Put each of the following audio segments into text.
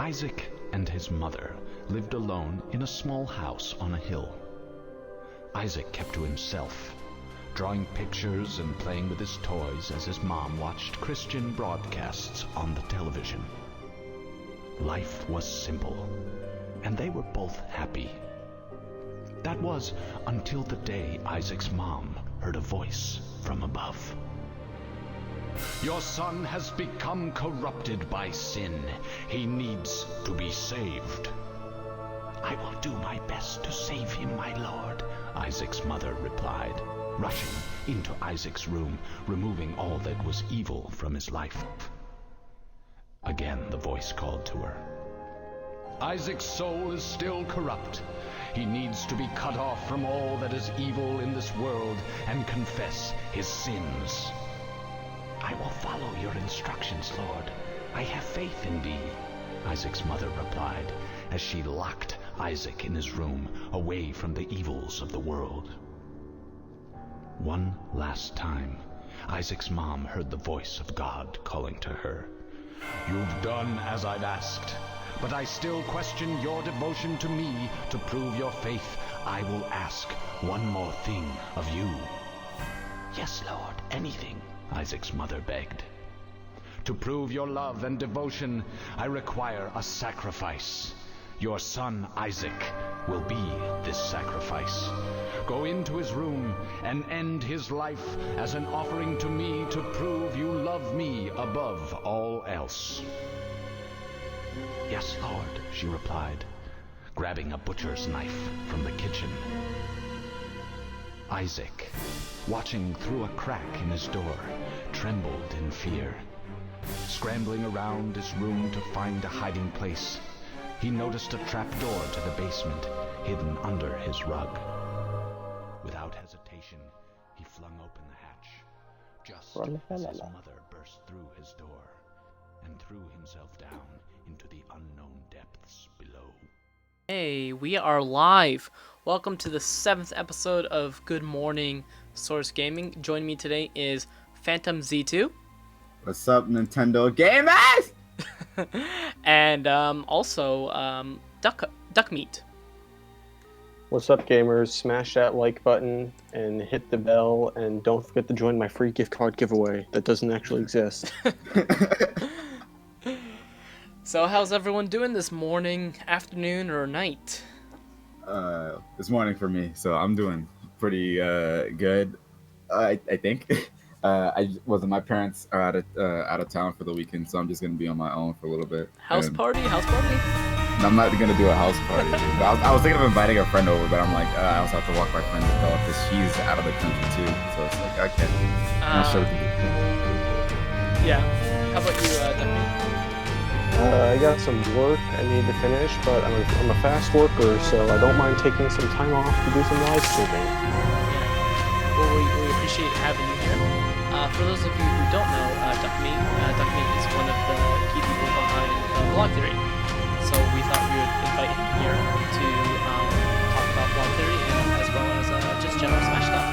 Isaac and his mother lived alone in a small house on a hill. Isaac kept to himself, drawing pictures and playing with his toys as his mom watched Christian broadcasts on the television. Life was simple, and they were both happy. That was until the day Isaac's mom heard a voice from above. "Your son has become corrupted by sin. He needs to be saved." "I will do my best to save him, my lord," Isaac's mother replied, rushing into Isaac's room, removing all that was evil from his life. Again the voice called to her. "Isaac's soul is still corrupt. He needs to be cut off from all that is evil in this world and confess his sins." "I will follow your instructions, Lord. I have faith in thee," Isaac's mother replied, as she locked Isaac in his room, away from the evils of the world. One last time, Isaac's mom heard the voice of God calling to her. "You've done as I've asked, but I still question your devotion to me. To prove your faith, I will ask one more thing of you." "Yes, Lord, anything," Isaac's mother begged. "To prove your love and devotion, I require a sacrifice. Your son Isaac will be this sacrifice. Go into his room and end his life as an offering to me to prove you love me above all else." "Yes, Lord," she replied, grabbing a butcher's knife from the kitchen. Isaac, watching through a crack in his door, trembled in fear. Scrambling around his room to find a hiding place, he noticed a trap door to the basement hidden under his rug. Without hesitation, he flung open the hatch, just as his mother burst through his door and threw himself down into the unknown depths below. Hey, we are live. Welcome to the 7th episode of Good Morning Source Gaming. Joining me today is PhantomZ2. What's up, Nintendo gamers? And also Duck Meat. What's up, gamers? Smash that like button and hit the bell, and don't forget to join my free gift card giveaway that doesn't actually exist. So how's everyone doing this morning, afternoon, or night? This morning for me, so I'm doing pretty good. I think. My parents are out of town for the weekend, so I'm just gonna be on my own for a little bit. House party? I'm not gonna do a house party. I was thinking of inviting a friend over, but I'm like, I also have to walk my friend's dog because she's out of the country too. So it's like, I can't. I'm not sure what to do. Yeah. How about you, Duck Meat? I got some work I need to finish, but I'm a fast worker, so I don't mind taking some time off to do some live streaming. Yeah. Well, we appreciate having you here. For those of you who don't know, Duck Meat is one of the key people behind Blog Theory. So we thought we would invite him here to talk about Blog Theory as well as just general Smash stuff.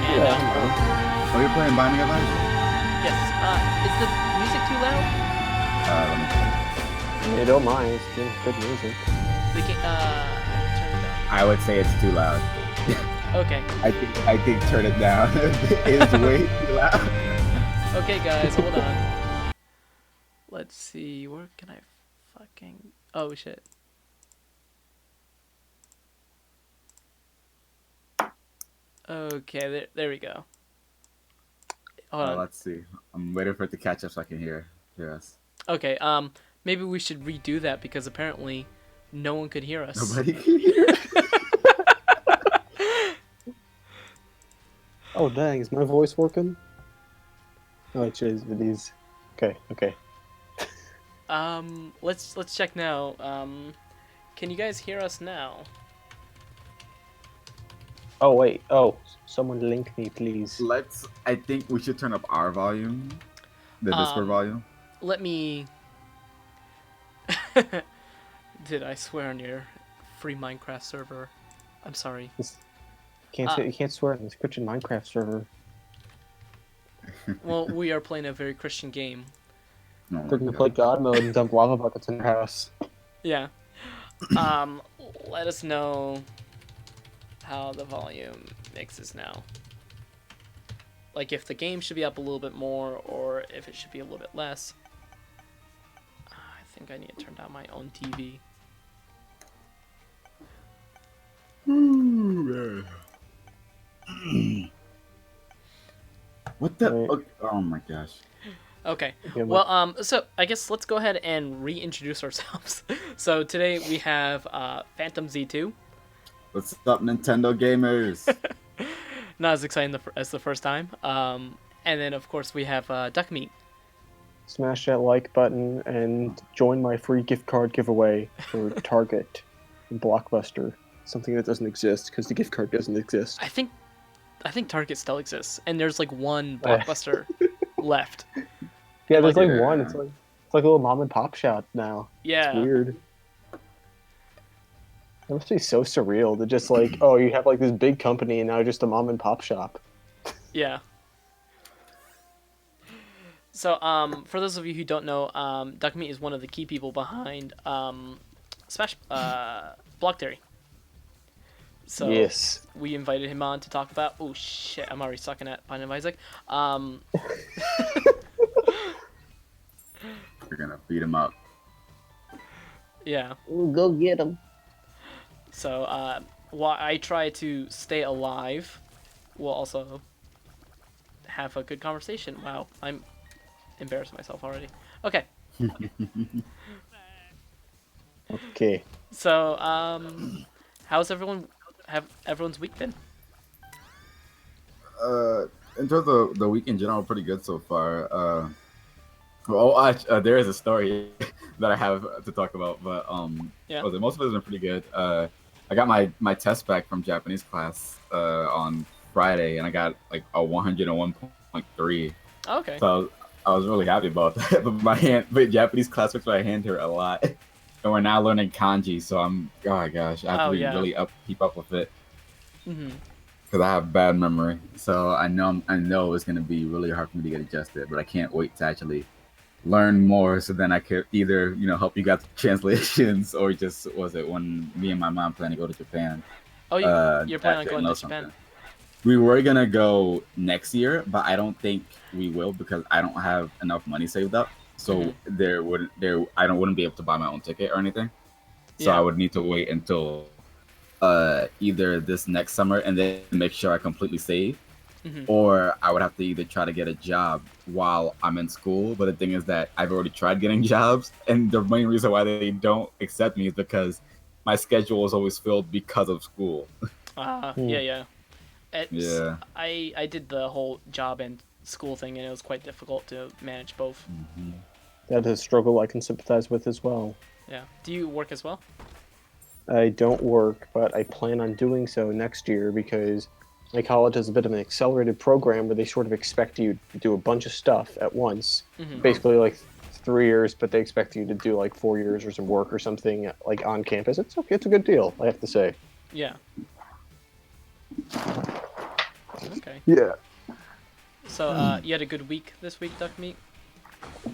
And, you're playing Binding of Isaac? Yes. Is the music too loud? You don't mind, it's good music. We can, turn it down. I would say it's too loud. Okay. I think turn it down. It's way too loud. Okay, guys, hold on. Let's see, where can I fucking... Oh, shit. Okay, there we go. Hold on. Let's see. I'm waiting for it to catch up so I can hear us. Okay, maybe we should redo that because apparently no one could hear us. Nobody can hear us. Oh dang, is my voice working? Oh, it is. It is. Okay. Let's check now. Can you guys hear us now? Oh wait. Oh, someone link me, please. I think we should turn up our volume, the Discord volume. Let me. Did I swear on your free Minecraft server? I'm sorry. You can't swear on this Christian Minecraft server. Well, we are playing a very Christian game. Oh They're my gonna God. play God mode and dump lava buckets in your house. Yeah. Um, let us know how the volume mixes now. Like if the game should be up a little bit more or if it should be a little bit less. I think I need to turn down my own TV. What the? Right. Okay. Oh my gosh. Okay. Yeah, Well, so I guess let's go ahead and reintroduce ourselves. So today we have PhantomZ2. What's up, Nintendo gamers? Not as exciting as the first time. And then of course we have Duck Meat. Smash that like button and join my free gift card giveaway for Target and Blockbuster. Something that doesn't exist because the gift card doesn't exist. I think Target still exists, and there's like one Blockbuster left. Yeah, And, there's like- like one. It's like a little mom and pop shop now. Yeah. It's weird. It must be so surreal to just like, oh, you have like this big company and now just a mom and pop shop. Yeah. So, for those of you who don't know, Duck Meat is one of the key people behind Smash Block Theory. So Yes. we invited him on to talk about. Oh shit! I'm already sucking at Pine of Isaac. We're gonna beat him up. Yeah. Go get them. So, while I try to stay alive, we'll also have a good conversation. Wow, I'm embarrassing myself already. Okay. Okay. So, how's everyone's week been? In terms of the week in general, pretty good so far. There is a story that I have to talk about, but Yeah. most of it has been pretty good. I got my test back from Japanese class on Friday, and I got like a 101.3. Okay. So I was really happy about that. But Japanese class makes my hand hurt a lot, and we're now learning kanji. So oh my gosh, I have to really keep up with it Mhm. because I have bad memory. So I know it's gonna be really hard for me to get adjusted, but I can't wait to actually learn more so then I could either help you guys with translations or just when me and my mom plan to go to Japan. Oh, you're planning on actually going know to Japan? something. We were gonna go next year, but I don't think we will because I don't have enough money saved up. So I wouldn't be able to buy my own ticket or anything. So Yeah. I would need to wait until either this next summer and then make sure I completely save, or I would have to either try to get a job while I'm in school. But the thing is that I've already tried getting jobs, and the main reason why they don't accept me is because my schedule is always filled because of school. Yeah. Yeah. I did the whole job and school thing, and it was quite difficult to manage both. That is a struggle I can sympathize with as well. Yeah. Do you work as well? I don't work, but I plan on doing so next year because my college has a bit of an accelerated program where they sort of expect you to do a bunch of stuff at once. Basically like 3 years, but they expect you to do like 4 years or some work or something like on campus. It's okay. It's a good deal, I have to say. Yeah. Okay. Yeah. So, you had a good week this week, Duck Meat?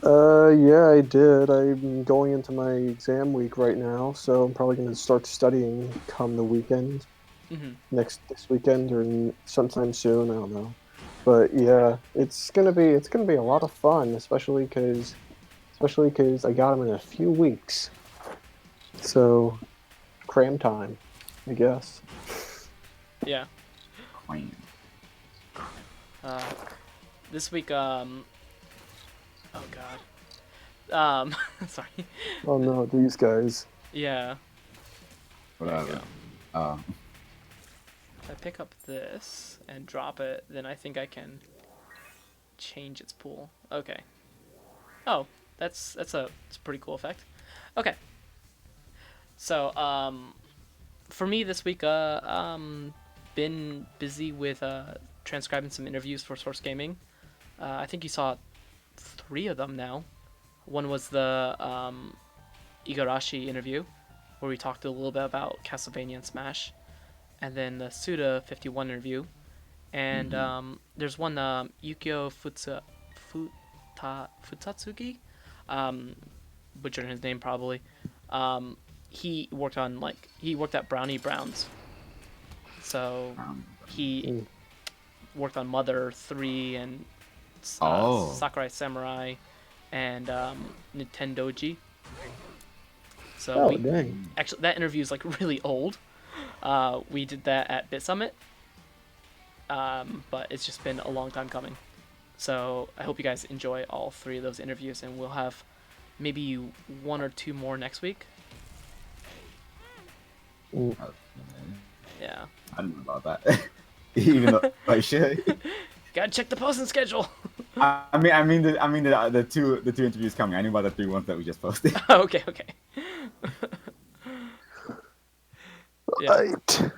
Yeah, I did. I'm going into my exam week right now, so I'm probably going to start studying come the weekend. This weekend or sometime soon, I don't know. But yeah, it's gonna be a lot of fun, especially because I got them in a few weeks. So, cram time, I guess. Yeah. Queen. This week, oh god. Sorry. Oh no, these guys. Yeah. Whatever. If I pick up this and drop it, then I think I can change its pool. Okay. Oh, it's a pretty cool effect. Okay. So, for me this week, been busy with transcribing some interviews for Source Gaming. I think you saw 3 of them now. One was the Igarashi interview, where we talked a little bit about Castlevania and Smash. And then the Suda 51 interview. And there's one Yukio Futsatsugi. butchering his name probably. He worked at Brownie Browns, so he worked on Mother 3 and Sakurai Samurai and Nintendoji. So dang. Actually, that interview is like really old. We did that at Bit Summit, but it's just been a long time coming. So I hope you guys enjoy all 3 of those interviews, and we'll have maybe 1 or 2 more next week. Yeah. I don't know about that. Even though I should. Gotta check the posting schedule. I mean the two interviews coming. I knew about the 3 ones that we just posted. Okay. Right.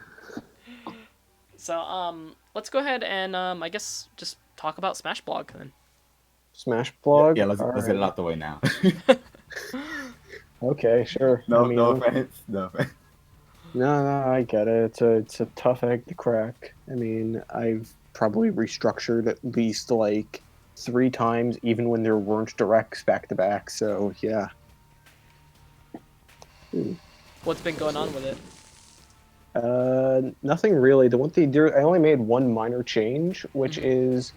So let's go ahead and I guess just talk about Smash Blog then. Smash Blog. Yeah, let's right. get it out the way now. Okay, sure. No, I mean, no offense. No offense. No, I get it. It's a tough egg to crack. I mean, I've probably restructured at least like 3 times, even when there weren't directs back to back. So yeah. What's been going on with it? Nothing really. The one thing I only made one minor change, which is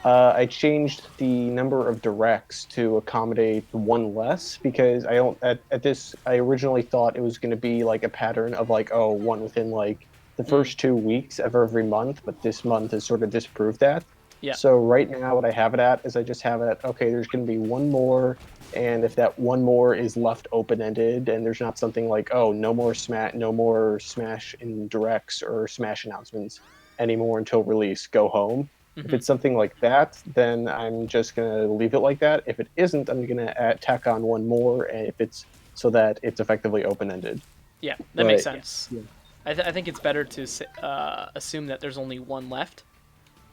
I changed the number of directs to accommodate 1 less, because I don't at this I originally thought it was going to be like a pattern of like 1 within like the first 2 weeks of every month, but this month has sort of disproved that. Yeah. So right now what I have it at is I just have it at, okay, there's going to be 1 more, and if that 1 more is left open-ended and there's not something like, no more Smash in directs or Smash announcements anymore until release, go home. If it's something like that, then I'm just going to leave it like that. If it isn't, I'm going to tack on 1 more, and if it's so that it's effectively open-ended. Yeah, that makes sense. Yeah. I think it's better to assume that there's only 1 left,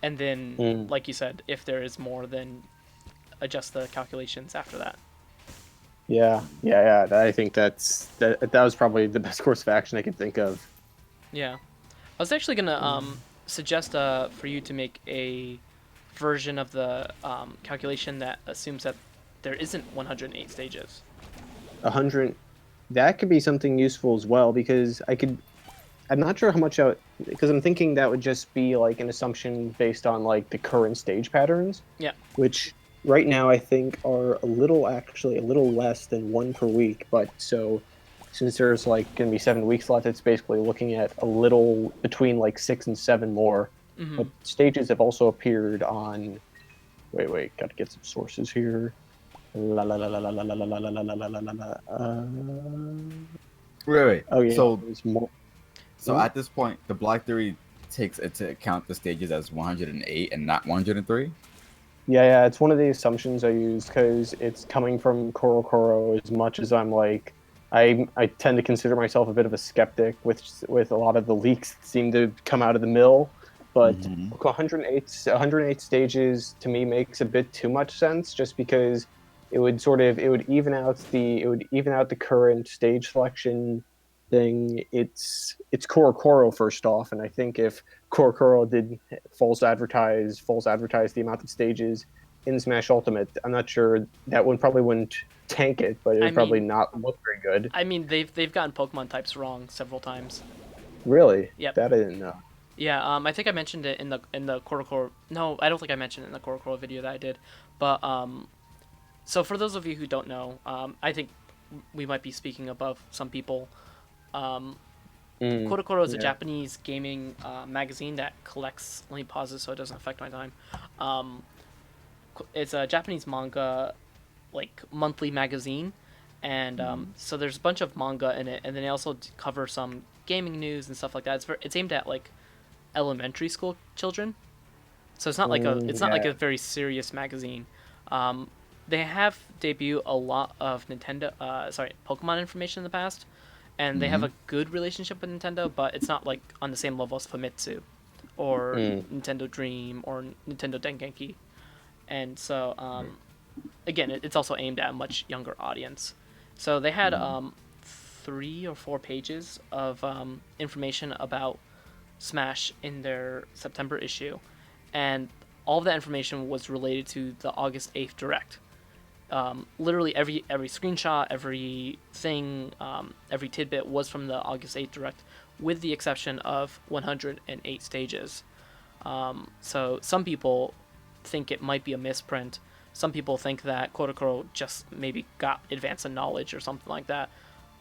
and then, like you said, if there is more, then adjust the calculations after that. Yeah. I think that was probably the best course of action I could think of. Yeah. I was actually going to suggest for you to make a version of the calculation that assumes that there isn't 108 stages. 100. That could be something useful as well, because I'm not sure how much because I'm thinking that would just be like an assumption based on like the current stage patterns. Yeah. Which right now I think are a little less than 1 per week, but so since there's like going to be 7 weeks left, it's basically looking at a little between like 6 and 7 more. But stages have also appeared on. Wait, got to get some sources here. Wait. Oh yeah. So there's more. So at this point, the block theory takes into account the stages as 108 and not 103. Yeah, it's one of the assumptions I use because it's coming from Koro. As much as I'm like, I tend to consider myself a bit of a skeptic with a lot of the leaks that seem to come out of the mill, but 108 stages to me makes a bit too much sense, just because it would even out the current stage selection thing. It's Koro first off, and I think if Koro did false advertise the amount of stages in Smash Ultimate, I'm not sure that one probably wouldn't tank it, but it would probably not look very good. I mean, they've gotten Pokemon types wrong several times. Really? Yep. That I didn't know. Yeah, I think I mentioned it in the Koro. No, I don't think I mentioned it in the Koro video that I did. But so for those of you who don't know, I think we might be speaking above some people. Koro is a Japanese gaming magazine that collects. Let me pause this so it doesn't affect my time. It's a Japanese manga, like monthly magazine, and so there's a bunch of manga in it, and then they also cover some gaming news and stuff like that. It's aimed at like elementary school children, so it's not like a very serious magazine. They have debuted a lot of Pokemon information in the past, and they have a good relationship with Nintendo, but it's not like on the same level as Famitsu or Nintendo Dream or Nintendo Dengenki. And so again, it's also aimed at a much younger audience. So they had 3 or 4 pages of information about Smash in their September issue, and all of that information was related to the August 8th Direct. literally every screenshot, every thing, every tidbit was from the August 8th Direct, with the exception of 108 stages. So some people think it might be a misprint. Some people think that Korokoro just maybe got advance in knowledge or something like that.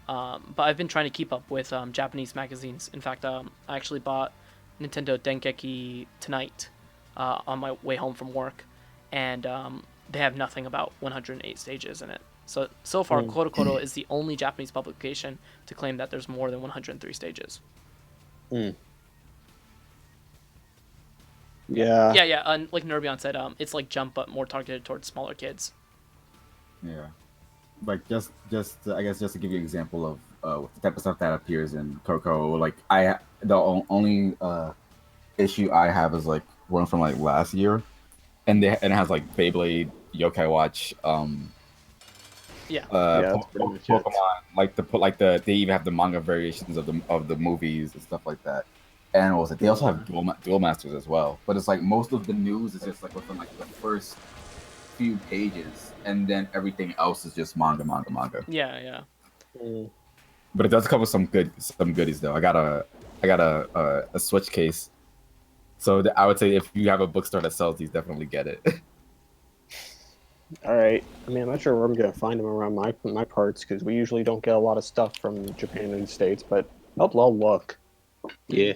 But I've been trying to keep up with Japanese magazines. In fact, I actually bought Nintendo Dengeki tonight on my way home from work, and they have nothing about 108 stages in it. So far, Korokoro is the only Japanese publication to claim that there's more than 103 stages. Yeah. And like Nerbion said, it's like Jump, but more targeted towards smaller kids. Yeah. Like just I guess just to give you an example of the type of stuff that appears in Coco, like only issue I have is like one from like last year, and it has like Beyblade, Yokai Watch, that's pretty much it. Pokemon, they even have the manga variations of the movies and stuff like that. And what was it? They also have Duel Masters as well. But it's like most of the news is just like within like the first few pages, and then everything else is just manga. Yeah. But it does come with some goodies though. I got a Switch case, so I would say if you have a bookstore that sells these, definitely get it. All right. I mean, I'm not sure where I'm gonna find them around my parts because we usually don't get a lot of stuff from Japan and the States. But I'll look. Yeah.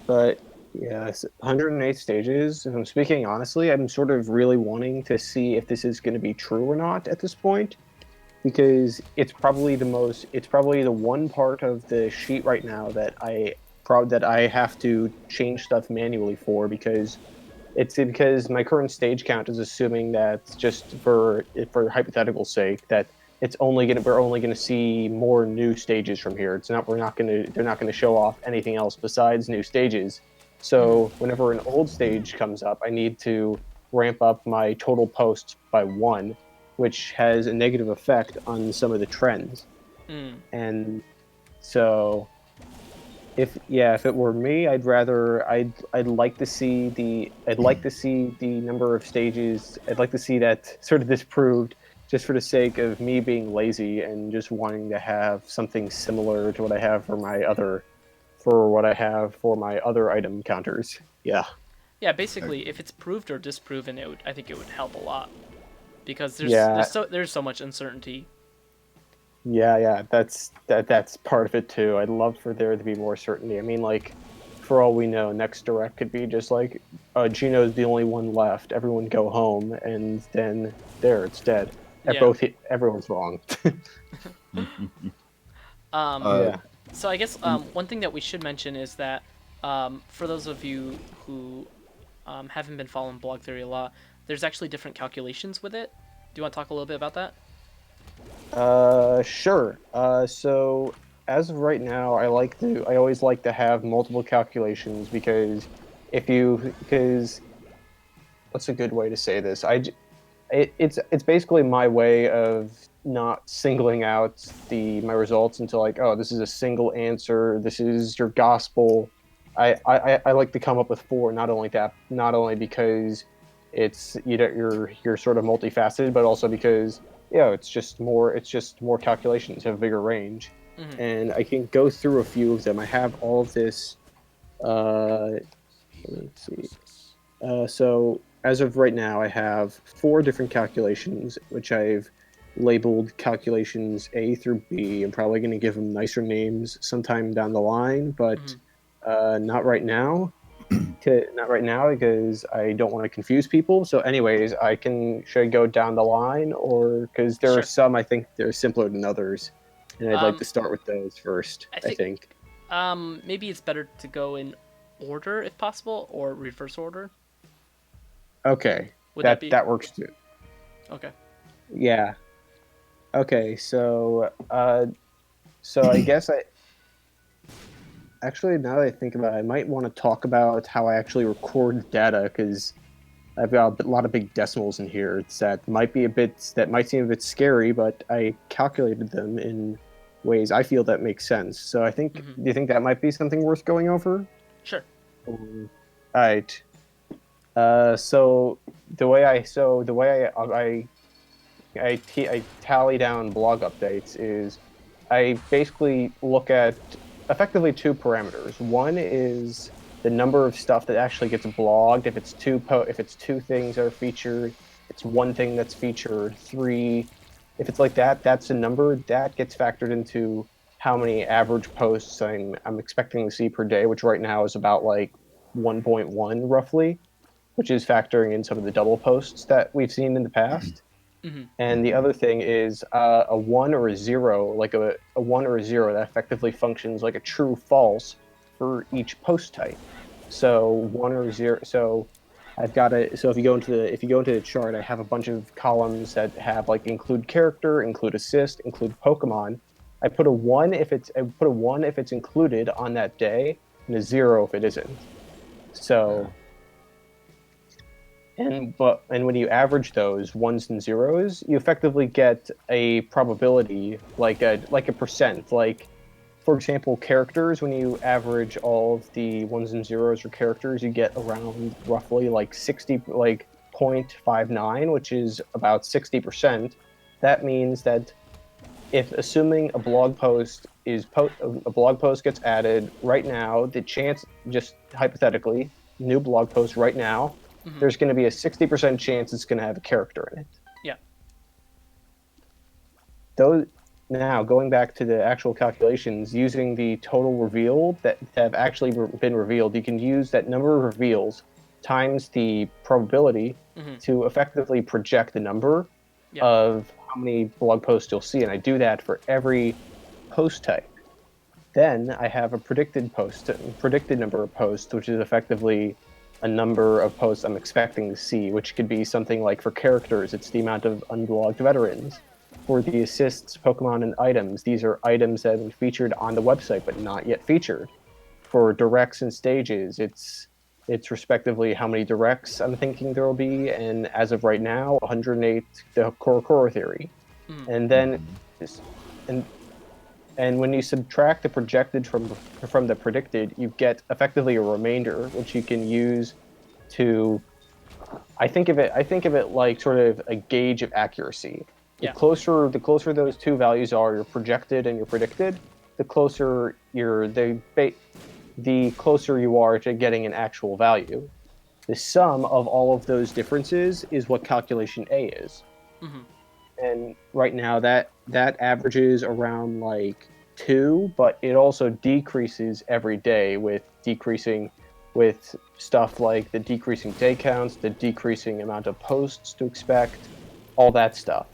But yeah, 108 stages. If I'm speaking honestly, I'm sort of really wanting to see if this is going to be true or not at this point, because it's probably the one part of the sheet right now that I have to change stuff manually for, because my current stage count is assuming that, just for hypothetical sake, that we're only gonna see more new stages from here. They're not gonna show off anything else besides new stages. So whenever an old stage comes up, I need to ramp up my total posts by 1, which has a negative effect on some of the trends. And so if it were me, I'd like to see the number of stages. I'd like to see that sort of disproved, just for the sake of me being lazy and just wanting to have something similar to what I have for my other item counters. Yeah. Yeah, basically, if it's proved or disproven, I think it would help a lot, because there's so much uncertainty. Yeah, that's part of it too. I'd love for there to be more certainty. I mean, like, for all we know, next Direct could be just like, Gino's the only one left. Everyone go home, and then it's dead. Yeah. Everyone's wrong. So I guess one thing that we should mention is that for those of you who haven't been following Blog Theory a lot, there's actually different calculations with it. Do you want to talk a little bit about that? Sure. So as of right now, I always like to have multiple calculations, because what's a good way to say this? It's basically my way of not singling out my results into like, oh, this is a single answer, this is your gospel. I like to come up with 4, not only because it's you're sort of multifaceted, but also because it's just more calculations, have a bigger range. And I can go through a few of them. I have all of this. Let's see. So as of right now, I have 4 different calculations, which I've labeled calculations A through B. I'm probably going to give them nicer names sometime down the line, but not right now. Not right now, because I don't want to confuse people. So anyways, should I go down the line, or because there are some I think they're simpler than others, and I'd like to start with those first. I think. Maybe it's better to go in order if possible, or reverse order. Okay. That works too. Okay. Yeah. Okay, so I guess actually, now that I think about it, I might want to talk about how I actually record data, because I've got a lot of big decimals in here. That might seem a bit scary, but I calculated them in ways I feel that make sense. So I think, do you think that might be something worth going over? Sure. All right. So the way I tally down blog updates is I basically look at effectively two parameters. One is the number of stuff that actually gets blogged. If it's two things that are featured, it's one thing that's featured. Three, if it's like that, that's a number that gets factored into how many average posts I'm expecting to see per day, which right now is about like 1.1 roughly, which is factoring in some of the double posts that we've seen in the past. Mm-hmm. And the other thing is a 1 or a 0, like a 1 or a 0 that effectively functions like a true false for each post type. So 1 or 0. So I've got a so if you go into the chart, I have a bunch of columns that have like include character, include assist, include Pokemon. I put a 1 if it's included on that day, and a 0 if it isn't. So and when you average those ones and zeros, you effectively get a probability like a percent. Like for example, characters, when you average all of the ones and zeros for characters, you get around roughly like 60 like 0.59, which is about 60%. That means that if assuming a blog post gets added right now, the chance, just hypothetically, new blog post right now, there's going to be a 60% chance it's going to have a character in it. Yeah. Now, going back to the actual calculations, using the total revealed that have actually been revealed, you can use that number of reveals times the probability to effectively project the number of how many blog posts you'll see. And I do that for every post type. Then I have a predicted number of posts, which is effectively a number of posts I'm expecting to see, which could be something like for characters, it's the amount of unblogged veterans. For the assists, Pokemon, and items, these are items that have been featured on the website but not yet featured. For directs and stages, it's respectively how many directs I'm thinking there will be, and as of right now, 108 the Korokoro theory. And then and when you subtract the projected from the predicted, you get effectively a remainder, which you can use to. I think of it like sort of a gauge of accuracy. The closer those two values are, your projected and your predicted, the closer the closer you are to getting an actual value. The sum of all of those differences is what calculation A is. And right now that averages around like 2, but it also decreases every day with stuff like the decreasing day counts, the decreasing amount of posts to expect, all that stuff.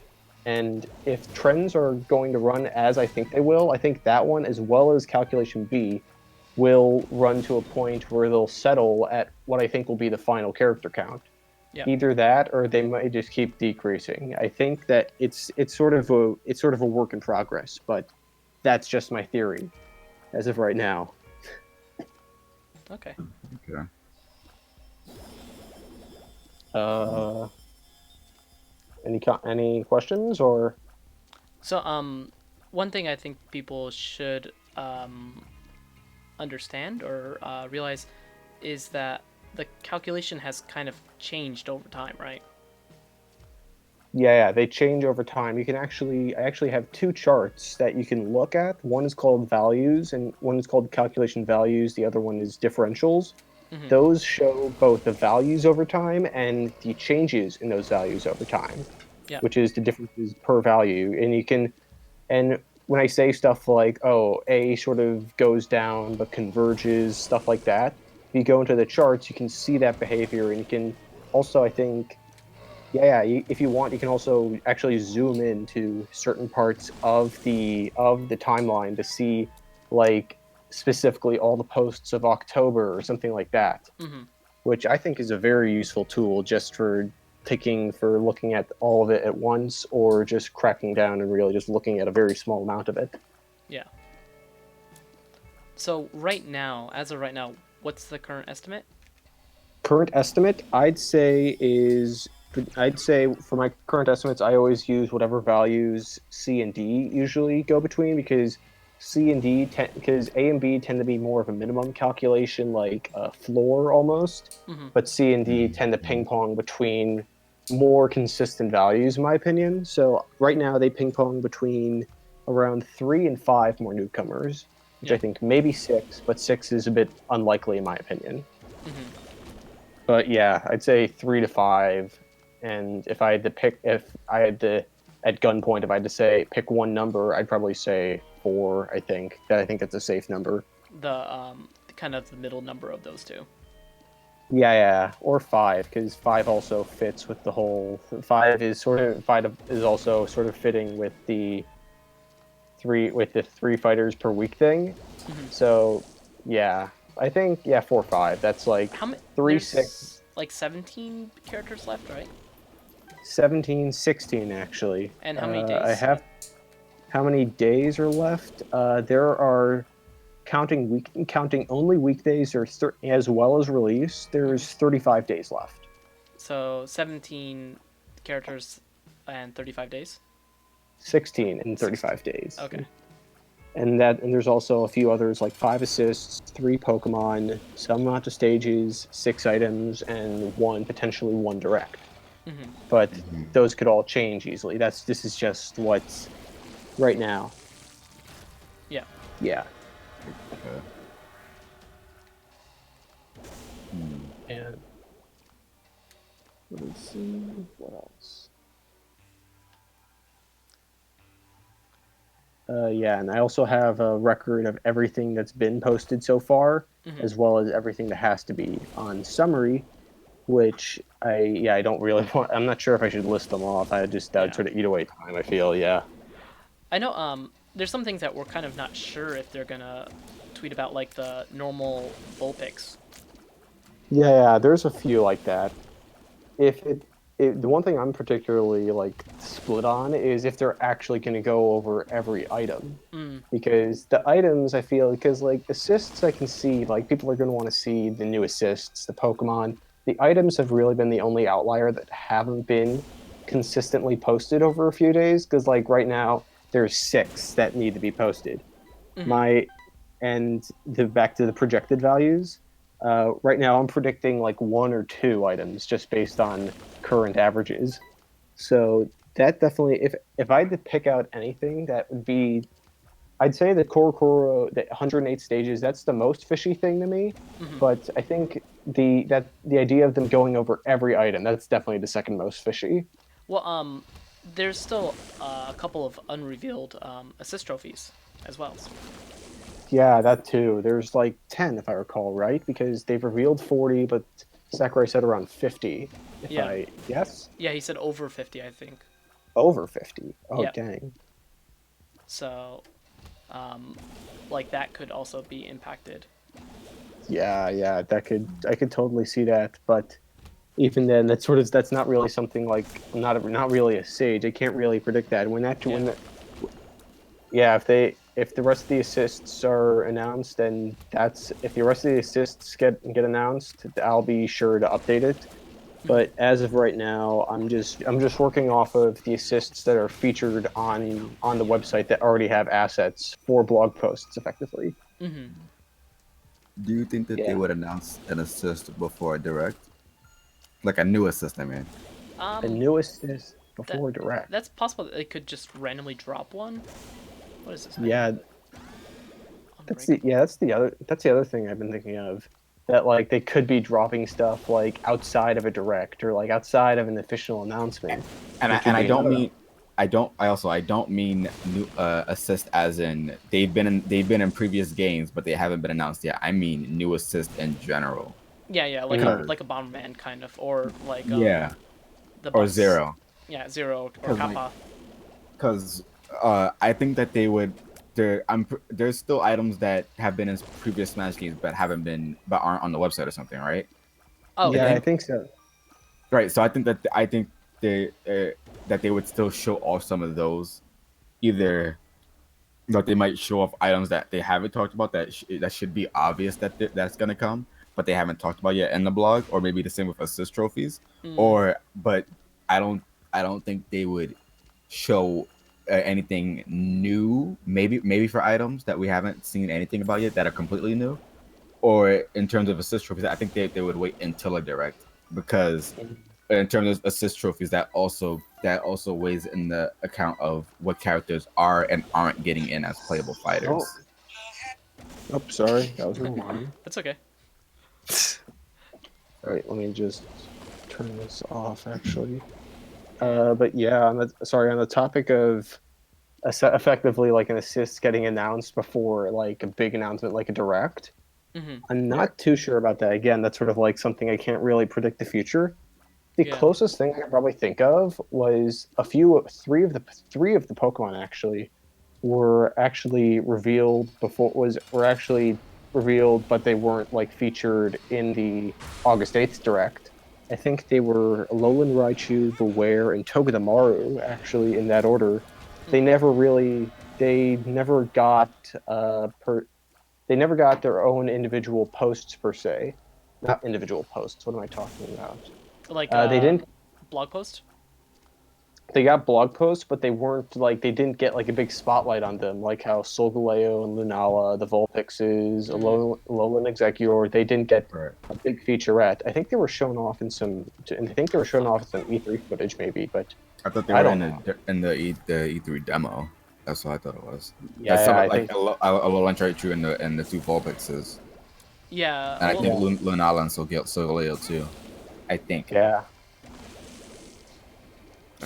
And if trends are going to run as I think they will, I think that one, as well as calculation B, will run to a point where they'll settle at what I think will be the final character count. Either that, or they might just keep decreasing. I think that it's sort of a work in progress, but that's just my theory as of right now. Okay. Any questions or? So one thing I think people should understand or realize is that the calculation has kind of changed over time, right? Yeah, they change over time. I actually have two charts that you can look at. One is called values, and one is called calculation values. The other one is differentials. Those show both the values over time and the changes in those values over time, which is the differences per value. And when I say stuff like, oh, A sort of goes down but converges, stuff like that, if you go into the charts, you can see that behavior, and you can also, I think, if you want, you can also actually zoom into certain parts of the timeline to see, like, specifically all the posts of October or something like that, which I think is a very useful tool just for looking at all of it at once, or just cracking down and really just looking at a very small amount of it. Yeah. So as of right now, what's the current estimate? Current estimate, I'd say for my current estimates, I always use whatever values C and D usually go between, because A and B tend to be more of a minimum calculation, like a floor almost, but C and D tend to ping pong between more consistent values, in my opinion. So right now they ping pong between around 3 and 5 more newcomers, which I think maybe 6, but 6 is a bit unlikely in my opinion. But yeah, I'd say 3 to 5. And if I had to pick, at gunpoint, if I had to say pick one number, I'd probably say 4. I think that's a safe number. The kind of the middle number of those two. Yeah, or 5, because 5 also fits with the whole. 5 is also sort of fitting with the 3 fighters per week thing. So yeah, I think 4 5. That's like how many? 3 6. Like 17 characters left, right? 17, 16 actually. And how many days? I have. How many days are left? There are. Counting only weekdays or as well as release, there's 35 days left. So 17 characters and 35 days? 16 and 35 days. Okay. And there's also a few others like 5 assists, 3 Pokemon, some amount of stages, 6 items, and potentially one direct. But those could all change easily. This is just what's right now. Yeah. Yeah. Okay. And let's see what else. And I also have a record of everything that's been posted so far, as well as everything that has to be on summary, which I don't really want. I'm not sure if I should list them off. That would sort of eat away time, I feel. Yeah. I know. There's some things that we're kind of not sure if they're gonna tweet about, like the normal bull picks. Yeah, there's a few like that. The one thing I'm particularly like split on is if they're actually going to go over every item, because the items I feel because like assists I can see like people are going to want to see the new assists, the Pokemon. The items have really been the only outlier that haven't been consistently posted over a few days because like right now there's 6 that need to be posted. Back to the projected values. Right now I'm predicting like 1 or 2 items just based on current averages. So that definitely, if I had to pick out anything, that would be, I'd say the Korokoro, the 108 stages, that's the most fishy thing to me. But I think the idea of them going over every item, that's definitely the second most fishy. Well, there's still a couple of unrevealed assist trophies as well. Yeah, that too. There's like 10, if I recall, right? Because they've revealed 40, but Sakurai said around 50. Yes? Yeah, he said over 50, I think. Over 50? Oh, dang. So, like that could also be impacted. Yeah, I could totally see that, but even then, that's not really something like not really a sage. I can't really predict that if the rest of the assists are announced, then if the rest of the assists get announced, I'll be sure to update it. But as of right now, I'm just working off of the assists that are featured on the website that already have assets for blog posts, effectively. Do you think that they would announce an assist before a direct? Like a new assist, I mean. A new assist before direct. That's possible. They could just randomly drop one. What is this? Yeah. That's the other thing I've been thinking of. That like they could be dropping stuff like outside of a direct or like outside of an official announcement. I don't mean new assist as in they've been in previous games but they haven't been announced yet. I mean new assist in general. Yeah, like a Bomberman kind of, or like the or Zero. Yeah, Zero or Kappa. Because I think that they would. There's still items that have been in previous Smash games but aren't on the website or something, right? Oh yeah, I think so. Right, so I think that they would still show off some of those, either that they might show off items that they haven't talked about that should be obvious that's gonna come, but they haven't talked about yet in the blog, or maybe the same with assist trophies, but I don't think they would show anything new, maybe for items that we haven't seen anything about yet that are completely new, or in terms of assist trophies, I think they would wait until a direct, because in terms of assist trophies, that also weighs in the account of what characters are and aren't getting in as playable fighters. Oh, sorry, that was mine. That's okay. Wait, let me just turn this off. Actually, but yeah, on the topic of effectively like an assist getting announced before like a big announcement, like a direct. I'm not too sure about that. Again, that's sort of like something I can't really predict the future. The closest thing I can probably think of was three of the Pokemon actually were actually revealed but they weren't like featured in the August 8th direct. I think they were Alolan Raichu, Beware, and Togedemaru actually in that order. They never got they never got their own individual posts per se. Not individual posts. What am I talking about? Like they didn't. blog post. They got blog posts, but they weren't like they didn't get like a big spotlight on them, like how Solgaleo and Lunala, the Vulpixes, Alolan Executor, they didn't get a big featurette. I think they were shown off in some. I think they were shown off in some E3 footage, maybe, but I thought they were in the E3 demo. That's what I thought it was. Yeah, I think Alolan Raichu and the two Vulpixes. Yeah, and I think Lunala and Solgaleo too. I think. Yeah.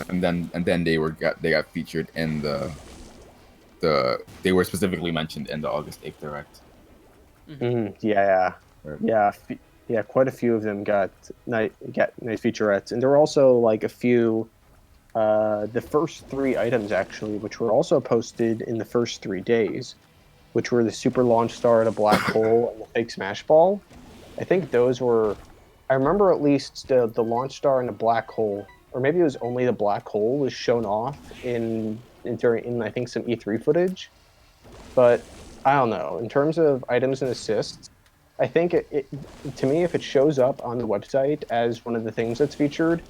And then they got featured in they were specifically mentioned in the August 8th direct. Yeah. Quite a few of them got nice featurettes, and there were also like a few. The first 3 items actually, which were also posted in the first 3 days, which were the Super Launch Star and a Black Hole and the Fake Smash Ball. I think those were. I remember at least the Launch Star and the Black Hole. Or maybe it was only the Black Hole was shown off in I think some E3 footage, but I don't know. In terms of items and assists, I think to me, if it shows up on the website as one of the things that's featured,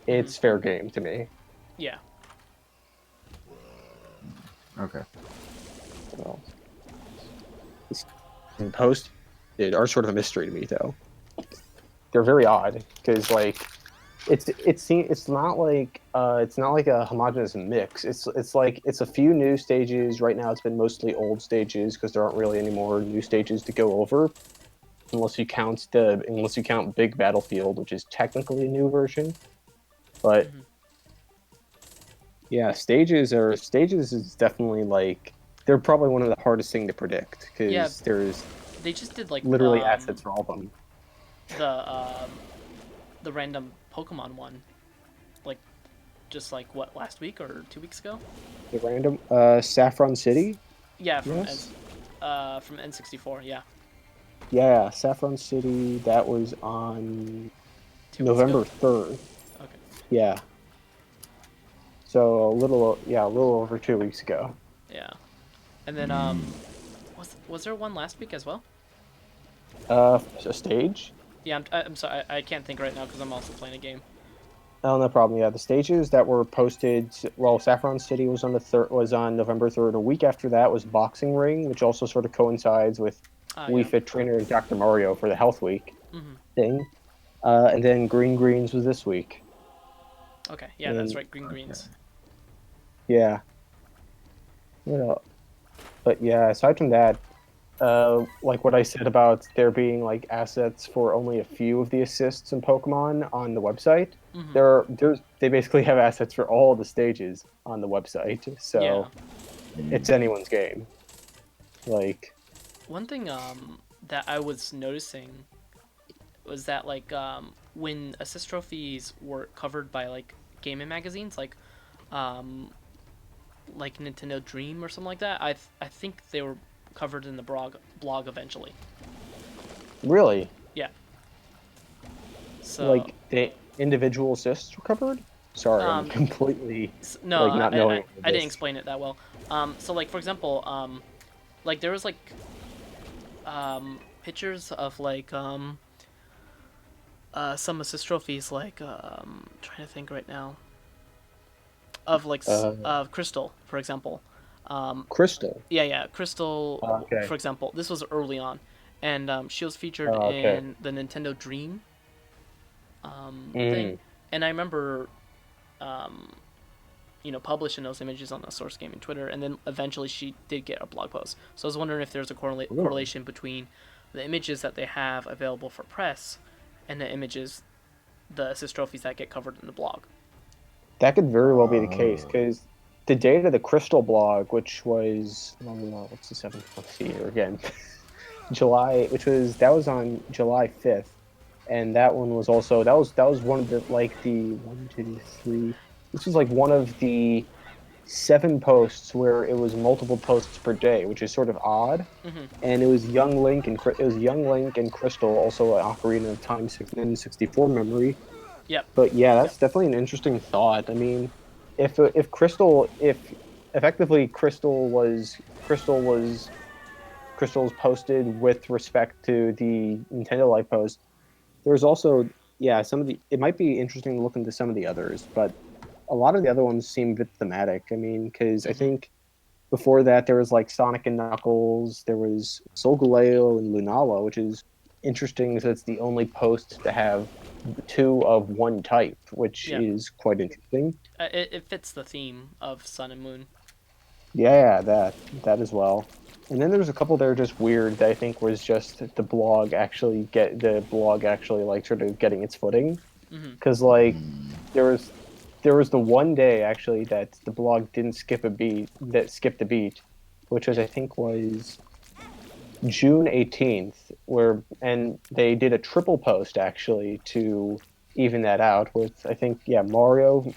it's fair game to me. Yeah. Okay. Well, posted are sort of a mystery to me, though. They're very odd because like. It's not like a homogeneous mix. It's like it's a few new stages right now. It's been mostly old stages because there aren't really any more new stages to go over, unless you count Big Battlefield, which is technically a new version. But yeah, stages is definitely like they're probably one of the hardest thing to predict because they just did like literally assets for all of them. The random Pokemon one, last week or 2 weeks ago? The random Saffron City? Yeah, from N64, yeah. Yeah, Saffron City, that was on November 3rd. Okay. Yeah. So a little over 2 weeks ago. Yeah. And then was there one last week as well? A stage? Yeah, I'm sorry, I can't think right now because I'm also playing a game. Oh, no problem. Yeah, the stages that were posted. Well, Saffron City was on November 3rd. A week after that was Boxing Ring, which also sort of coincides with Wii Fit Trainer and Dr. Mario for the Health Week thing. And then Green Greens was this week. Okay, yeah, that's right, Green Greens. Yeah. But yeah, aside from that. Like what I said about there being like assets for only a few of the assists in Pokemon on the website, they basically have assets for all the stages on the website, so it's anyone's game. Like one thing that I was noticing was that when assist trophies were covered by like gaming magazines like Nintendo Dream or something like that, I think they were covered in the blog eventually. Really? Yeah. So like the individual assists were covered? Sorry, I'm completely not knowing. I didn't explain it that well. So like for example, like there was like pictures of like some assist trophies like trying to think right now of like Crystal, for example. Crystal. Yeah, Crystal. Okay. For example, this was early on, and she was featured in the Nintendo Dream thing, And I remember, publishing those images on the Source Gaming Twitter, and then eventually she did get a blog post. So I was wondering if there's a correlation between the images that they have available for press and the images, the assist trophies that get covered in the blog. That could very well be the case, because the date of the Crystal blog, which was, what's the 7th? Let's see here again. that was on July 5th. And that one was also, that was one of the, like, the 1, 2, 3, this was like one of the 7 posts where it was multiple posts per day, which is sort of odd. Mm-hmm. And it was Young Link and Crystal, also an Ocarina of Time 64 memory. Yep. But yeah, that's definitely an interesting thought. I mean, if effectively Crystal was posted with respect to the Nintendo Live post, there's also it might be interesting to look into some of the others, but a lot of the other ones seem a bit thematic. I mean, because I think before that there was like Sonic and Knuckles, there was Solgaleo and Lunala, which is interesting because it's the only post to have 2 of one type, which is quite interesting. It fits the theme of Sun and Moon. Yeah, that as well. And then there's a couple that are just weird that I think was just the blog actually like sort of getting its footing. Because like there was the one day actually that the blog didn't skip a beat, skipped a beat, which was I think was June 18th, and they did a triple post actually to even that out with I think Mario,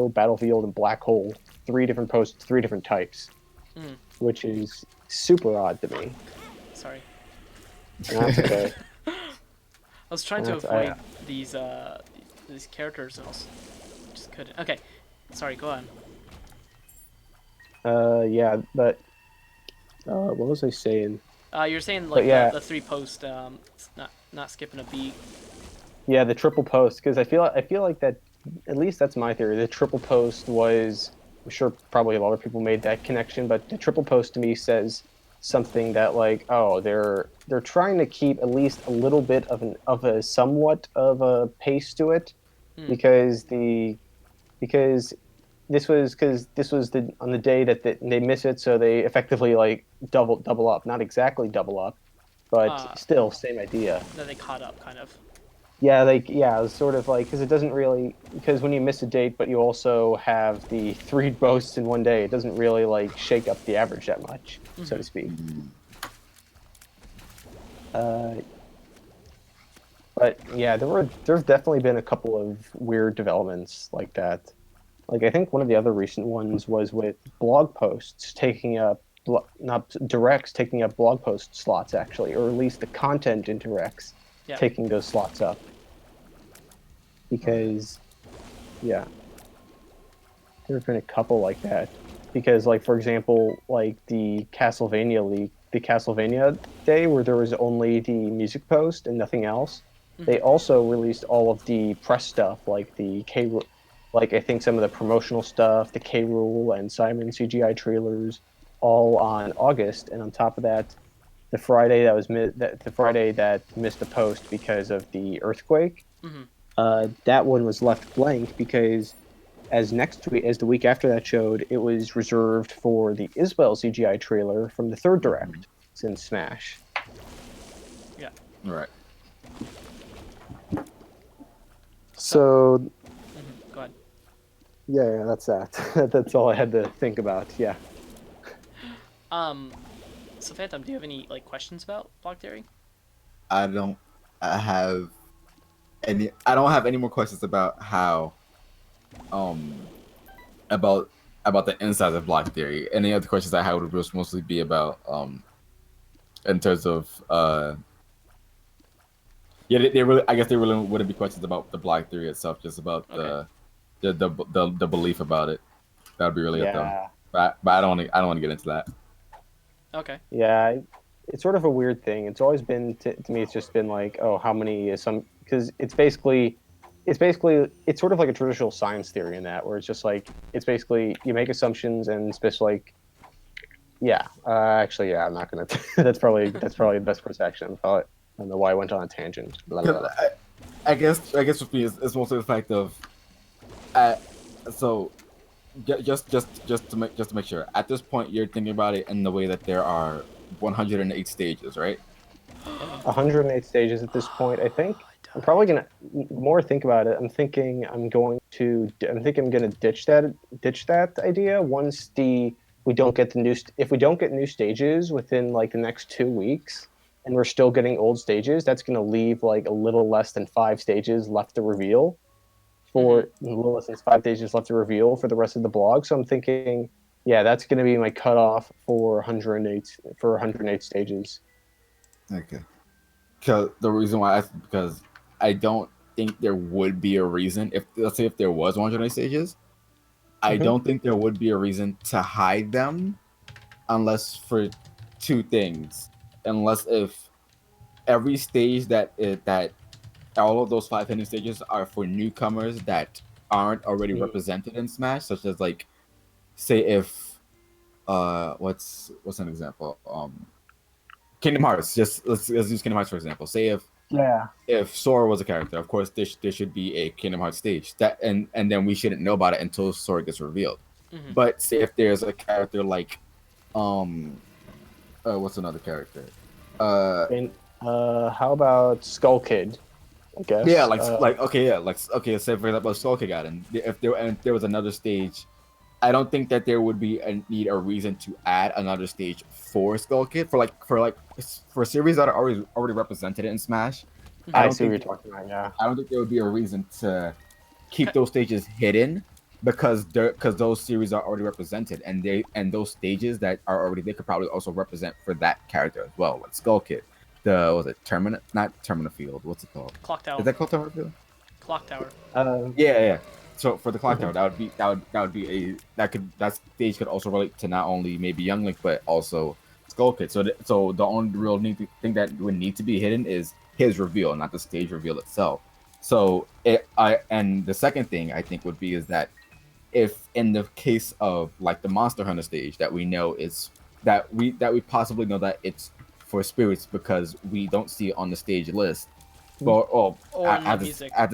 Battlefield, and Black Hole, 3 different posts, 3 different types, which is super odd to me. Sorry. That's okay. I was trying to avoid these characters, and I just couldn't. Okay, sorry. Go on. But what was I saying? You're saying like the 3 post, not skipping a beat. Yeah, the triple post, because I feel like that, at least that's my theory. The triple post was, I'm sure probably a lot of people made that connection, but the triple post to me says something that like, oh, they're trying to keep at least a little bit of a somewhat of a pace to it, because this was on the day that they miss it, so they effectively like double up, not exactly double up, but still same idea. That they caught up, kind of. Yeah, it was sort of like, because it doesn't really, because when you miss a date, but you also have the 3 posts in one day, it doesn't really like shake up the average that much, so to speak. But yeah, there's definitely been a couple of weird developments like that. Like I think one of the other recent ones was with blog posts taking up, not directs taking up blog post slots actually, or at least the content in directs. Taking those slots up, because there have been a couple like that, because like for example like the Castlevania day where there was only the music post and nothing else, they also released all of the press stuff, like the like I think some of the promotional stuff, the K. Rool and Simon CGI trailers, all on August, and on top of that, the Friday that missed the post because of the earthquake, that one was left blank because as the week after that showed, it was reserved for the Isabelle CGI trailer from the 3rd Direct since Smash. Yeah. Right. So. Go ahead. Yeah, that's that. That's all I had to think about. Yeah. So Phantom, do you have any like questions about block theory? I don't have any more questions about how about the insides of block theory. Any other questions I have would mostly be about in terms of they really wouldn't be questions about the block theory itself, just about the belief about it. That would be really it though. But I don't want to get into that. Okay. Yeah, it's sort of a weird thing. It's always been to me. It's just been like, oh, how many is some? Because it's sort of like a traditional science theory in that, where it's just like it's basically you make assumptions and it's just like, I'm not gonna. That's probably the best course of action. I don't know why I went on a tangent. Blah, blah, blah. I guess with me, it's mostly the fact of, uh, so just to make sure. At this point, you're thinking about it in the way that there are 108 stages, right? 108 stages at this point. I think I'm probably gonna the more I think about it. I'm thinking I'm gonna ditch that idea once the we don't get the new if we don't get new stages within like the next 2 weeks, and we're still getting old stages. That's gonna leave like a little less than 5 stages left to reveal for a little less than 5 stages left to reveal for the rest of the blog. So I'm thinking, yeah, that's gonna be my cutoff for 108 stages. Okay. Because the reason why because I don't think there would be a reason if, let's say, if there was 108 stages, I don't think there would be a reason to hide them unless for two things. Unless if every stage that all of those 5 hidden stages are for newcomers that aren't already represented in Smash, such as like, say if what's an example? Kingdom Hearts. Just let's use Kingdom Hearts for example. Say if Sora was a character, of course there should be a Kingdom Hearts stage that and then we shouldn't know about it until Sora gets revealed. But say if there's a character like what's another character? How about Skull Kid? I guess. Yeah, okay, say for example, Soul Kick and if there was another stage, I don't think that there would be a reason to add another stage for Skull Kid for series that are already represented in Smash. I see what you're talking about. Yeah, I don't think there would be a reason to keep those stages hidden because those series are already represented, and those stages that are already they could probably also represent for that character as well, like Skull Kid. Not Terminal Field. What's it called? Clock Tower. Is that called Terminal Field? Clock Tower. Yeah. So for the Clock Tower, that stage could also relate to not only maybe Young Link but also Skull Kid. So the only real thing that would need to be hidden is his reveal, not the stage reveal itself. So and the second thing I think would be is that if in the case of like the Monster Hunter stage that we know is that we possibly know that it's for spirits because we don't see it on the stage list, or in the music. Or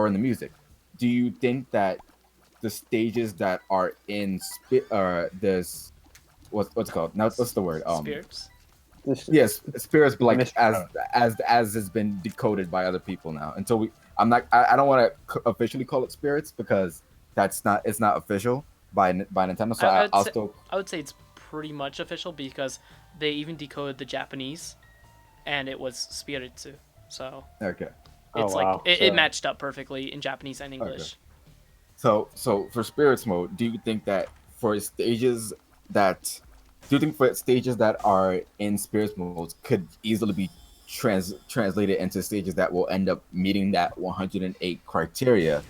in the music. Do you think that the stages that are in this what's it called? Now what's the word? Spirits. Yes, spirits, but like as has been decoded by other people now. Until I don't want to officially call it spirits because it's not official by Nintendo. So I would say it's pretty much official because they even decoded the Japanese, and it was Spiritsu. So okay, it's it matched up perfectly in Japanese and English. Okay. So for spirits mode, do you think that for stages that are in spirits modes could easily be translated into stages that will end up meeting that 108 criteria,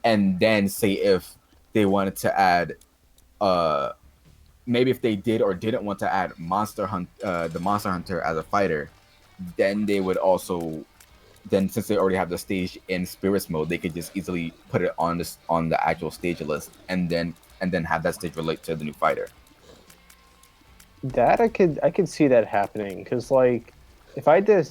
and then say if they wanted to add maybe if they did or didn't want to add the Monster Hunter as a fighter, then they would also since they already have the stage in spirits mode, they could just easily put it on the actual stage list and then have that stage relate to the new fighter. That I could see that happening because like if I had to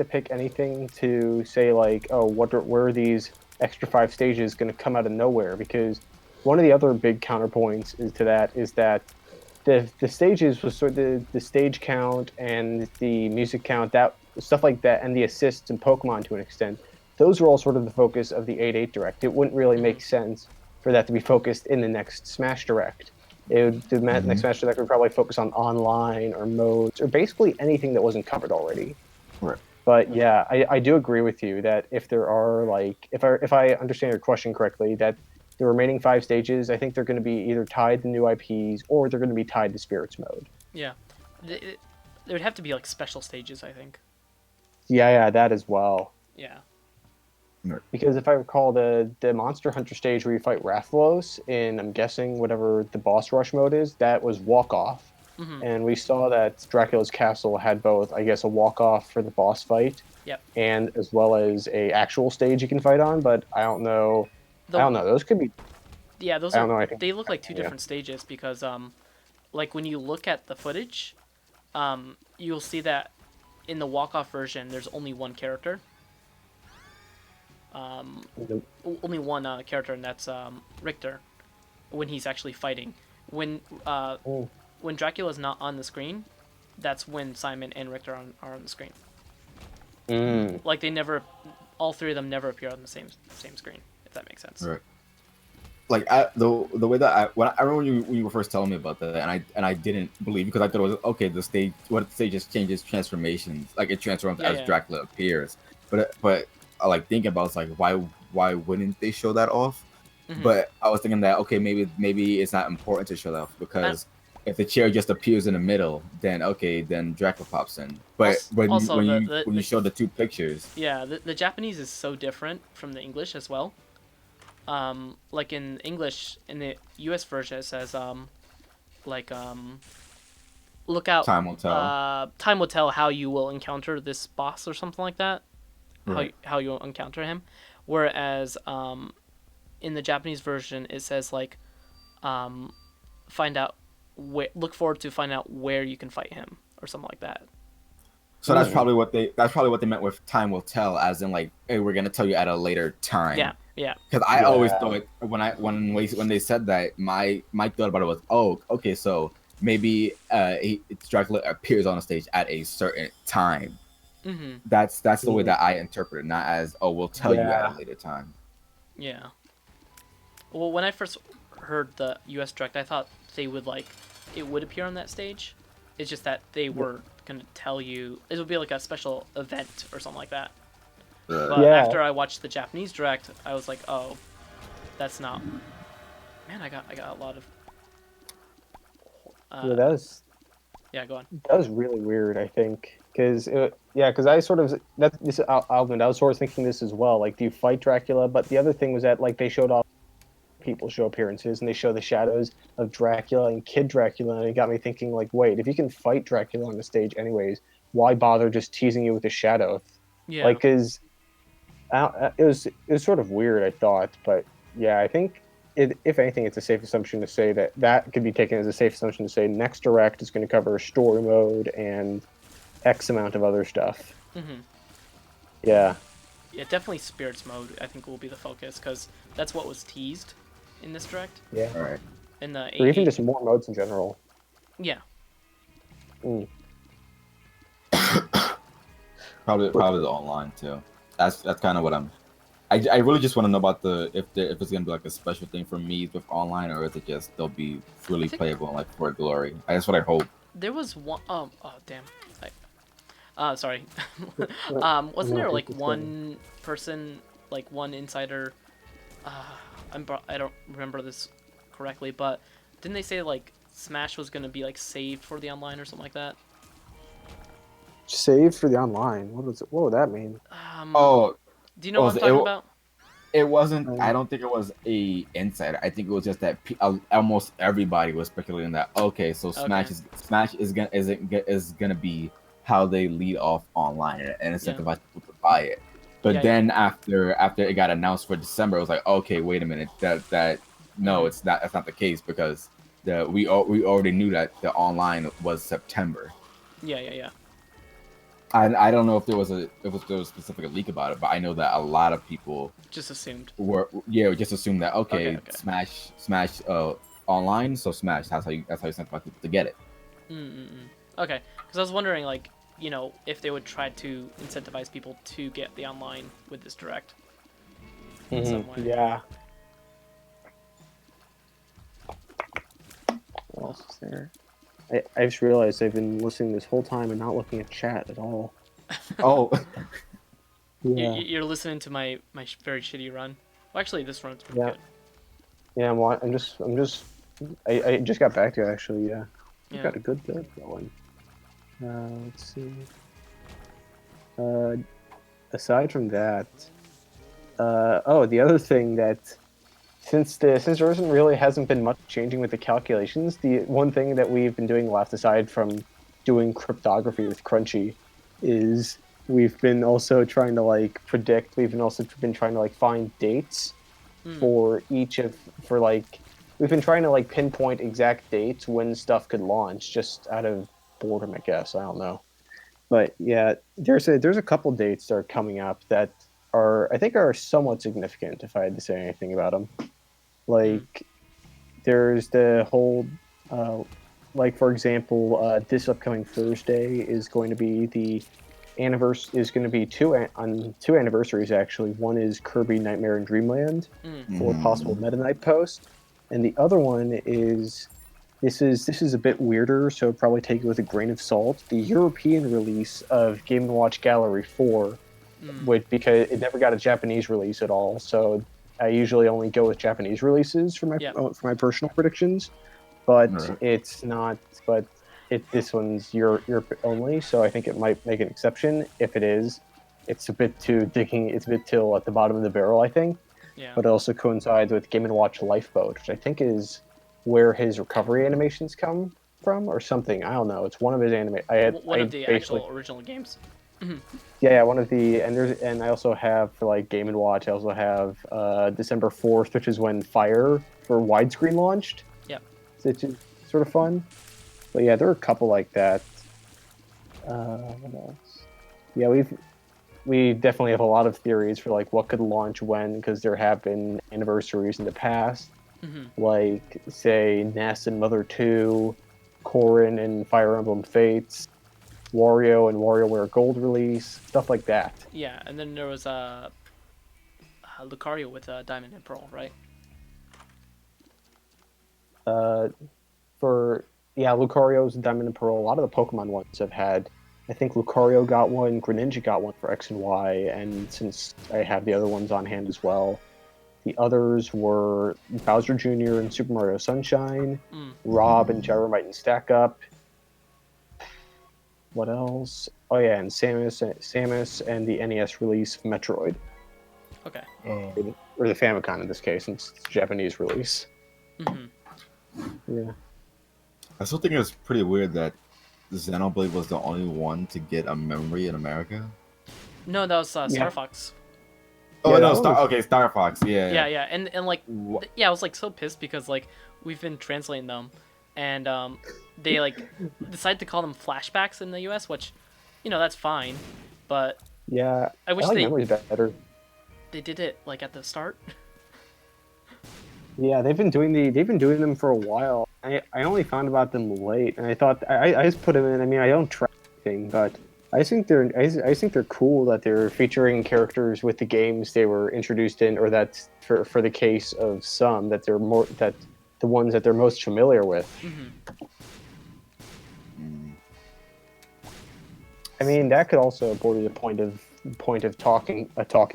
pick anything to say like, oh, where are these extra 5 stages going to come out of nowhere? Because one of the other big counterpoints is that the stages was sort of the stage count and the music count, that stuff like that, and the assists and Pokemon to an extent. Those were all sort of the focus of the 8/8 Direct. It wouldn't really make sense for that to be focused in the next Smash Direct. The next Smash Direct would probably focus on online or modes or basically anything that wasn't covered already. Right. But yeah, I do agree with you that if there are like if I understand your question correctly, that the remaining 5 stages, I think they're going to be either tied to new IPs or they're going to be tied to Spirits mode. Yeah, there would have to be like special stages, I think. Yeah, that as well. Yeah. Because if I recall, the Monster Hunter stage where you fight Rathalos in, I'm guessing, whatever the boss rush mode is, that was walk-off. And we saw that Dracula's Castle had both, I guess, a walk-off for the boss fight, and as well as a actual stage you can fight on, but I don't know. Those could be... Yeah, they look like 2 different stages because, like, when you look at the footage, you'll see that in the walk-off version, there's only one character. Only one character, and that's Richter, when he's actually fighting. When Dracula's not on the screen, that's when Simon and Richter are on the screen. Like they never, all three of them never appear on the same screen. If that makes sense. Right. Like the way that I remember when you were first telling me about that, and I didn't believe, because I thought it was okay. The stage just changes transformations, like it transforms as Dracula appears. But I like thinking about it's like why wouldn't they show that off? But I was thinking that okay, maybe it's not important to show that off, because if the chair just appears in the middle, then Dracula pops in. But when you show the two pictures, the Japanese is so different from the English as well. Like in English, in the U.S. version, it says look out. Time will tell. Time will tell how you will encounter this boss or something like that. Right. How you'll encounter him. Whereas in the Japanese version, it says like look forward to find out where you can fight him or something like that. So that's probably what they meant with time will tell, as in like, hey, we're gonna tell you at a later time. Yeah. Because I always thought when they said that, my thought about it was, oh, okay, so maybe Dracula appears on the stage at a certain time. That's the way that I interpret it, not as, oh, we'll tell you at a later time. Yeah. Well, when I first heard the U.S. direct, I thought it would appear on that stage. It's just that they were gonna tell you it would be like a special event or something like that. But after I watched the Japanese direct, I was like, oh, that's not. Man, I got a lot of. That was. Yeah, go on. That was really weird, I think, because I sort of Alvin, I was sort of thinking this as well. Like, do you fight Dracula? But the other thing was that like they showed off people show appearances, and they show the shadows of Dracula and Kid Dracula, and it got me thinking, like, wait, if you can fight Dracula on the stage anyways, why bother just teasing you with a shadow? Yeah. Like, because it was sort of weird, I thought, but yeah, I think if anything, it's a safe assumption to say that could be taken as a safe assumption to say next direct is going to cover story mode and X amount of other stuff. Yeah, definitely spirits mode I think will be the focus, because that's what was teased in this direct. Yeah. All right. In the or even just more modes in general. Yeah. Probably the online too. That's kind of what I really just want to know about if it's gonna be like a special thing for me with online, or is it just they'll be freely playable like for glory. That's what I hope. There was one. Oh damn. Sorry. Wasn't there like one person, like one insider? I don't remember this correctly, but didn't they say like Smash was gonna be like saved for the online or something like that? Saved for the online. What would that mean? Do you know what I'm talking about? It wasn't. I don't think it was a insider. I think it was just that almost everybody was speculating that. Okay, so Smash is gonna be how they lead off online and incentivize people to buy it. But then after it got announced for December, it was like, okay, wait a minute, no, it's not. That's not the case, because we already knew that the online was September. Yeah. I don't know if there was a specific leak about it, but I know that a lot of people just assumed that okay. Smash online, so Smash, that's how you incentivize people to get it. Okay, because I was wondering, like, you know, if they would try to incentivize people to get the online with this direct in some way. Yeah. What else is there? I just realized I've been listening this whole time and not looking at chat at all. Oh. Yeah. You're listening to my very shitty run. Well, actually, this run's pretty good. Yeah, I just got back to it, actually. Yeah. I've got a good build going. Let's see. Aside from that, the other thing that since there hasn't been much changing with the calculations, the one thing that we've been doing left, aside from doing cryptography with Crunchy, is we've been also trying to like predict. We've been trying to like find dates for we've been trying to like pinpoint exact dates when stuff could launch, just out of boredom, I guess. I don't know. But yeah, there's a couple dates that are coming up that I think are somewhat significant if I had to say anything about them. Mm. Like there's the whole like for example, this upcoming Thursday is going to be the is going to be two anniversaries actually. One is Kirby Nightmare in Dreamland Mm. for possible Meta Knight post, and the other one is this is a bit weirder, so probably take it with a grain of salt. The European release of Game & Watch Gallery 4, Mm. because it never got a Japanese release at all, so I usually only go with Japanese releases Yeah. for my personal predictions. But Right. it's not. But this one's Europe only, so I think it might make an exception. If it is, it's a bit too digging. It's a bit too at the bottom of the barrel, I think. Yeah. But it also coincides with Game & Watch Lifeboat, which I think is where his recovery animations come from, or something. I don't know. It's one of his anime. One of the actual original games. Yeah, one of the and I also have for like Game & Watch. I also have December 4th, which is when Fire for widescreen launched. Yep. Which is sort of fun. But yeah, there are a couple like that. What else? Yeah, we definitely have a lot of theories for like what could launch when, because there have been anniversaries in the past, like say Ness and Mother 2, Corrin and Fire Emblem Fates, Wario and WarioWare Gold release, stuff like that. Yeah, and then there was Lucario with Diamond and Pearl, right? Lucario's Diamond and Pearl. A lot of the Pokemon ones have had. I think Lucario got one, Greninja got one for X and Y, and since I have the other ones on hand as well, the others were Bowser Jr. and Super Mario Sunshine, Rob and Gyromite and Stack Up. What else? Oh yeah, and Samus and the NES release of Metroid. Okay. Or the Famicom in this case, since it's a Japanese release. Yeah. I still think it was pretty weird that Xenoblade was the only one to get a memory in America. No, that was Star Fox. Oh Yeah, no, that was- Star Fox, yeah. Yeah, and like, yeah, I was like so pissed because like we've been translating them, and they like decided to call them flashbacks in the U.S., which, you know, that's fine, but Yeah, I wish like they memories better. they did it like at the start. Yeah, they've been doing them for a while. I only found about them late, and I thought I just put them in. I mean, I don't track anything, but I think they're cool that they're featuring characters with the games they were introduced in, or that for the case of some that they're more that the ones that they're most familiar with. I mean, that could also border the point of talking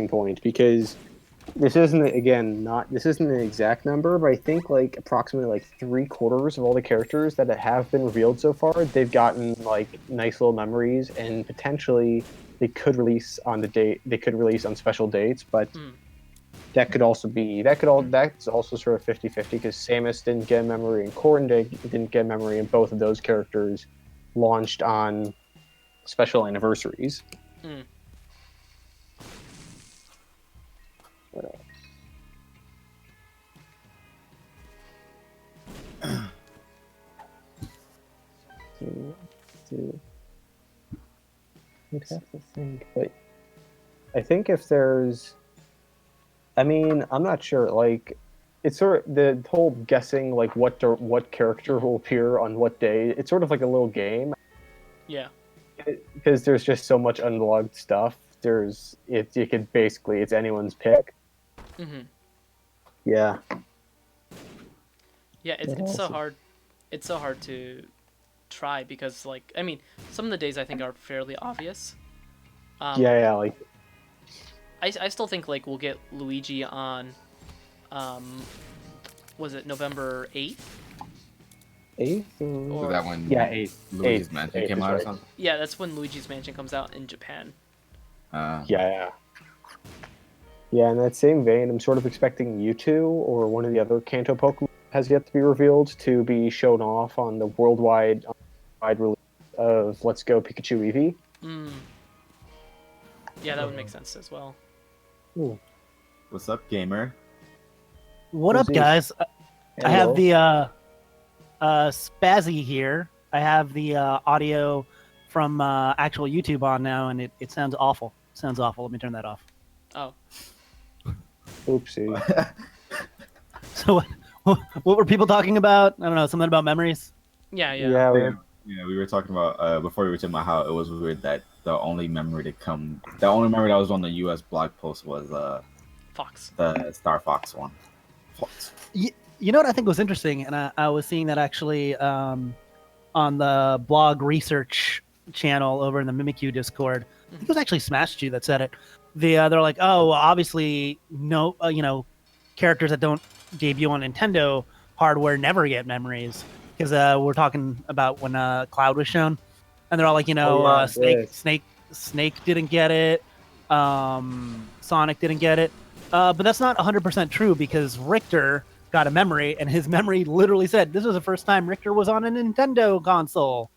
point, because this isn't an exact number, but I think like approximately like 3/4 of all the characters that have been revealed so far, they've gotten like nice little memories, and potentially they could release on special dates, but that's also sort of 50-50, because Samus didn't get a memory and Corrin didn't get a memory, and both of those characters launched on special anniversaries. What else? I'd have to think, but I think if there's, I mean, I'm not sure. Like, it's sort of the whole guessing, like what character will appear on what day. It's sort of like a little game. Yeah. Because there's just so much unlocked stuff. It's anyone's pick. Yeah. Yeah, it's so hard. It's so hard to try because, like, I mean, some of the days I think are fairly obvious. Like. I still think like we'll get Luigi on, was it November 8th? 8th? Was that when 8th. Luigi's Mansion came out or something? Yeah, that's when Luigi's Mansion comes out in Japan. Yeah, in that same vein, I'm sort of expecting Mewtwo or one of the other Kanto Pokemon has yet to be revealed to be shown off on the worldwide release of Let's Go Pikachu Eevee. Yeah, that would make sense as well. Ooh. What's up, gamer? What up, guys? I have the Spazzy here. I have the audio from actual YouTube on now, and it sounds awful. Sounds awful. Let me turn that off. Oh. Oopsie. So, what were people talking about? I don't know. Something about memories. Yeah. Yeah, we were talking about before we were talking about how it was weird that the only memory that was on the U.S. blog post was Fox. the Star Fox one. Fox. You know what I think was interesting, and I was seeing that actually on the blog research channel over in the Mimikyu Discord. I think it was actually Smash2 that said it. They're like, oh, well, obviously, no, characters that don't debut on Nintendo hardware never get memories, because we're talking about when Cloud was shown, and they're all like, Snake didn't get it, Sonic didn't get it, but that's not 100% true, because Richter got a memory, and his memory literally said this was the first time Richter was on a Nintendo console.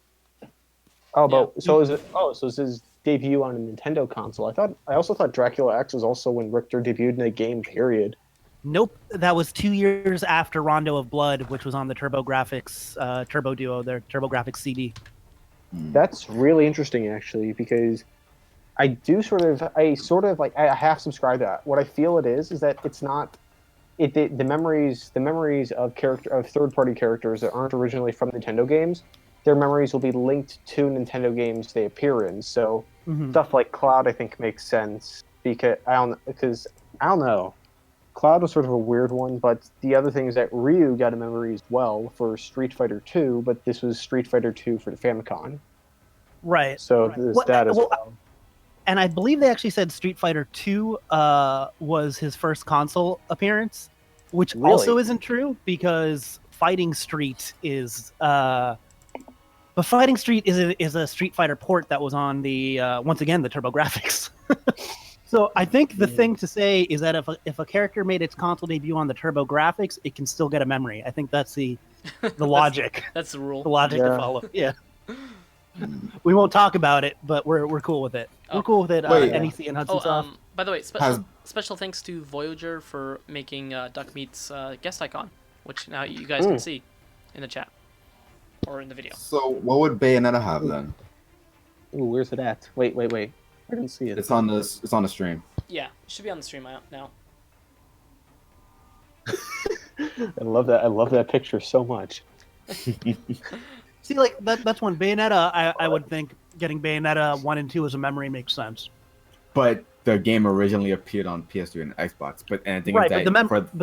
Oh, but so is it? Oh, so it's his debut on a Nintendo console. I also thought Dracula X was also when Richter debuted in a game. Period. Nope, that was 2 years after Rondo of Blood, which was on the TurboGrafx Turbo Duo, their TurboGrafx CD. That's really interesting, actually, because I half subscribe to that. What I feel it is that it's not. The memories of third-party characters that aren't originally from Nintendo games, their memories will be linked to Nintendo games they appear in. So stuff like Cloud, I think, makes sense because I don't know. Cloud was sort of a weird one, but the other thing is that Ryu got a memory as well for Street Fighter 2, but this was Street Fighter 2 for the Famicom. Right. So there's that as well. And I believe they actually said Street Fighter 2 was his first console appearance, which also isn't true, because Fighting Street is a Street Fighter port that was on the once again the TurboGrafx. So I think the thing to say is that if a character made its console debut on the TurboGrafx, it can still get a memory. I think that's the logic. That's the rule. The logic to follow. Yeah. We won't talk about it, but we're cool with it. We're cool with it. NEC and Hudson Soft. By the way, special thanks to Voyager for making Duck Meat's guest icon, which now you guys can see in the chat or in the video. So what would Bayonetta have then? Ooh, where's it at? Wait. I didn't see it. It's on the stream. Yeah, it should be on the stream now. I love that picture so much. See, like that's when Bayonetta. I would think getting Bayonetta 1 and 2 as a memory makes sense. But the game originally appeared on PS3 and Xbox. But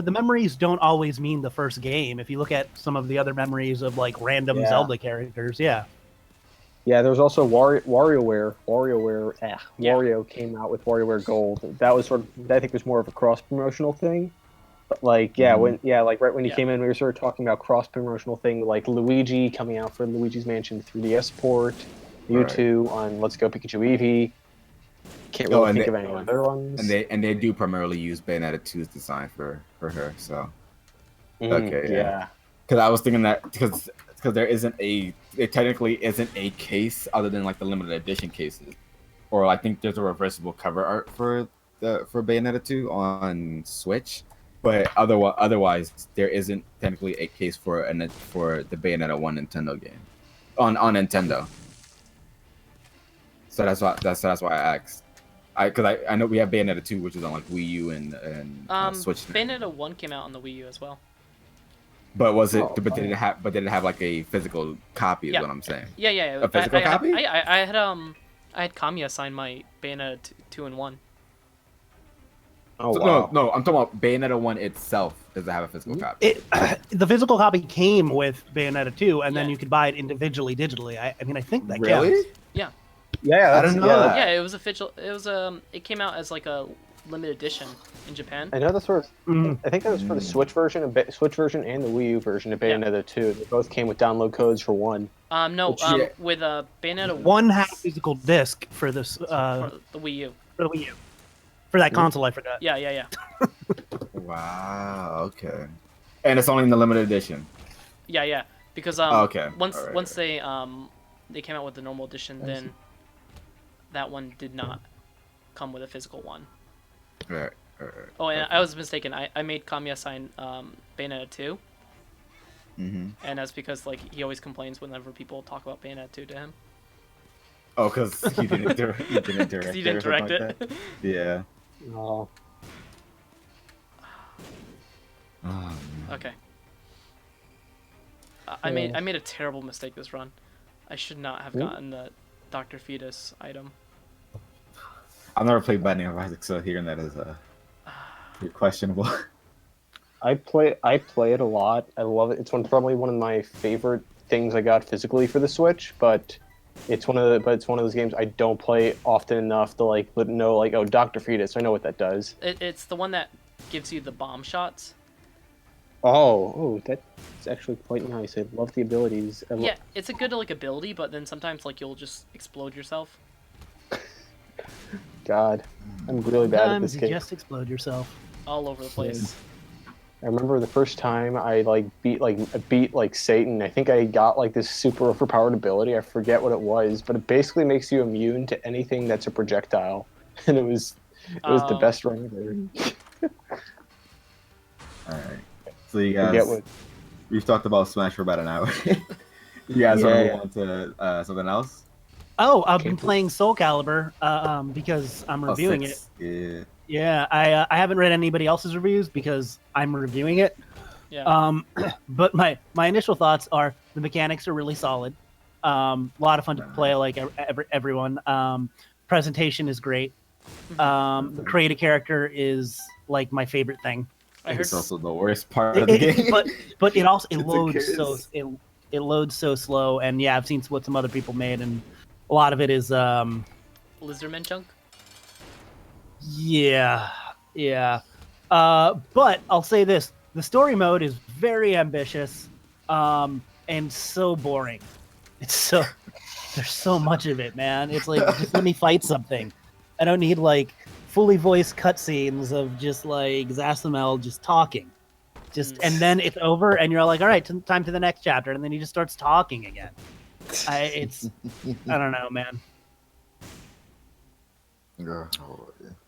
the memories don't always mean the first game. If you look at some of the other memories of like random Zelda characters, Yeah, there was also WarioWare. Wario came out with WarioWare Gold. That was I think was more of a cross promotional thing. But when he came in, we were sort of talking about cross promotional thing, like Luigi coming out for Luigi's Mansion 3DS port, Mewtwo on Let's Go Pikachu Eevee. Can't really think of any other ones. And they do primarily use Bayonetta 2's design for her. So because I was thinking that because there technically isn't a case other than like the limited edition cases, or I think there's a reversible cover art for Bayonetta 2 on Switch, but otherwise there isn't technically a case for the Bayonetta 1 Nintendo game on Nintendo. So that's why I asked. Because I know we have Bayonetta 2, which is on like Wii U and Switch. Bayonetta 1 came out on the Wii U as well. But did it have like a physical copy? Is what I'm saying. Yeah. A physical copy? I had Kamiya sign my Bayonetta 2 and 1. Oh wow. No, I'm talking about Bayonetta 1 itself. Does it have a physical copy? The physical copy came with Bayonetta 2, and then you could buy it individually digitally. I mean, I think that counts. Yeah. Yeah, I don't know. Yeah, it was official. It was it came out as like a limited edition in Japan. I know that's for. I think that was for the Switch version and the Wii U version of Bayonetta 2. They both came with download codes for one. With Bayonetta one had a physical disc for this for the Wii U. For the Wii U. For that console, I forgot. Yeah. Wow. Okay. And it's only in the limited edition. Yeah. Because once they came out with the normal edition, then that one did not come with a physical one. Right. Oh, and I was mistaken. I made Kamiya sign Bayonetta 2. Mm-hmm. And that's because like he always complains whenever people talk about Bayonetta 2 to him. Oh, because he didn't direct He didn't direct like it. that? Yeah. Oh, Oh, man. Okay. I made a terrible mistake this run. I should not have gotten the Dr. Fetus item. I've never played Binding of Isaac, so hearing that is pretty questionable. I play it a lot. I love it. It's probably one of my favorite things I got physically for the Switch, but it's one of those games I don't play often enough to like know like, oh, Dr. Fetus, I know what that does. It's the one that gives you the bomb shots. Oh, that's actually quite nice. I love the abilities. Yeah, it's a good like ability, but then sometimes like you'll just explode yourself. God, I'm really bad at this Sometimes you game. just explode yourself. All over the place. I remember the first time I beat Satan. I think I got like this super overpowered ability. I forget what it was, but it basically makes you immune to anything that's a projectile, and it was the best run ever. All right. So you guys, we've talked about Smash for about an hour. You guys want to move on to something else? Oh, I've been playing Soul Calibur because I'm reviewing it. Yeah. Yeah, I haven't read anybody else's reviews because I'm reviewing it. Yeah. But my initial thoughts are the mechanics are really solid. A lot of fun to play, like everyone. Presentation is great. The create a character is like my favorite thing. It's also the worst part of the game. But it also it loads so slow, and yeah, I've seen what some other people made, and a lot of it is Lizardman chunk. Yeah. But I'll say this: the story mode is very ambitious, and so boring. There's so much of it, man. It's like just let me fight something. I don't need like fully voiced cutscenes of just like Zasamel just talking. And then it's over, and you're like, all right, time to the next chapter, and then he just starts talking again. I don't know, man.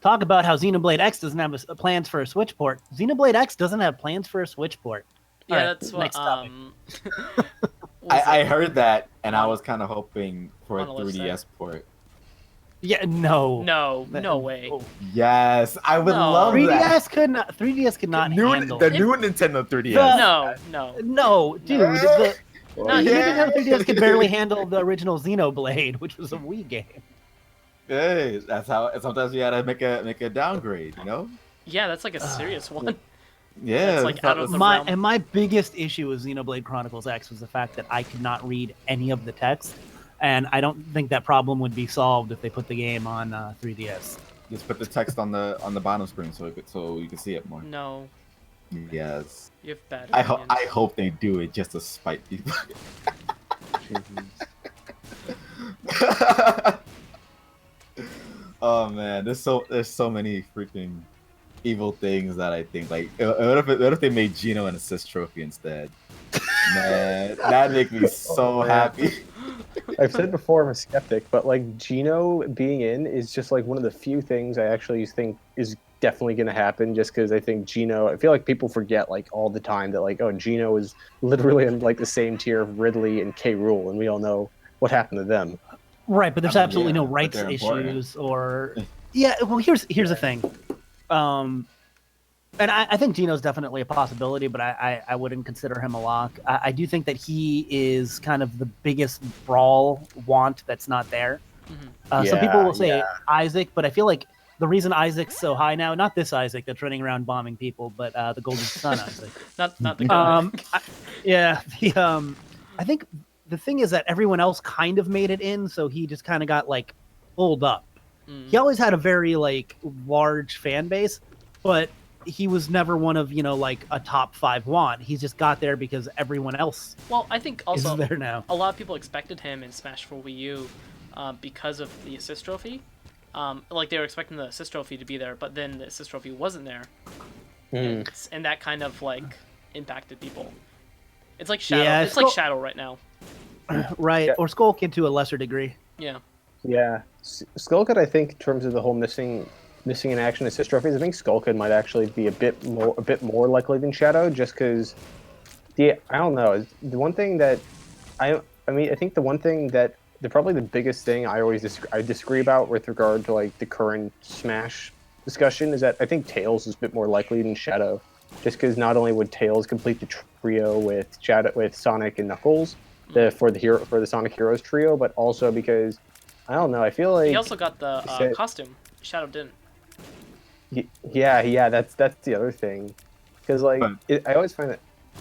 Talk about how Xenoblade X doesn't have plans for a Switch port. Xenoblade X doesn't have plans for a Switch port. Yeah, All right, that's what. I heard that, and I was kind of hoping for a Monolith 3DS port. Yeah, no way. Yes, I would love 3DS could not. 3DS could not handle the new Nintendo 3DS. No, dude. No, Nintendo 3DS could barely handle the original Xenoblade, which was a Wii game. Hey, that's how. Sometimes you gotta make a downgrade, you know? Yeah, that's like a serious one. Yeah, it's like out of the realm. And my biggest issue with Xenoblade Chronicles X was the fact that I could not read any of the text, and I don't think that problem would be solved if they put the game on 3DS. Just put the text on the bottom screen so you can see it more. No. Yes. You have bad. I hope they do it just to spite people. Oh man, there's so many freaking evil things that I think like what if they made Gino an assist trophy instead? Man, that'd make me so happy. I've said before I'm a skeptic, but like Gino being in is just like one of the few things I actually think is definitely going to happen, just because I think Gino, I feel like people forget like all the time that like, oh, Gino is literally in like the same tier of Ridley and K. Rool, and we all know what happened to them. Right, but there's absolutely no rights issues or well, here's the thing. And I think Gino's definitely a possibility, but I wouldn't consider him a lock. I do think that he is kind of the biggest brawl want that's not there. Some people will say Isaac, but I feel like the reason Isaac's so high now, not this Isaac that's running around bombing people, but the Golden Sun Isaac. not the good. I think the thing is that everyone else kind of made it in, so he just kind of got like pulled up. He always had a very like large fan base, but he was never one of, like a top 5 want. He just got there because everyone else I think also is there now. A lot of people expected him in Smash for Wii U because of the assist trophy. Like they were expecting the assist trophy to be there, but then the assist trophy wasn't there. And that kind of like impacted people. It's like Shadow. Yeah, it's like Shadow right now. Right, or Skull Kid to a lesser degree. Yeah. Yeah. Skull Kid, I think, in terms of the whole missing in action assist trophies, I think Skull Kid might actually be a bit more likely than Shadow, just because I don't know. The one thing that I think the one thing that probably the biggest thing I disagree about with regard to like the current Smash discussion is that I think Tails is a bit more likely than Shadow, just because not only would Tails complete the trio with Sonic and Knuckles, for the Sonic Heroes trio, but also because I don't know, I feel like He also got the costume. Shadow didn't. Yeah, that's the other thing, because like I always find that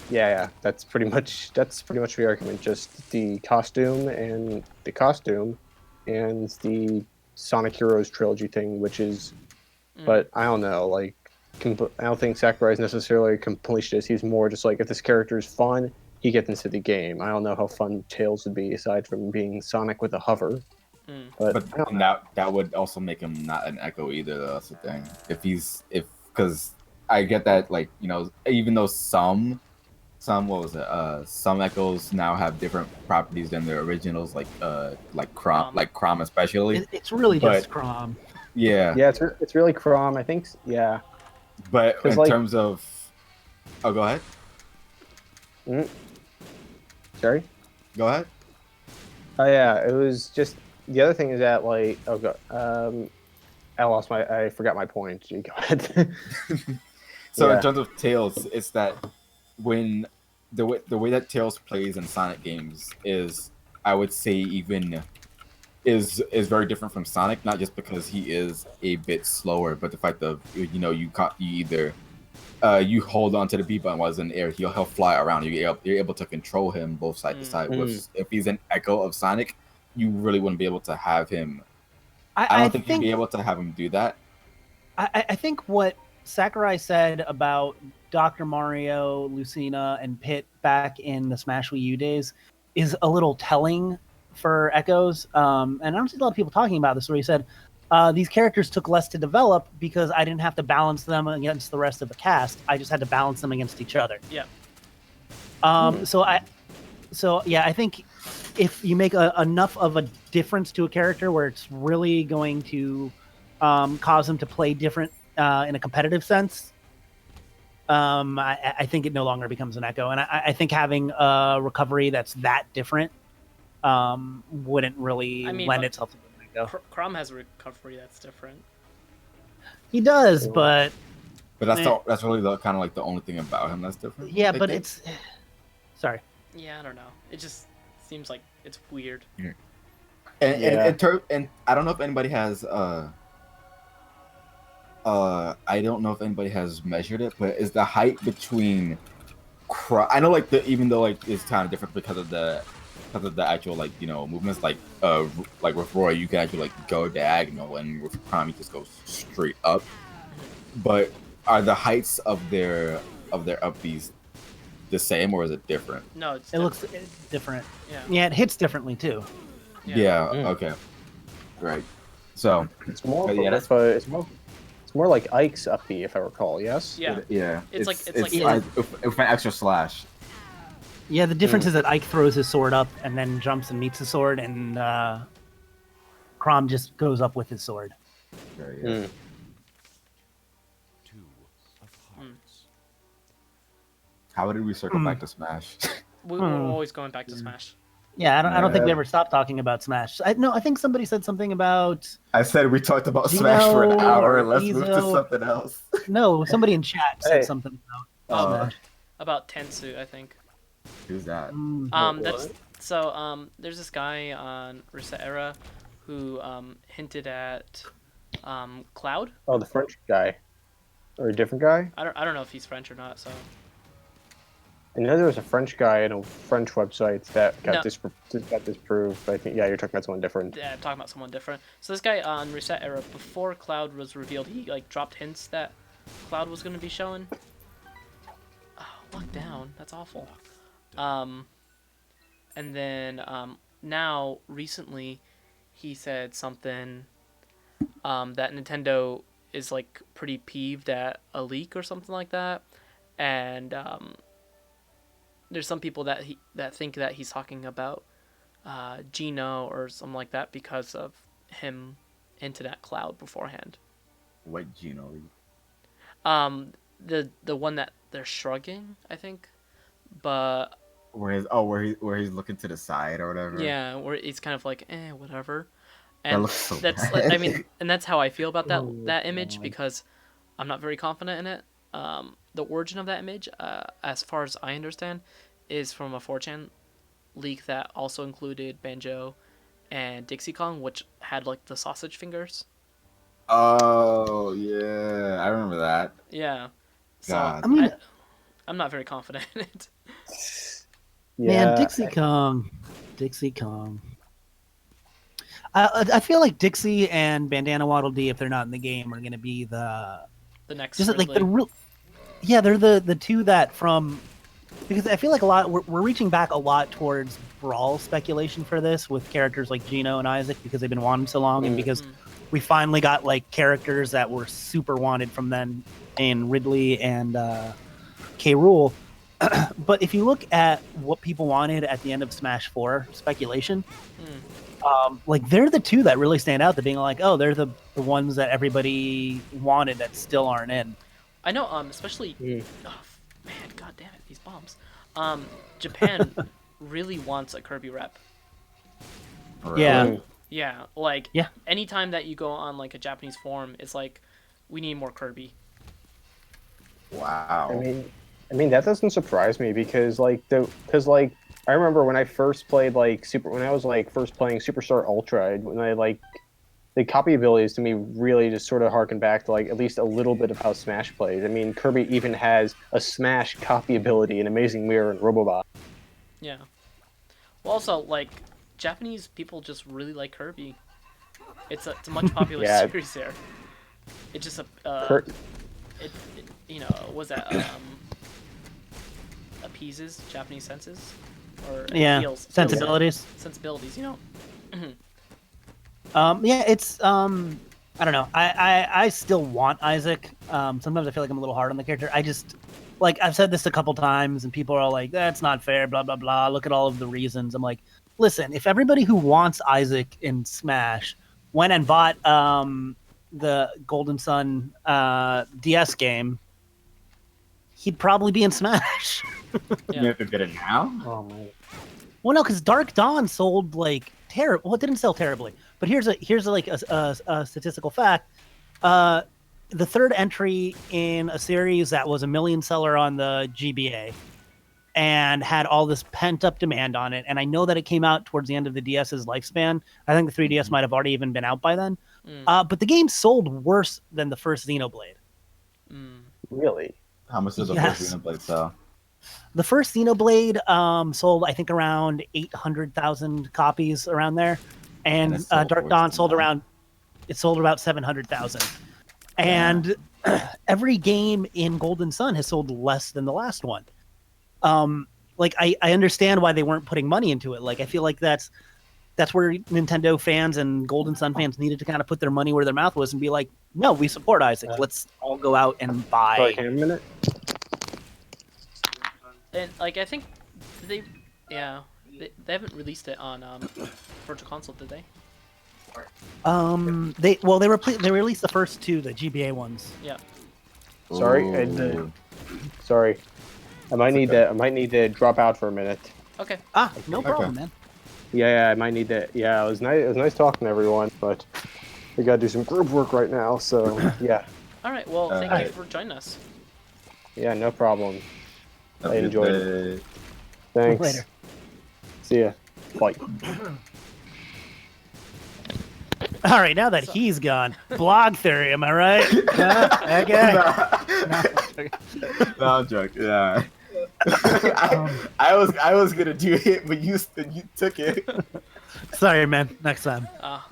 yeah, that's pretty much the argument. Just the costume and the Sonic Heroes trilogy thing, which is, but I don't know, like I don't think Sakurai is necessarily a completionist. He's more just like if this character is fun, he gets into the game. I don't know how fun Tails would be aside from being Sonic with a hover. But that would also make him not an Echo either. Though, that's the thing. Because I get that, like, you know, even though some some Echoes now have different properties than their originals, like Chrom especially. It's really just Chrom. Yeah. Yeah, it's really Chrom. I think. Yeah. But in terms of, go ahead. Sorry. Go ahead. Oh yeah, it was just the other thing is that like I forgot my point. Go ahead. So in terms of Tails, it's that when the way that Tails plays in Sonic games is, I would say, is very different from Sonic, not just because he is a bit slower, but the fact of, you know, you either you hold on to the B button while he's in the air, he'll fly around. You're able to control him both side to side. If he's an Echo of Sonic, you really wouldn't be able to have him. I don't think you'd be able to have him do that. I think what Sakurai said about Dr. Mario, Lucina, and Pit back in the Smash Wii U days is a little telling for Echoes. And I don't see a lot of people talking about this, where he said, these characters took less to develop because I didn't have to balance them against the rest of the cast. I just had to balance them against each other. Yeah. So I think if you make enough of a difference to a character where it's really going to cause them to play different in a competitive sense, I think it no longer becomes an Echo. And I think having a recovery that's that different wouldn't really lend itself to an Echo. Chrom has a recovery that's different. He does, but that's really kind of like the only thing about him that's different. Yeah, but it's sorry. Yeah, I don't know. It just seems like it's weird. Yeah. And I don't know if anybody has I don't know if anybody has measured it, but is the height between I know, like, even though, like, it's kind of different because of the actual, like, you know, movements, like with Roy you can actually, like, go diagonal, and with Chrom you just go straight up. But are the heights of their up Bs the same, or is it different? No, it looks different. Yeah, it hits differently too. Yeah. Okay. Right. So it's more. It's more like Ike's up B, if I recall. Yes. Yeah. Yeah. It's like with an extra slash. Yeah, the difference is that Ike throws his sword up and then jumps and meets the sword, and Chrom just goes up with his sword. Very How did we circle back to Smash? We're always going back to Smash. Yeah, I don't think we ever stopped talking about Smash. I think somebody said something about. I said we talked about Smash for an hour. Let's move to something else. No, somebody in chat said something about Smash. About Tensu, I think. Who's that? There's this guy on Reset Era who hinted at Cloud. Oh, the French guy, or a different guy? I don't know if he's French or not. So. I know there was a French guy in a French website that got disproved. I think you're talking about someone different. Yeah, I'm talking about someone different. So this guy on Reset Era, before Cloud was revealed, he like dropped hints that Cloud was going to be shown. Oh, locked down. That's awful. And then now recently, he said something that Nintendo is like pretty peeved at a leak or something like that, and there's some people that think that he's talking about Geno or something like that because of him hinted at Cloud beforehand. What Geno? The one that they're shrugging, I think, but where he's looking to the side or whatever. Yeah, where it's kind of like, whatever. That And looks so that's bad. I mean, and that's how I feel about that Oh, that image God. because I'm not very confident in it. The origin of that image, as far as I understand, is from a 4chan leak that also included Banjo and Dixie Kong, which had like the sausage fingers. Oh yeah, I remember that. Yeah. So God. I mean, I'm not very confident in it. man, Yeah, Dixie Kong. I feel like Dixie and Bandana Waddle Dee, if they're not in the game, are going to be the The next just like Ridley. the real. Yeah, they're the two that from because I feel like a lot we're reaching back a lot towards Brawl speculation for this with characters like Gino and Isaac because they've been wanted so long and because we finally got like characters that were super wanted from then in Ridley and K. Rool. But if you look at what people wanted at the end of Smash 4 speculation, like they're the two that really stand out. That being like, oh, they're the ones that everybody wanted that still aren't in. I know, especially, oh, man, god damn it, these bombs. Japan really wants a Kirby rep. Yeah. Yeah, like, Yeah. anytime that you go on, like, a Japanese forum, it's like, we need more Kirby. Wow. I mean that doesn't surprise me because I remember when I first played when I was like first playing Superstar Ultra, when I like the copy abilities to me really just sort of harken back to like at least a little bit of how Smash plays. I mean, Kirby even has a Smash copy ability in Amazing Mirror and Robobot. Yeah. Well, also, like, Japanese people just really like Kirby. It's a much popular Yeah. series there. It just it you know, was that appeases Japanese senses or Yeah, feels sensibilities. sensibilities, you know. Yeah, it's I don't know. I still want Isaac. Sometimes I feel like I'm a little hard on the character. I just like I've said this a couple times, and people are all like, "That's not fair." Blah blah blah. Look at all of the reasons. I'm like, listen, if everybody who wants Isaac in Smash went and bought the Golden Sun DS game, he'd probably be in Smash. Yeah. You have to get it now? Oh my! Well, no, because Dark Dawn sold like terrible. Well, it didn't sell terribly, but here's a statistical fact. The third entry in a series that was a million seller on the GBA and had all this pent up demand on it. And I know that it came out towards the end of the DS's lifespan. I think the 3DS might have already even been out by then. But the game sold worse than the first Xenoblade. Really? How much does the Yes. first Xenoblade sell? The first Xenoblade sold, I think, around 800,000 copies around there, and it's sold Dark worse Dawn than sold that. it sold about 700,000. And every game in Golden Sun has sold less than the last one. Like I understand why they weren't putting money into it. Like I feel like that's where Nintendo fans and Golden Sun fans needed to kind of put their money where their mouth was and be like, no, we support Isaac. Let's all go out and buy. Like a minute. And like I think they haven't released it on Virtual Console, did they? They released the first two, the GBA ones. Yeah. Sorry, Ooh. sorry. I might need okay. to. I might need to drop out for a minute. Okay. No problem, man. Yeah, I might need to. Yeah, it was nice. It was nice talking to everyone, but we gotta do some group work right now. So yeah, All right. Well, thank you Alright. for joining us. yeah, no problem. Have I a good enjoyed day. Thanks. Later. See ya. Bye. All right, now that he's gone, blog theory, am I right? Okay. No, I'm joking. Yeah. I was gonna do it, but you took it. Sorry, man. Next time. Oh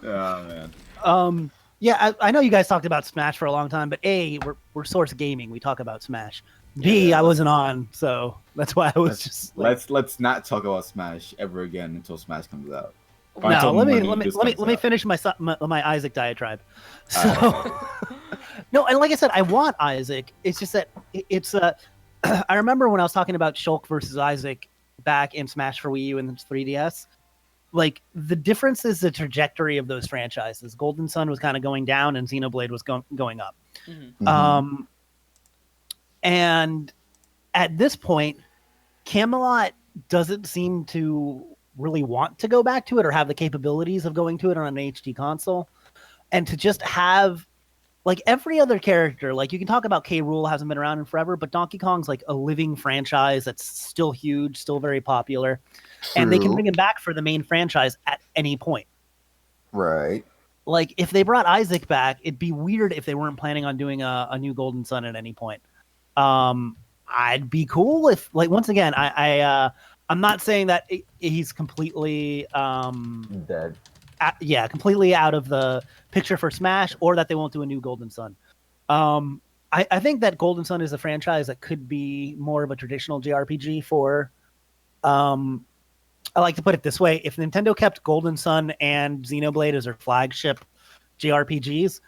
man. Yeah, I know you guys talked about Smash for a long time, but A, we're Source Gaming. We talk about Smash. B, Yeah. I wasn't on, so that's why I was just like, Let's not talk about Smash ever again until Smash comes out. Or no. until Let me money just let comes me out. finish my Isaac diatribe. So, no, and like I said, I want Isaac. It's just that it's I remember when I was talking about Shulk versus Isaac back in Smash for Wii U and 3DS. Like the difference is the trajectory of those franchises. Golden Sun was kind of going down, and Xenoblade was going up. Mhm. And at this point, Camelot doesn't seem to really want to go back to it or have the capabilities of going to it on an HD console. And to just have like every other character, like you can talk about K. Rool hasn't been around in forever, but Donkey Kong's like a living franchise that's still huge, still very popular. True. And they can bring him back for the main franchise at any point. Right. Like if they brought Isaac back, it'd be weird if they weren't planning on doing a new Golden Sun at any point. I'd be cool if, like, once again, I'm not saying that he's completely dead. Completely out of the picture for Smash, or that they won't do a new Golden Sun. I think that Golden Sun is a franchise that could be more of a traditional JRPG for. I like to put it this way: if Nintendo kept Golden Sun and Xenoblade as their flagship JRPGs,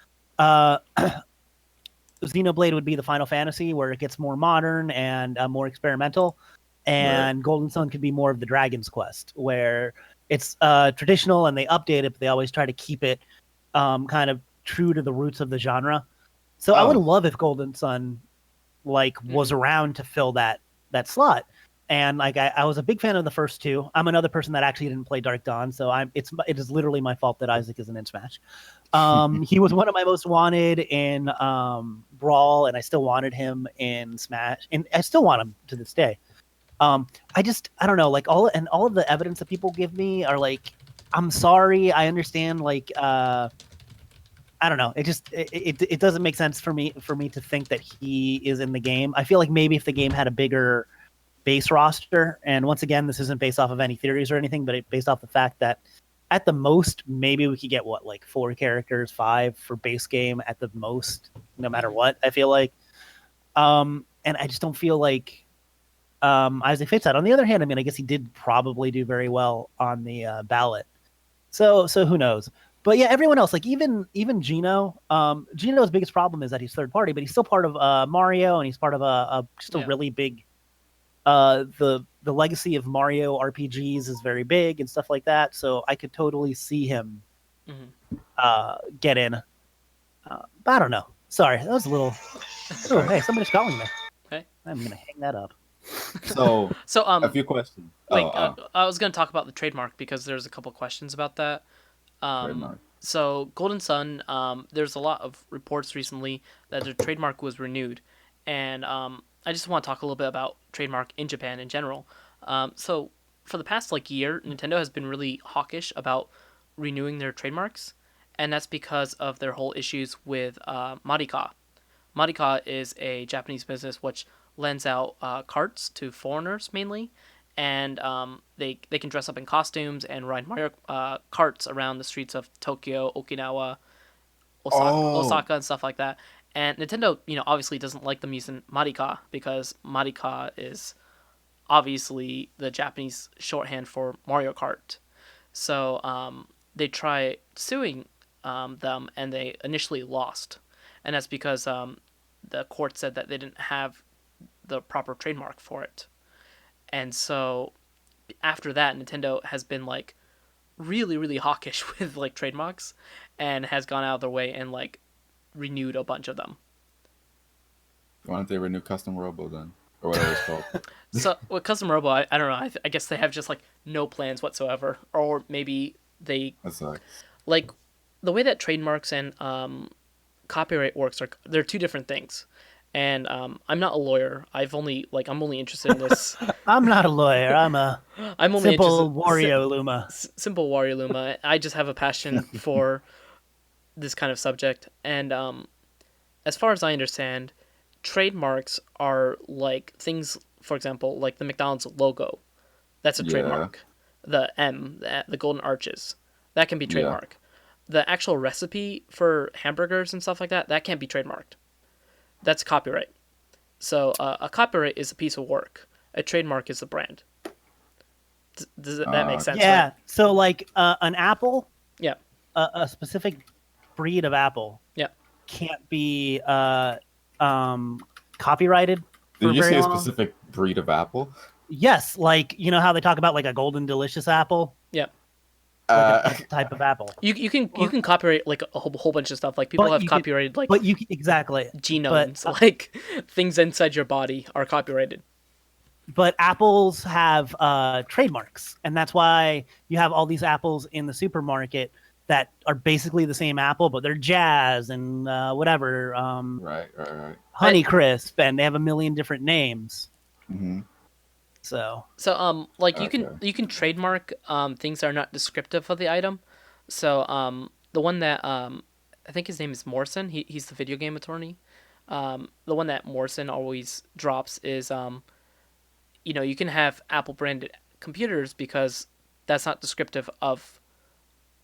Xenoblade would be the Final Fantasy, where it gets more modern and more experimental, and Golden Sun could be more of the Dragon's Quest, where it's traditional and they update it, but they always try to keep it kind of true to the roots of the genre. So I would love if Golden Sun was around to fill that slot. And I was a big fan of the first two. I'm another person that actually didn't play Dark Dawn, so it is literally my fault that Isaac isn't in Smash. He was one of my most wanted in Brawl, and I still wanted him in Smash, and I still want him to this day. I don't know, like all of the evidence that people give me are like, I'm sorry, I understand, like I don't know, it doesn't make sense for me to think that he is in the game. I feel like maybe if the game had a bigger base roster, and once again, this isn't based off of any theories or anything, but it's based off the fact that at the most, maybe we could get 4 characters, 5 for base game at the most, no matter what. I feel like, and I just don't feel like Isaac fits that. On the other hand, I mean, I guess he did probably do very well on the ballot, so who knows? But yeah, everyone else, like even Gino, Gino's biggest problem is that he's third party, but he's still part of Mario, and he's part of a really big. The legacy of Mario RPGs is very big and stuff like that, so I could totally see him get in. But I don't know. Sorry, that was a little. Oh, hey, somebody's calling me. Okay, I'm gonna hang that up. So a few questions. I was gonna talk about the trademark because there's a couple questions about that. Trademark. So Golden Sun, there's a lot of reports recently that their trademark was renewed, and I just want to talk a little bit about trademark in Japan in general. So for the past year, Nintendo has been really hawkish about renewing their trademarks, and that's because of their whole issues with Marika. Marika is a Japanese business which lends out carts to foreigners mainly, and they can dress up in costumes and ride Mario carts around the streets of Tokyo, Okinawa, Osaka, and stuff like that. And Nintendo, obviously doesn't like them using Marika because Marika is obviously the Japanese shorthand for Mario Kart. So they tried suing them, and they initially lost. And that's because the court said that they didn't have the proper trademark for it. And so after that, Nintendo has been really, really hawkish with trademarks, and has gone out of their way and renewed a bunch of them. Why don't they renew Custom Robo then, or whatever it's called? So with Custom Robo, I don't know. I guess they have just no plans whatsoever, or maybe they the way that trademarks and copyright works they're two different things. And I'm not a lawyer. I'm only interested in this. I'm not a lawyer. I'm only simple Wario Luma. Simple Wario Luma. I just have a passion for this kind of subject. And as far as I understand, trademarks are things, for example, the McDonald's logo. That's a trademark. The M, the golden arches, that can be trademarked. The actual recipe for hamburgers and stuff like that, that can't be trademarked. That's copyright. So a copyright is a piece of work. A trademark is a brand. Does that make sense? Yeah. Right? So an apple. Yeah. A specific breed of apple. Yeah. Can't be copyrighted. Did you say a specific breed of apple? Yes, how they talk about a golden delicious apple. Yeah. A type of apple. You can copyright a whole bunch of stuff. People have copyrighted but you exactly genomes, things inside your body are copyrighted. but apples have trademarks, and that's why you have all these apples in the supermarket that are basically the same apple, but they're Jazz and whatever, Right. Honeycrisp, and they have a million different names. Mm-hmm. So like you Okay. can trademark things that are not descriptive of the item. So the one that I think his name is Morrison. He's the video game attorney. The one that Morrison always drops is you can have Apple branded computers because that's not descriptive of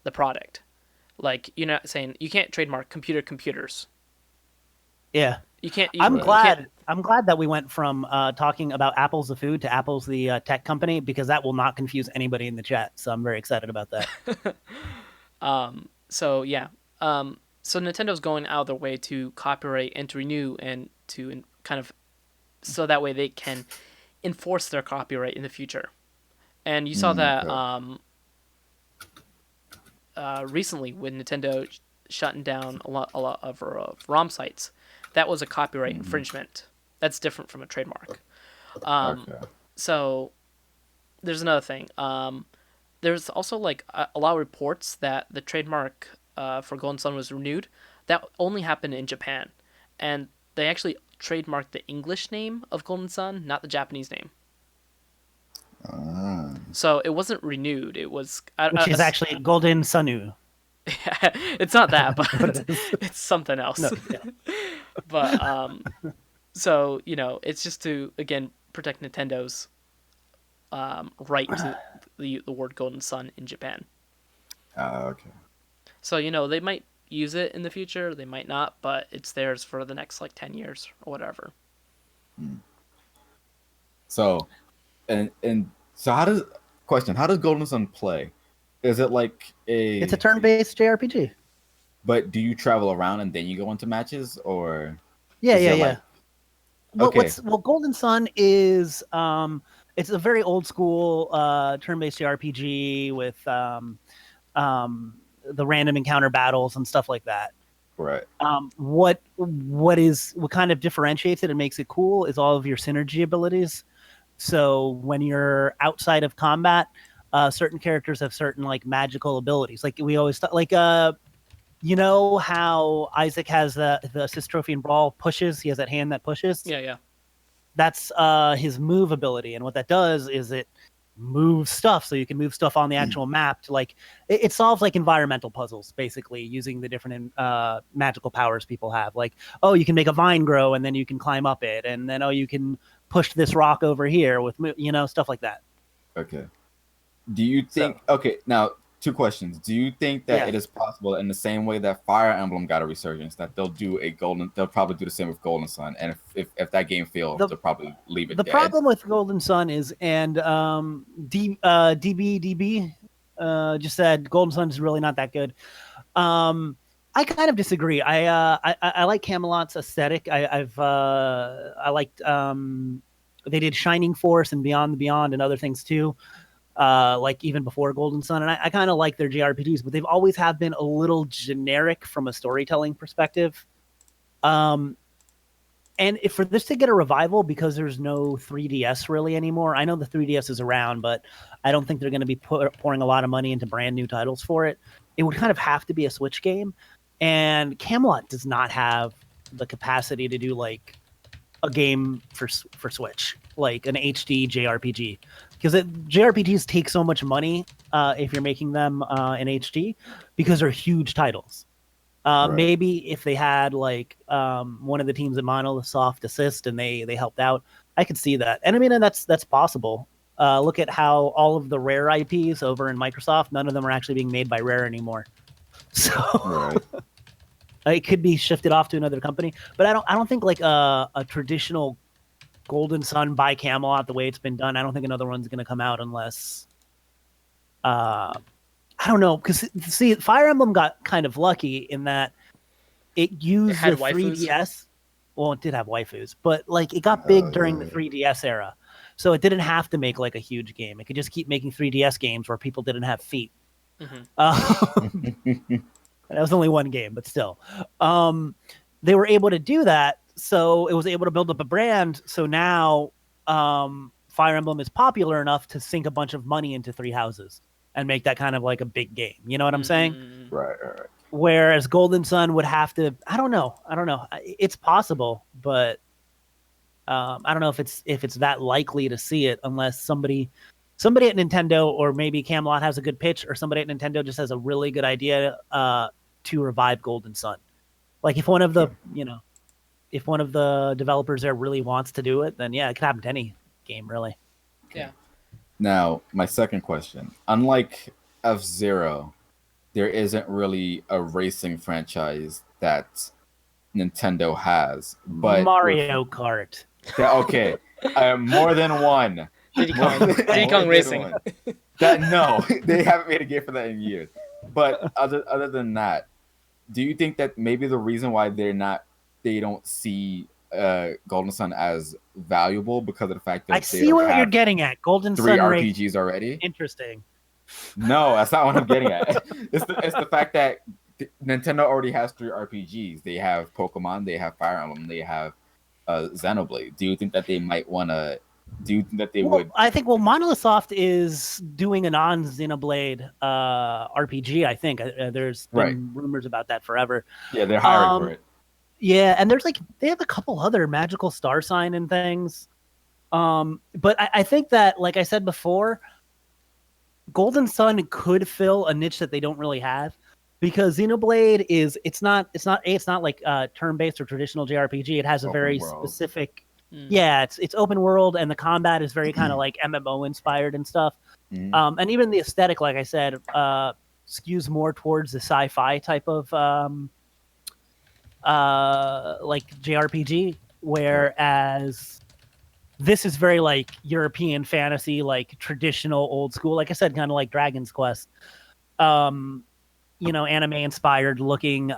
the product. Like you're not saying you can't trademark computers. Yeah. You can't. I'm You glad. can't, I'm glad that we went from talking about Apple's the food to Apple's the tech company, because that will not confuse anybody in the chat. So I'm very excited about that. So yeah. So Nintendo's going out of their way to copyright and to renew and to kind of so that way they can enforce their copyright in the future. And you saw that Okay. recently when Nintendo shutting down a lot of ROM sites. That was a copyright infringement. That's different from a trademark. Okay. So there's another thing. There's also like a lot of reports that the trademark for Golden Sun was renewed. That only happened in Japan, and they actually trademarked the English name of Golden Sun, not the Japanese name. Ah. So it wasn't renewed. It was Which is actually Golden Sunu. it's not that, but What it is. it's something else. No, yeah. But so it's just to again protect Nintendo's right to the word Golden Sun in Japan. Okay. So they might use it in the future, they might not, but it's theirs for the next like 10 years or whatever. So, and so how does Golden Sun play? Is it like It's a turn-based JRPG. But do you travel around and then you go into matches, or Yeah, is yeah, there, yeah. like, okay, Golden Sun is it's a very old school turn-based JRPG with the random encounter battles and stuff like that. right, What kind of differentiates it and makes it cool is all of your synergy abilities. So when you're outside of combat, certain characters have certain like magical abilities. Like we always thought, like you know how Isaac has the assist trophy in Brawl pushes. He has that hand that pushes. Yeah. That's his move ability, and what that does is it moves stuff, so you can move stuff on the actual map to like it solves like environmental puzzles basically using the different magical powers people have. Like, oh, you can make a vine grow and then you can climb up it, and then you can push this rock over here with stuff like that. okay. Do you think? Okay, now 2 questions. Do you think that it is possible in the same way that Fire Emblem got a resurgence that they'll probably do the same with Golden Sun, and if that game fails, they'll probably leave it The dead. problem with Golden Sun is, and DBDB just said Golden Sun is really not that good. I kind of disagree. I like Camelot's aesthetic. I liked they did Shining Force and Beyond the Beyond and other things too. Like even before Golden Sun, and I kind of like their JRPGs, but they've always have been a little generic from a storytelling perspective. And if for this to get a revival, because there's no 3DS really anymore, I know the 3DS is around, but I don't think they're going to be pouring a lot of money into brand new titles for it. It would kind of have to be a Switch game, and Camelot does not have the capacity to do like a game for Switch, like an HD JRPG, because JRPGs take so much money if you're making them in HD, because they're huge titles. Right. Maybe if they had like one of the teams at Monolith Soft assist and they helped out, I could see that. And I mean, and that's possible. Look at how all of the Rare IPs over in Microsoft, none of them are actually being made by Rare anymore. So Right. it could be shifted off to another company. But I don't think like a traditional Golden Sun by Camelot, the way it's been done, I don't think another one's going to come out unless I don't know, because see, Fire Emblem got kind of lucky in that it used the 3DS. Well, it did have waifus, but like it got big during the 3DS era, so it didn't have to make like a huge game. It could just keep making 3DS games where people didn't have feet. Mm-hmm. That was only one game, but still, they were able to do that. So it was able to build up a brand. So now, Fire Fire Emblem is popular enough to sink a bunch of money into Three Houses and make that kind of like a big game. You know what I'm saying? Right. Whereas Golden Sun would have to. I don't know. It's possible, but I don't know if it's that likely to see it unless somebody at Nintendo or maybe Camelot has a good pitch, or somebody at Nintendo just has a really good idea to revive Golden Sun. Like if one of the developers there really wants to do it, then yeah, it could happen to any game, really. Yeah. Now, my second question. Unlike F-Zero, there isn't really a racing franchise that Nintendo has. But Mario Kart. Okay. More than one. Diddy Kong Racing. No, they haven't made a game for that in years. But other than that, do you think that maybe the reason why they don't see Golden Sun as valuable because of the fact that I see what you're getting at. Golden Sun 3 RPGs already? Interesting. No, that's not what I'm getting at. It's the fact that Nintendo already has 3 RPGs. They have Pokemon, they have Fire Emblem, they have Xenoblade. Do you think that they might want to? Do you think that they would? I think Monolith Soft is doing a non-Xenoblade RPG. I think there's been rumors about that forever. Yeah, they're hiring for it. Yeah, and they have a couple other Magical Star Sign and things. But I think that, like I said before, Golden Sun could fill a niche that they don't really have, because Xenoblade it's not like turn-based or traditional JRPG. It has a very specific. Yeah, it's open world, and the combat is very kind of like MMO inspired and stuff. And even the aesthetic, like I said, skews more towards the sci-fi type of like JRPG, whereas this is very like European fantasy, like traditional old school, like I said, kind of like Dragon's Quest, anime inspired looking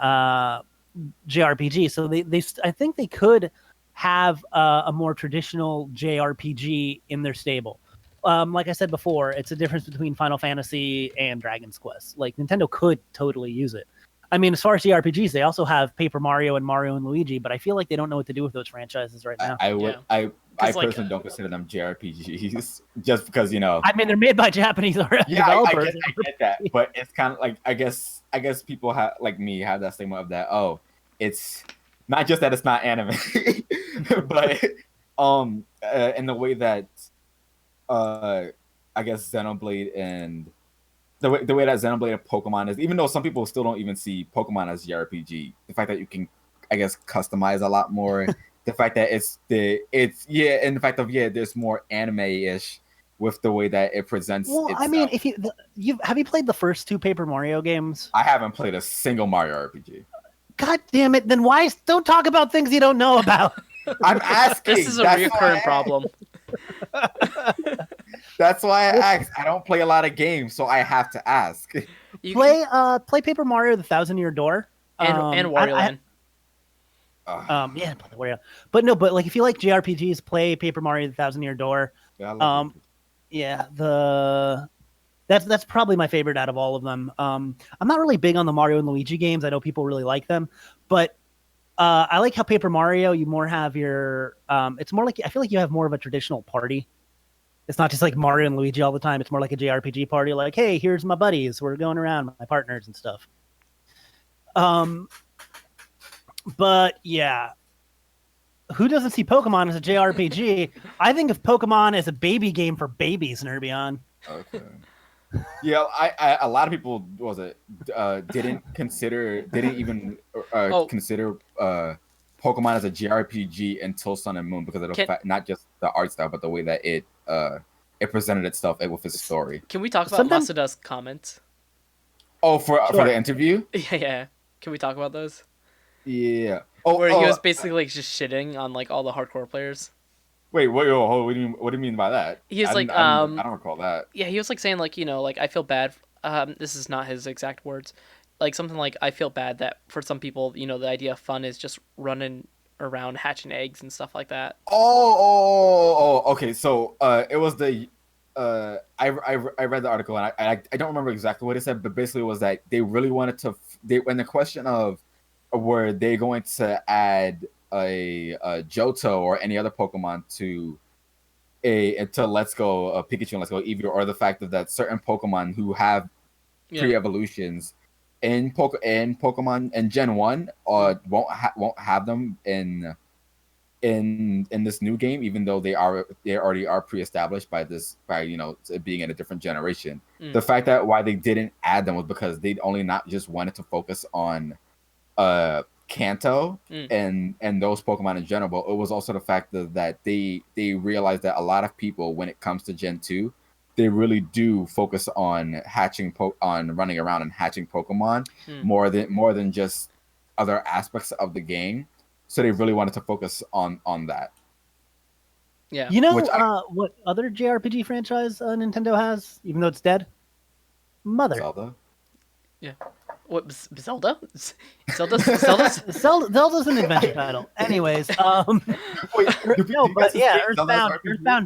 JRPG. So they I think they could have a more traditional JRPG in their stable. Like I said before, it's a difference between Final Fantasy and Dragon's Quest. Like Nintendo could totally use it. I mean, as far as JRPGs, they also have Paper Mario and Mario and Luigi, but I feel like they don't know what to do with those franchises right now. I personally don't consider them JRPGs just because, I mean, they're made by Japanese developers. I get that, but it's kind of like I guess people have like me have that stigma of that. Oh, it's not just that it's not anime, but in the way that I guess Xenoblade and the way that Xenoblade and Pokemon is, even though some people still don't even see Pokemon as JRPG, the fact that you can, I guess, customize a lot more, the fact that and the fact of there's more anime-ish with the way that it presents. Well, itself. I mean, if have you played the first 2 Paper Mario games? I haven't played a single Mario RPG. God damn it! Then why don't talk about things you don't know about? I'm asking. This is a recurring problem. That's why I asked. I don't play a lot of games, so I have to ask. Play Paper Mario: The Thousand Year Door and Wario Land. Play Wario. But no, like if you like JRPGs, play Paper Mario: The Thousand Year Door. That's probably my favorite out of all of them. I'm not really big on the Mario and Luigi games. I know people really like them, but I like how Paper Mario, you more have your it's more like, I feel like you have more of a traditional party. It's not just like Mario and Luigi all the time. It's more like a JRPG party, like, hey, here's my buddies, we're going around, my partners and stuff. But yeah, who doesn't see Pokemon as a JRPG? I think of Pokemon as a baby game for babies, Nerbion. Okay. Yeah, I a lot of people didn't even consider Pokemon as a JRPG until Sun and Moon because of the fact, not just the art style, but the way that it presented itself with its story. Can we talk about Masuda's comments? Oh, for the interview? Yeah. Can we talk about those? Yeah. Where he was basically like just shitting on like all the hardcore players. Wait, what do you mean by that? He was I don't recall that. Yeah, he was like saying like, like I feel bad. This is not his exact words. Like something like, I feel bad that for some people, the idea of fun is just running around hatching eggs and stuff like that. Okay. So it was the I read the article and I don't remember exactly what it said, but basically it was that they really wanted to. When the question of were they going to add a Johto or any other Pokemon to to Let's Go Pikachu and Let's Go Eevee, or the fact that certain Pokemon who have pre-evolutions in Pokemon and Gen 1 won't have them in this new game, even though they already are pre-established by it being in a different generation. The fact that why they didn't add them was because they only not just wanted to focus on Kanto and those Pokemon in general, but it was also the fact that they realized that a lot of people, when it comes to Gen 2, they really do focus on on running around and hatching Pokemon more than just other aspects of the game. So they really wanted to focus on that. Yeah. You know what other JRPG franchise Nintendo has, even though it's dead? Mother. Zelda? Yeah. What, Zelda? Zelda's an adventure title. Anyways, Earthbound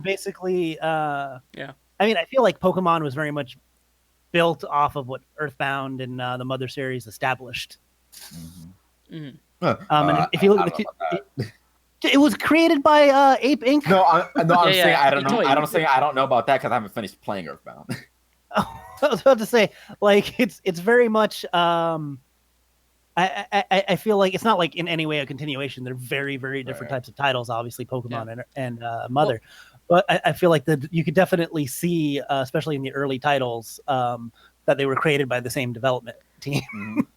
basically. I mean, I feel like Pokemon was very much built off of what Earthbound and the Mother series established. Mm-hmm. And if you look at it was created by Ape Inc. No, I'm saying I don't know. I don't know about that because I haven't finished playing Earthbound. Oh, I was about to say, like, it's very much. I feel like it's not like in any way a continuation. They're very, very different types of titles. Obviously, Pokemon and Mother, but I feel like you could definitely see, especially in the early titles, that they were created by the same development team.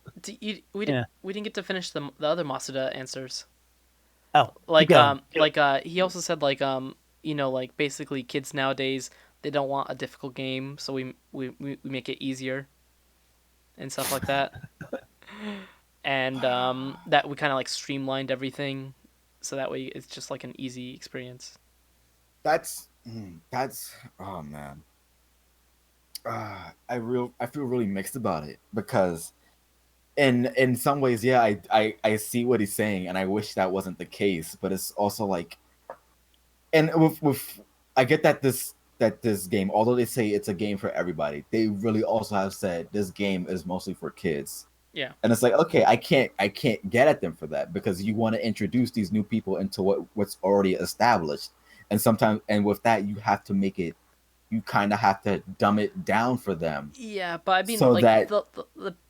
We didn't get to finish the other Masuda answers. Oh, he also said like basically kids nowadays, they don't want a difficult game, so we make it easier and stuff like that. And that we kind of like streamlined everything so that way it's just like an easy experience. That's oh man. I feel really mixed about it because in some ways, yeah, I see what he's saying, and I wish that wasn't the case. But it's also like, and with I get that this game, although they say it's a game for everybody, they really also have said this game is mostly for kids. Yeah. And it's like, okay, I can't get at them for that because you want to introduce these new people into what's already established, and with that you have to make it. You kind of have to dumb it down for them. Yeah, but I mean, so like that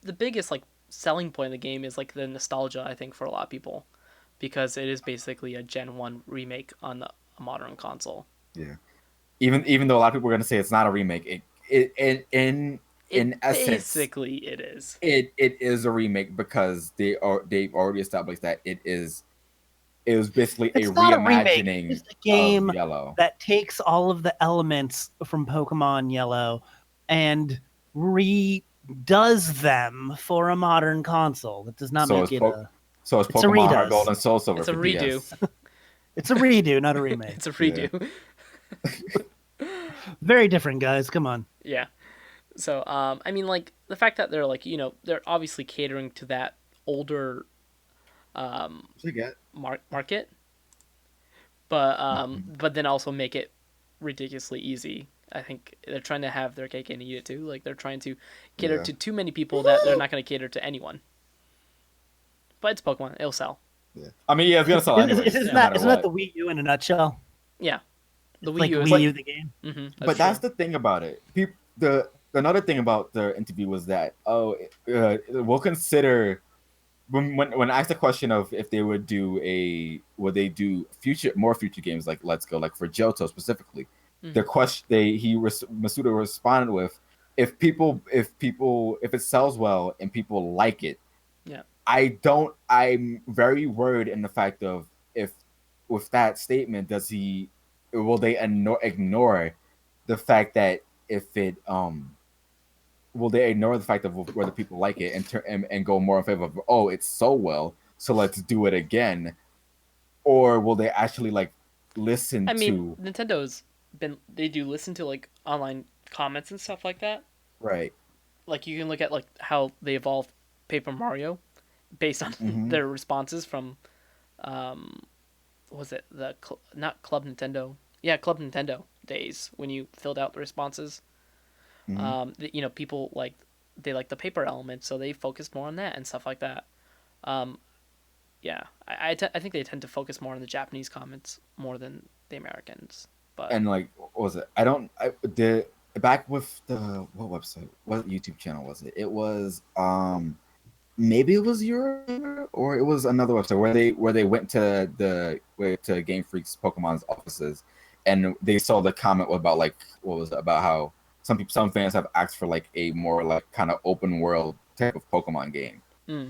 the biggest like selling point of the game is like the nostalgia, I think, for a lot of people, because it is basically a Gen 1 remake on a modern console. Yeah, even though a lot of people are going to say it's not a remake, in essence, basically it is. It is a remake because they've already established that it was basically a reimagining it's a game of Yellow that takes all of the elements from Pokemon Yellow and redoes them for a modern console. That does not make it So it's Pokemon Heart Gold and Soul Silver. It's a redo. It's a redo, not a remake. It's a redo. Yeah. Very different, guys. Come on. Yeah. So, I mean, like, the fact that they're, like, they're obviously catering to that older market, but then also make it ridiculously easy. I think they're trying to have their cake and eat it, too. Like, they're trying to cater to too many people that they're not going to cater to anyone. But it's Pokemon. It'll sell. Yeah. I mean, yeah, it's going to sell anyway. Isn't that the Wii U in a nutshell? Yeah. The Wii U is Wii U the game. Mm-hmm, but that's the thing about it. Another thing about the interview was that we'll consider when I asked the question of if they would do more future games like Let's Go, like for Johto specifically. Mm-hmm. The question Masuda responded with, if it sells well and people like it, yeah. I'm very worried in the fact of if with that statement will they ignore the fact that if it will they ignore the fact of whether people like it and go more in favor of it's so well, so let's do it again, or will they actually like listen to? I mean, Nintendo's they do listen to like online comments and stuff like that, right? Like you can look at like how they evolved Paper Mario based on their responses from was it not Club Nintendo? Yeah, Club Nintendo days when you filled out the responses. Mm-hmm. People they like the paper element, so they focus more on that and stuff like that. Yeah, I think they tend to focus more on the Japanese comments more than the Americans. But And like, what was it? I did back with the what website? What YouTube channel was it? It was maybe it was your or it was another website where they went to Game Freak's Pokemon's offices, and they saw the comment about like what was it about how some fans have asked for like a more like kind of open world type of Pokemon game.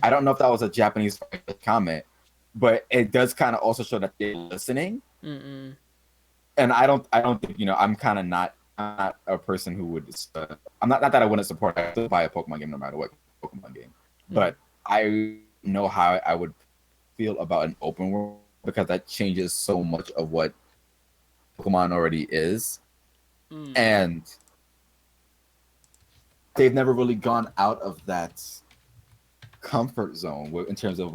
I don't know if that was a Japanese comment, but it does kind of also show that they're listening. Mm-mm. And I don't think I'm kind of not a person who would. I'm not that I wouldn't support. I still buy a Pokemon game no matter what Pokemon game, but I know how I would feel about an open world because that changes so much of what Pokemon already is, and they've never really gone out of that comfort zone in terms of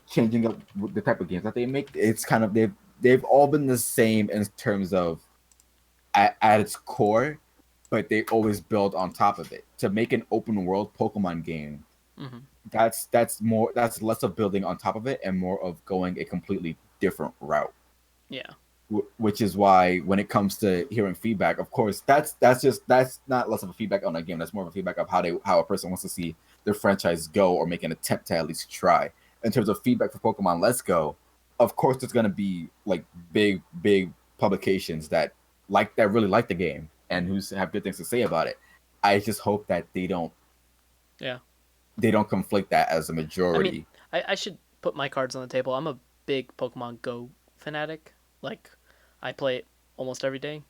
changing up the type of games that they make. It's kind of they've all been the same in terms of at its core, but they always build on top of it. To make an open world Pokemon game, that's less of building on top of it and more of going a completely different route. Yeah. Which is why when it comes to hearing feedback, of course, that's not less of a feedback on a game. That's more of a feedback of how a person wants to see their franchise go or make an attempt to at least try. In terms of feedback for Pokemon Let's Go, of course, there's gonna be like big publications that really like the game and who have good things to say about it. I just hope that they don't conflict that as a majority. I mean, I should put my cards on the table. I'm a big Pokemon Go fanatic. Like, I play it almost every day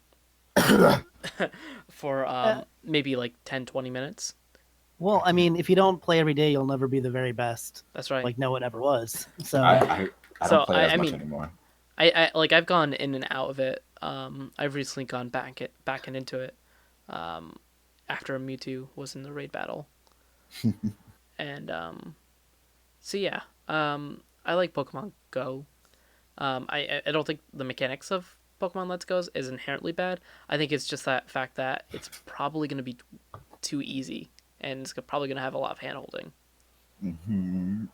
for maybe like 10-20 minutes. Well, I mean, if you don't play every day, you'll never be the very best. That's right. Like no one ever was. So I don't play as much anymore. I've gone in and out of it. I've recently gone back and into it after Mewtwo was in the raid battle. And so yeah, I like Pokemon Go. I don't think the mechanics of Pokemon Let's Go is inherently bad. I think it's just that fact that it's probably going to be too easy, and it's probably going to have a lot of hand-holding. I'm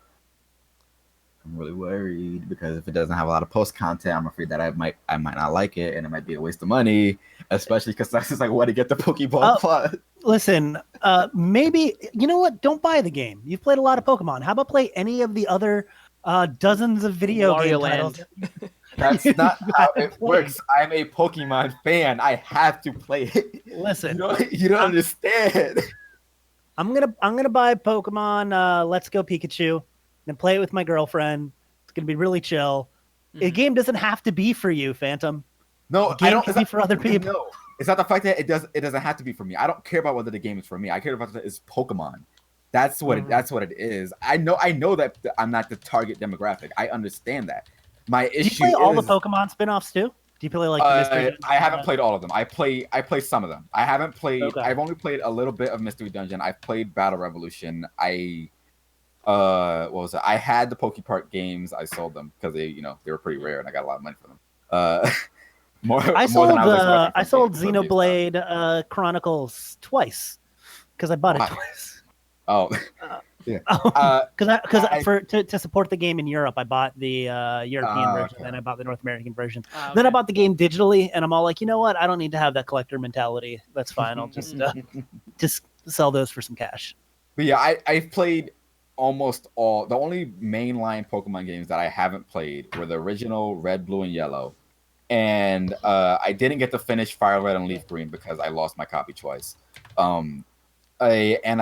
really worried because if it doesn't have a lot of post content, I'm afraid that I might not like it, and it might be a waste of money, especially because that's just like what to get the Pokeball Plus. Listen, maybe you know what? Don't buy the game. You've played a lot of Pokemon. How about play any of the other dozens of video Wario game titles? That's not how it works. I'm a Pokemon fan. I have to play it. Listen, you don't understand. I'm gonna buy Pokemon Let's Go Pikachu and play it with my girlfriend. It's gonna be really chill. The game doesn't have to be for you, Phantom. No, the game I don't. can be for other people. No, it's not the fact that it doesn't have to be for me. I don't care about whether the game is for me. I care about it's Pokemon. That's what it is. I know that I'm not the target demographic. I understand that. My issue. Do you play all the Pokemon spin-offs too? Do you play like the Mystery Dungeon? I haven't played all of them. I play some of them. I haven't played. Okay. I've only played a little bit of Mystery Dungeon. I've played Battle Revolution. What was it? I had the PokePark games. I sold them because they were pretty rare and I got a lot of money for them. I sold Xenoblade Chronicles twice because I bought it twice. Oh, yeah. To support the game in Europe, I bought the European version, okay. then I bought the North American version. Okay. Then I bought the game digitally, and I'm all like, you know what? I don't need to have that collector mentality. That's fine. I'll just sell those for some cash. But yeah, I've played almost all. The only mainline Pokemon games that I haven't played were the original Red, Blue, and Yellow. And I didn't get to finish Fire Red and Leaf Green because I lost my copy twice. And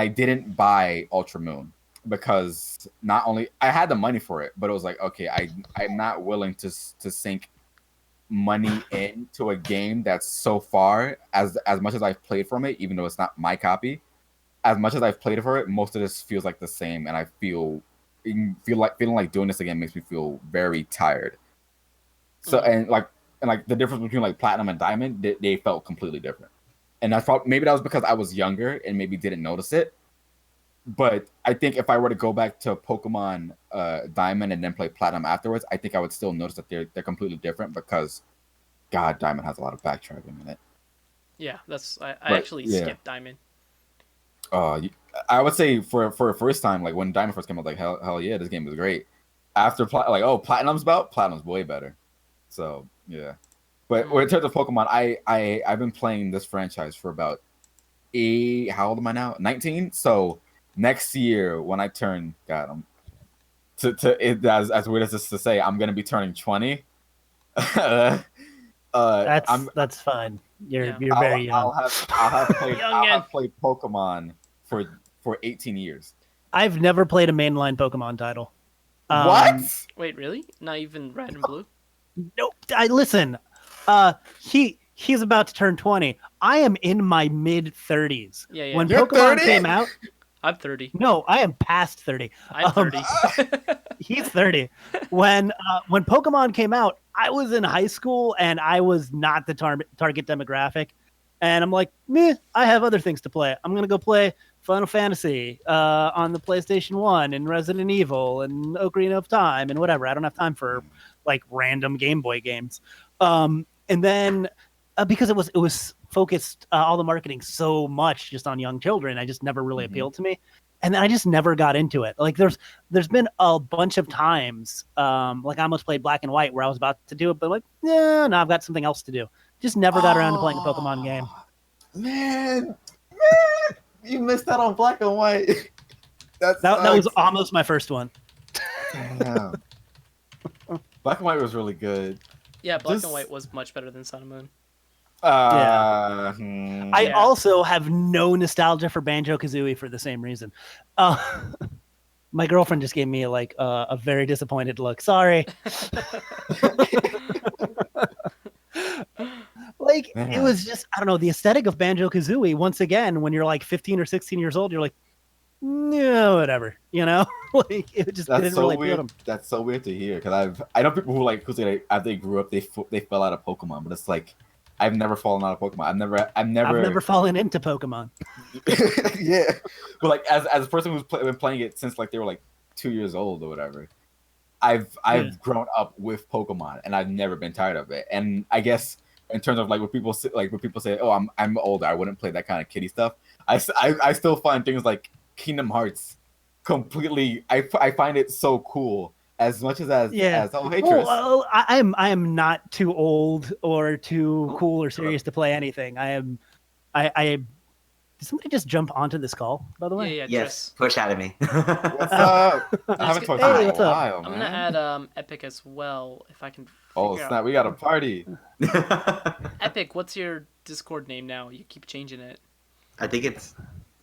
I didn't buy Ultra Moon because not only I had the money for it, but it was like, okay, I'm not willing to sink money into a game that's so far as much as I've played from it, even though it's not my copy. As much as I've played for it, most of this feels like the same, and I feeling like doing this again makes me feel very tired. So and the difference between like Platinum and Diamond, they felt completely different. And that's probably, maybe that was because I was younger and maybe didn't notice it. But I think if I were to go back to Pokemon Diamond and then play Platinum afterwards, I think I would still notice that they're completely different because, God, Diamond has a lot of backtracking in it. Yeah, I actually skipped Diamond. I would say for a first time, like when Diamond first came out, like hell yeah, this game was great. After Platinum's way better. So yeah. But in terms of Pokemon, I've been playing this franchise for about how old am I now? 19. So next year when I turn, God, I'm as weird as this to say, I'm gonna be turning 20. That's fine. You're very young. I'll have played Pokemon for 18 years. I've never played a mainline Pokemon title. What? Wait, really? Not even Red and Blue? Nope. Listen. He's about to turn 20. I am in my mid 30s. Yeah. When You're Pokemon 30? came out, I'm 30. no, I am past 30. I'm 30. He's 30. When Pokemon came out, I was in high school and I was not the target demographic. And I'm like, meh, I have other things to play. I'm gonna go play Final Fantasy on the PlayStation 1 and Resident Evil and Ocarina of Time and whatever. I don't have time for like random Game Boy games. And then because it was focused all the marketing so much just on young children, I just never really appealed to me. And then I just never got into it. Like there's been a bunch of times, like I almost played Black and White where I was about to do it, but like, no, I've got something else to do. Just never got around to playing a Pokemon game. Man, you missed out on Black and White. That was almost my first one. Damn. Black and White was really good. Yeah, Black and White was much better than Sun and Moon. I also have no nostalgia for Banjo-Kazooie for the same reason. My girlfriend just gave me like a very disappointed look. Sorry. Like it was just, I don't know, the aesthetic of Banjo-Kazooie. Once again, when you're like 15 or 16 years old, you're like, no, whatever, you know. Like it just That's didn't so really weird. appeal to me. That's so weird to hear because I know people who say as they grew up they fell out of Pokemon, but it's like I've never fallen out of Pokemon. I've never fallen into Pokemon. Yeah, but like as a person who's been playing it since like they were like 2 years old or whatever, I've grown up with Pokemon and I've never been tired of it. And I guess in terms of like when people say, oh, I'm older, I wouldn't play that kind of kiddie stuff. I still find things like Kingdom Hearts completely. I find it so cool as much as oh hey Tris. Well, I am not too old or too cool or serious to play anything. Did somebody just jump onto this call, by the way? Yeah, yes, push out of me. What's up? I haven't talked to you in a while, man. I'm gonna add Epic as well if I can. Oh snap! We got a party. Epic, what's your Discord name now? You keep changing it. I think it's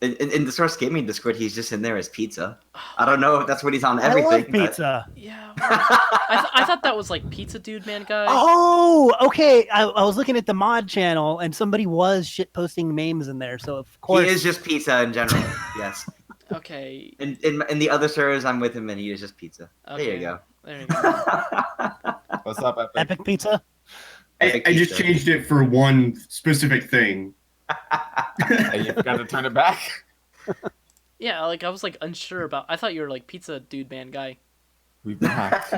in the Source Gaming Discord. He's just in there as Pizza. I don't know if that's what he's on everything. I like Pizza. Yeah, I thought that was like Pizza Dude Man Guy. Oh, okay. I was looking at the mod channel and somebody was shit posting memes in there. So of course he is just Pizza in general. Yes. Okay. In the other servers, I'm with him, and he is just Pizza. Okay. There you go. There you go. What's up, Epic? Epic Pizza? I just changed it for one specific thing. You forgot to turn it back. Yeah, like I was like unsure about. I thought you were like Pizza Dude Man Guy. We've been hacked.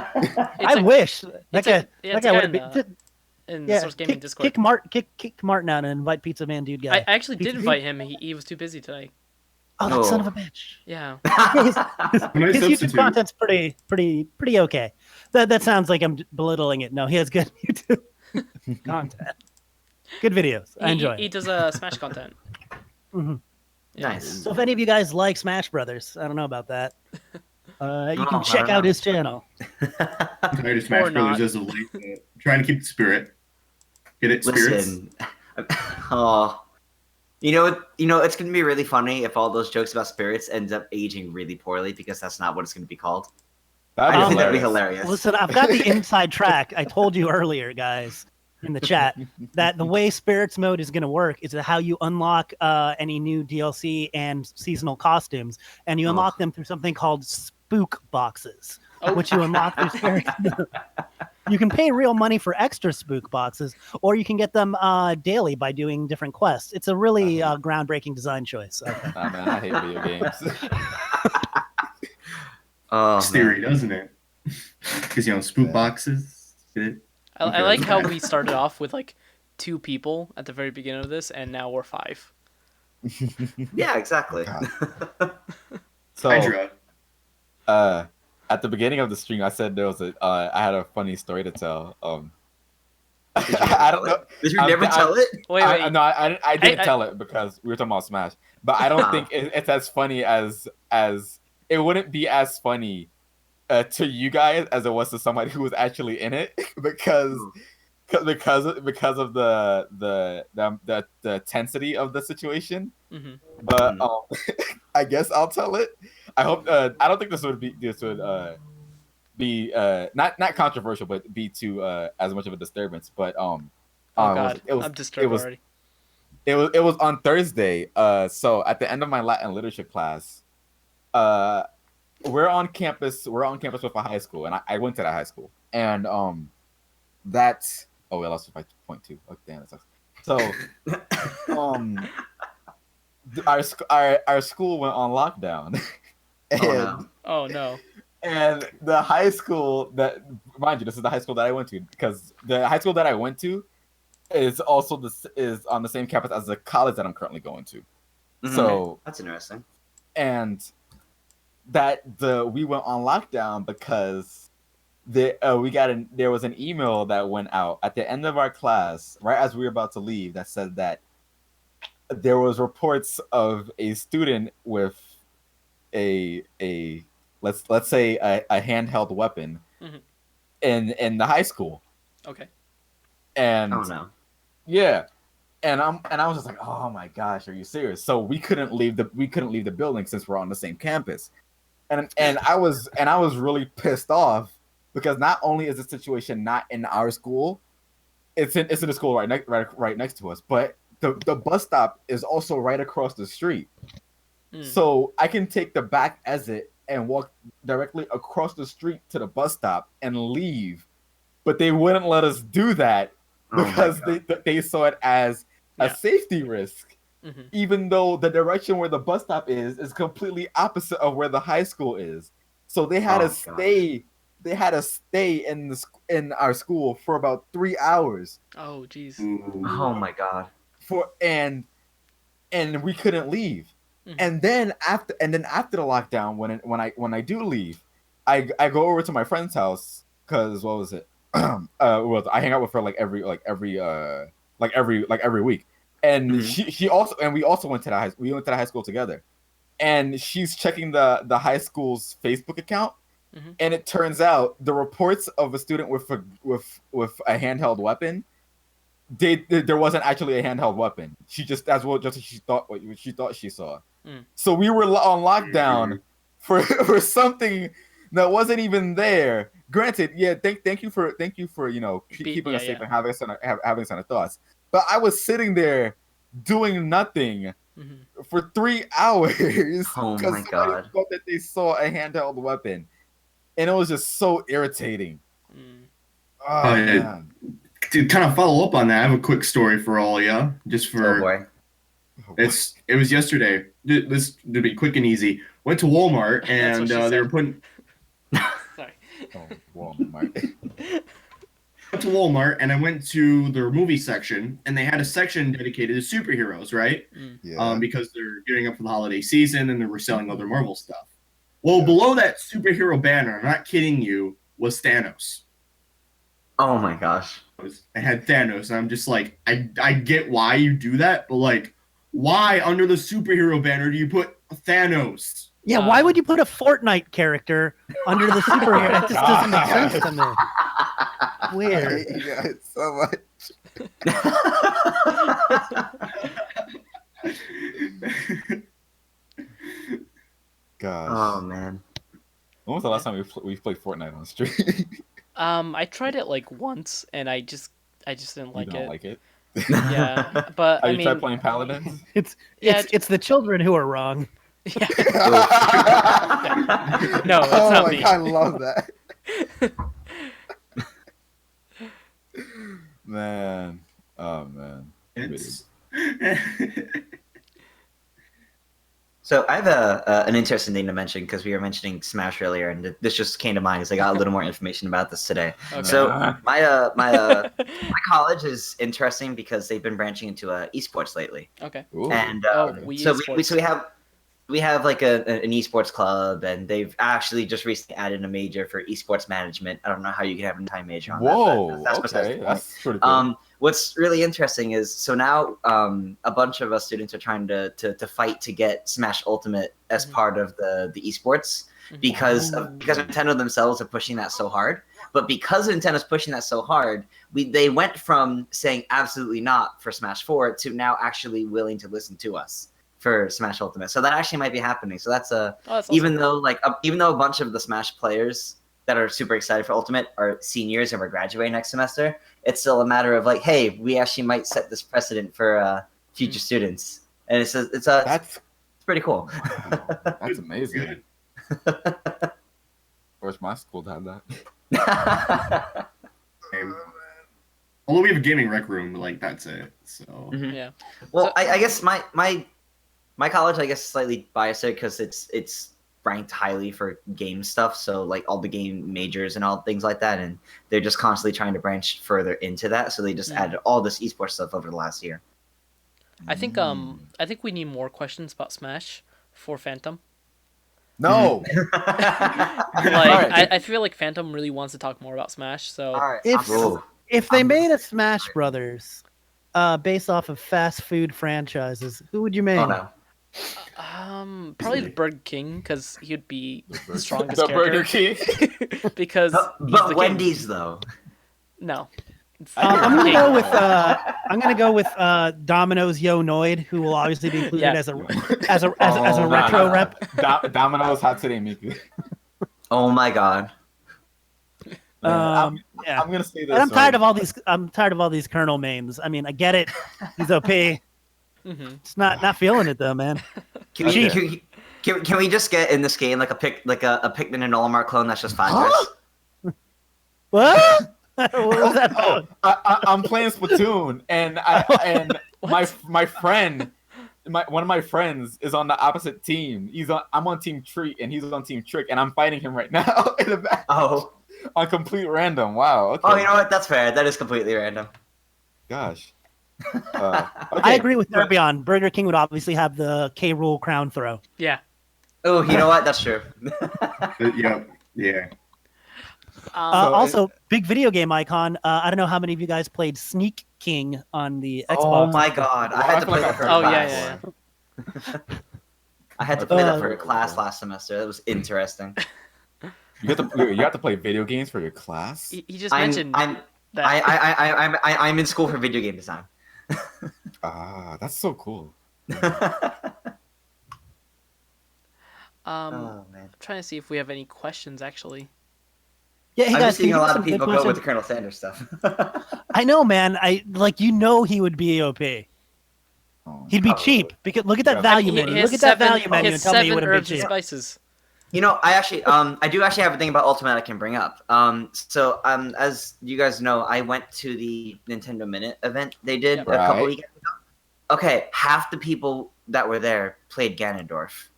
I wish that guy would have been in the Source Gaming Discord. Kick Martin out and invite Pizza Man Dude Guy. I actually did invite him. He was too busy today. Oh, that son of a bitch. Yeah. His YouTube content's pretty okay. That sounds like I'm belittling it. No, he has good YouTube content. Good videos. I enjoy it. He does Smash content. Mm-hmm. Yeah. Nice. So if any of you guys like Smash Brothers, I don't know about that. You can check out his channel. I'm tired of Smash Brothers as of late. Trying to keep the spirit. Get it, spirits? Listen. Oh. You know, it's going to be really funny if all those jokes about spirits ends up aging really poorly because that's not what it's going to be called. I think that'd be hilarious. Listen, I've got the inside track. I told you earlier, guys, in the chat, that the way spirits mode is going to work is how you unlock any new DLC and seasonal costumes, and you unlock them through something called spook boxes, which you unlock through spirits mode. You can pay real money for extra spook boxes, or you can get them daily by doing different quests. It's a really groundbreaking design choice. Nah, man, I hate video games. It's theory, doesn't it? Because, spook boxes. I like how we started off with like 2 people at the very beginning of this, and now we're 5. Yeah, exactly. So, Hydra. at the beginning of the stream, I said there was I had a funny story to tell. I don't know. Did you never tell it? Wait. No, I didn't tell it because we were talking about Smash. But I don't think it's as funny as it wouldn't be as funny to you guys as it was to somebody who was actually in it because of the tensity of the situation. But I guess I'll tell it. I hope. I don't think this would be not controversial, but be too as much of a disturbance. But oh God, I'm disturbed already. It was on Thursday. So at the end of my Latin literature class, we're on campus. We're on campus with a high school, and I went to that high school. And that's I lost my point too. Oh damn, it sucks. So our school went on lockdown. And, oh no. And the high school that, mind you, this is the high school that I went to, because the high school that I went to is also is on the same campus as the college that I'm currently going to. So that's interesting. And we went on lockdown because there was an email that went out at the end of our class, right as we were about to leave, that said that there was reports of a student with a let's say a handheld weapon in the high school. Okay. And oh no. Yeah. And I was just like, oh my gosh, are you serious? So we couldn't leave the building since we're on the same campus. And I was really pissed off because not only is the situation not in our school, it's in the school right next to us, but the bus stop is also right across the street. So I can take the back exit and walk directly across the street to the bus stop and leave. But they wouldn't let us do that because they saw it as a safety risk, even though the direction where the bus stop is completely opposite of where the high school is. So they had to stay. Gosh. They had to stay in our school for about 3 hours. Oh jeez. Oh my God. And we couldn't leave. And then after the lockdown, when I do leave, I go over to my friend's house because what was it? I hang out with her every week, and we also went to the high school together, and she's checking the high school's Facebook account, and it turns out the reports of a student with a handheld weapon, there wasn't actually a handheld weapon. She thought she saw. So we were on lockdown for something that wasn't even there. Granted, thank you for keeping us safe and having us on our thoughts. But I was sitting there doing nothing for 3 hours. Oh my God! Thought that they saw a handheld weapon, and it was just so irritating. Man. To kind of follow up on that, I have a quick story for all you. Just for oh boy. It was yesterday. This to be quick and easy. Went to Walmart and they were putting. Sorry. Oh, Walmart. Went to Walmart and I went to their movie section and they had a section dedicated to superheroes, right? Yeah. Because they're gearing up for the holiday season and they were selling other Marvel stuff. Well, below that superhero banner, I'm not kidding you, was Thanos. Oh my gosh. I had Thanos and I'm just like, I get why you do that, but why under the superhero banner do you put Thanos? Yeah, why would you put a Fortnite character under the superhero? That just doesn't make sense to me. Weird. I hate you guys so much. Gosh. Oh man. When was the last time we played Fortnite on the street? I tried it once and I just didn't like it. You don't like it? Yeah, but Have you tried playing Paladins? It's the children who are wrong. Yeah. No, it's not me. I love that. Man. Oh man. So I have an interesting thing to mention because we were mentioning Smash earlier, and this just came to mind because I got a little more information about this today. Okay. So my college is interesting because they've been branching into esports lately. Okay. Ooh. And we we have like an esports club, and they've actually just recently added a major for esports management. I don't know how you can have a time major on Whoa, that. But okay, that's pretty cool. What's really interesting is so now a bunch of us students are trying to fight to get Smash Ultimate as part of the esports because Nintendo themselves are pushing that so hard. But because Nintendo's pushing that so hard, they went from saying absolutely not for Smash 4 to now actually willing to listen to us for Smash Ultimate. So that actually might be happening. So that's even though a bunch of the Smash players that are super excited for Ultimate are seniors and we're graduating next semester, it's still a matter of like, hey, we actually might set this precedent for future students. And it's pretty cool. That's amazing. Wish my school had that. Although we have a gaming rec room, like that's it. So yeah. Well, I guess my college, I guess, is slightly biased because it's ranked highly for game stuff. So like all the game majors and all things like that, and they're just constantly trying to branch further into that. So they just added all this esports stuff over the last year. I think we need more questions about Smash for Phantom. No. I feel like Phantom really wants to talk more about Smash. So if they made a Smash Brothers based off of fast food franchises, who would you make? Oh no. Probably the Burger King because he'd be the strongest The character. Burger King. Because but Wendy's though. No. I'm gonna go with Domino's Yo Noid, who will obviously be included as a retro rep. Domino's Hot Today Miku. Oh my god. I'm gonna say this. And I'm tired of all these. I'm tired of all these Colonel memes. I mean, I get it. He's OP. It's not feeling it though, man. Can we just get in this game like a Pikmin and Olimar clone that's just Fighters? What? What was that about? I'm playing Splatoon, and my friend, one of my friends is on the opposite team. I'm on Team Treat, and he's on Team Trick, and I'm fighting him right now in the back. Oh, on complete random. Wow. Okay. Oh, you know what? That's fair. That is completely random. Gosh. I agree with Derbion. Burger King would obviously have the K. Rool crown throw. Yeah. Oh, you know what? That's true. Yeah. Also, big video game icon. I don't know how many of you guys played Sneak King on the Xbox. Oh my god, I had to play that for a class. Yeah. I had to play that for a class last semester. That was interesting. You have to play video games for your class? He just mentioned that. I'm in school for video game design. That's so cool. I'm trying to see if we have any questions actually. Yeah, hey I'm guys, just seeing a lot of people go with the Colonel Sanders stuff. I know, man. He would be OP. He'd be cheap because look at that value menu. Look at that value menu and tell me he would have been cheap. Spices. You know, I do actually have a thing about Ultimate I can bring up. As you guys know, I went to the Nintendo Minute event they did a couple weekends ago. Okay, half the people that were there played Ganondorf.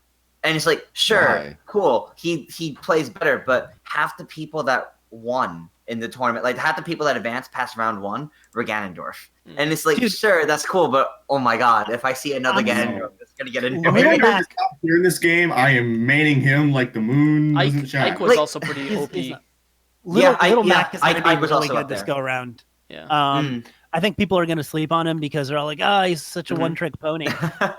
And it's like, sure, cool, he plays better, but half the people that won in the tournament, like half the people that advanced past round 1 were Ganondorf. And it's like, sure, that's cool, but oh my god, if I see another Ganondorf, it's gonna get into it. Here in this game, I am maining him like the moon. Ike was also pretty OP. Little Mac is gonna be was really also good this go around. Yeah. I think people are going to sleep on him because they're all like, he's such a one-trick pony.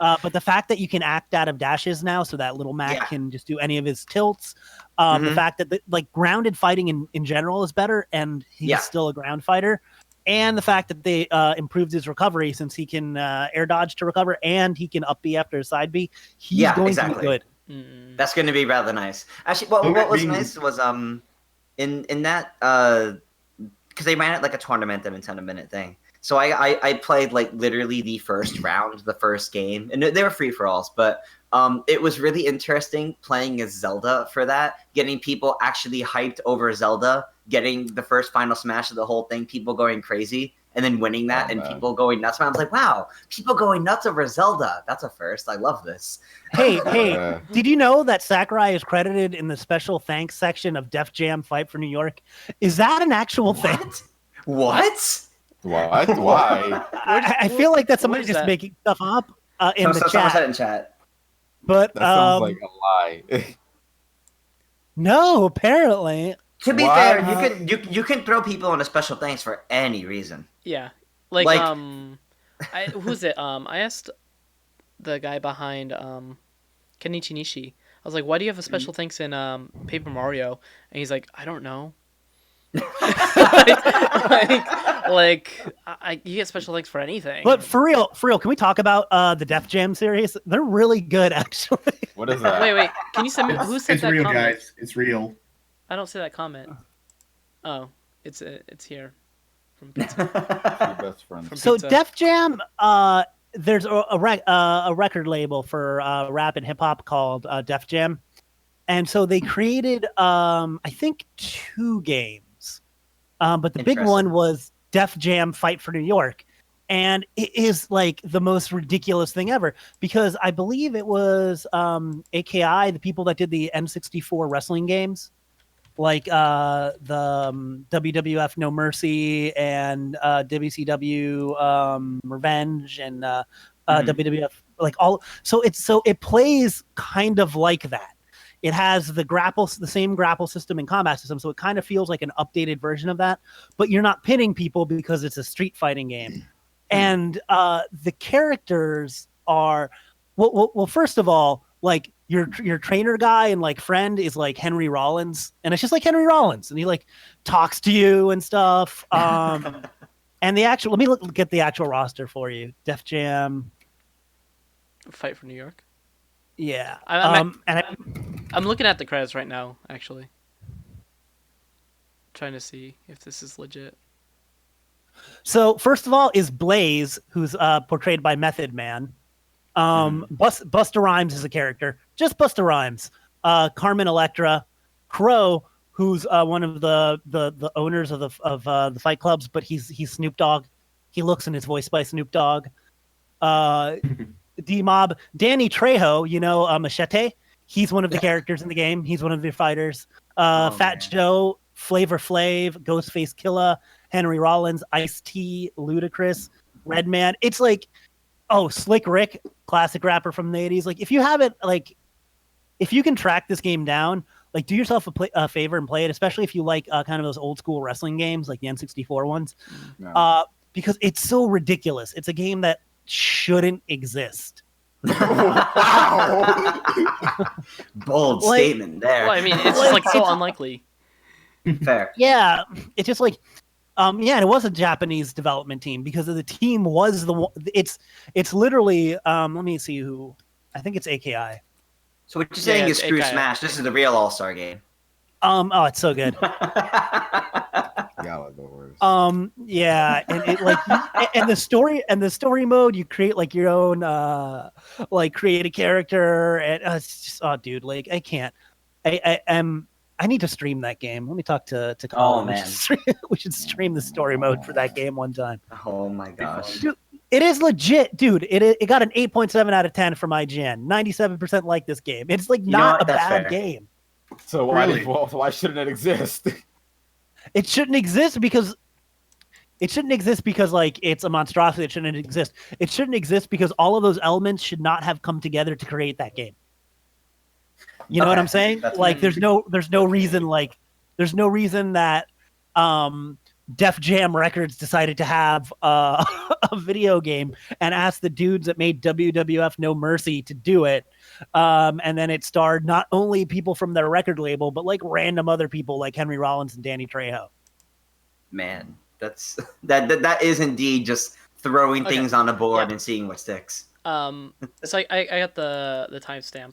But the fact that you can act out of dashes now so that little Mac can just do any of his tilts, the fact that grounded fighting in general is better, and he's still a ground fighter, and the fact that they improved his recovery since he can air dodge to recover and he can up B after a side B, he's going to be good. That's going to be rather nice. Actually, what was nice was in that because they ran it like a tournament, the Nintendo Minute thing. So I played like literally the first round, the first game, and they were free for alls. But it was really interesting playing as Zelda for that, getting people actually hyped over Zelda, getting the first final smash of the whole thing, people going crazy, and then winning that, and people going nuts. And I was like, wow, people going nuts over Zelda. That's a first. I love this. Hey, did you know that Sakurai is credited in the special thanks section of Def Jam Fight for New York? Is that an actual thing? What? Why? I feel like that's somebody just making stuff up in the chat. Someone said it in chat. But That sounds like a lie. no, apparently. To be What? fair, you can throw people in a special thanks for any reason. Yeah, Like- who's it? I asked the guy behind Kenichi Nishi. I was like, "Why do you have a special thanks in Paper Mario?" And he's like, "I don't know." You get special thanks for anything. But for real, can we talk about the Def Jam series? They're really good, actually. What is that? Wait, can you send me who sent It's that real, comment? guys. It's real. I don't see that comment. Oh, it's here from Your Pizza. best friend. From So Pizza. Def Jam, there's a record label for rap and hip hop called Def Jam, and so they created I think 2 games, but the big Interesting. one was Def Jam Fight for New York, and it is like the most ridiculous thing ever because I believe it was AKI, the people that did the N64 wrestling games, like the WWF No Mercy and WCW Revenge and WWF, like all. So it plays kind of like that. It has the same grapple system and combat system, so it kind of feels like an updated version of that. But you're not pinning people because it's a street fighting game, and the characters are well. First of all, like your trainer guy and like friend is like Henry Rollins, and it's just like Henry Rollins, and he like talks to you and stuff. And the actual, let me get the actual roster for you. Def Jam, Fight for New York. yeah. I'm looking at the credits right now, actually. Trying to see if this is legit. So first of all is Blaze, who's portrayed by Method Man. Busta Rhymes is a character, just Busta Rhymes. Carmen Electra, Crow, who's one of the owners of the Fight Clubs, but he's Snoop Dogg. He looks and is voiced by Snoop Dogg. D-Mob, Danny Trejo, Machete. He's one of the characters in the game. He's one of the fighters. Fat man. Joe, Flavor Flav, Ghostface Killa, Henry Rollins, Ice-T, Ludacris, Redman. It's like, Slick Rick, classic rapper from the 80s. Like, if you haven't, like, if you can track this game down, like, do yourself a favor and play it, especially if you like kind of those old school wrestling games, like the N64 ones, because it's so ridiculous. It's a game that shouldn't exist. Wow. Bold Like- statement there. Well, I mean, it's just like so unlikely. Fair. Yeah, it's just like, and it was a Japanese development team because the team was the one. It's literally. Let me see who. I think it's AKI. So what you're saying Yeah, is screw AKI. Smash. This is the real All-Star game. Oh, it's so good. Y'all are the worst. Yeah, and it like, and the story mode, you create like your own, like create a character, and it's just, dude, like I can't. I need to stream that game. Let me talk to Colin. Oh, man. We should stream the story mode for that game one time. Oh my gosh. Dude, it is legit, dude. It got an 8.7 out of 10 from IGN. 97% like this game. It's like know not what? a That's bad fair. game. So Really? why shouldn't it exist? It shouldn't exist because like it's a monstrosity. It shouldn't exist. It shouldn't exist because all of those elements should not have come together to create that game. You know what Okay, I'm saying? that's Like fair. there's no reason that Def Jam Records decided to have a video game and asked the dudes that made WWF No Mercy to do it. And then it starred not only people from their record label, but like random other people like Henry Rollins and Danny Trejo. Man, that is indeed just throwing Okay. things on a board Yeah. and seeing what sticks. So I got the timestamp.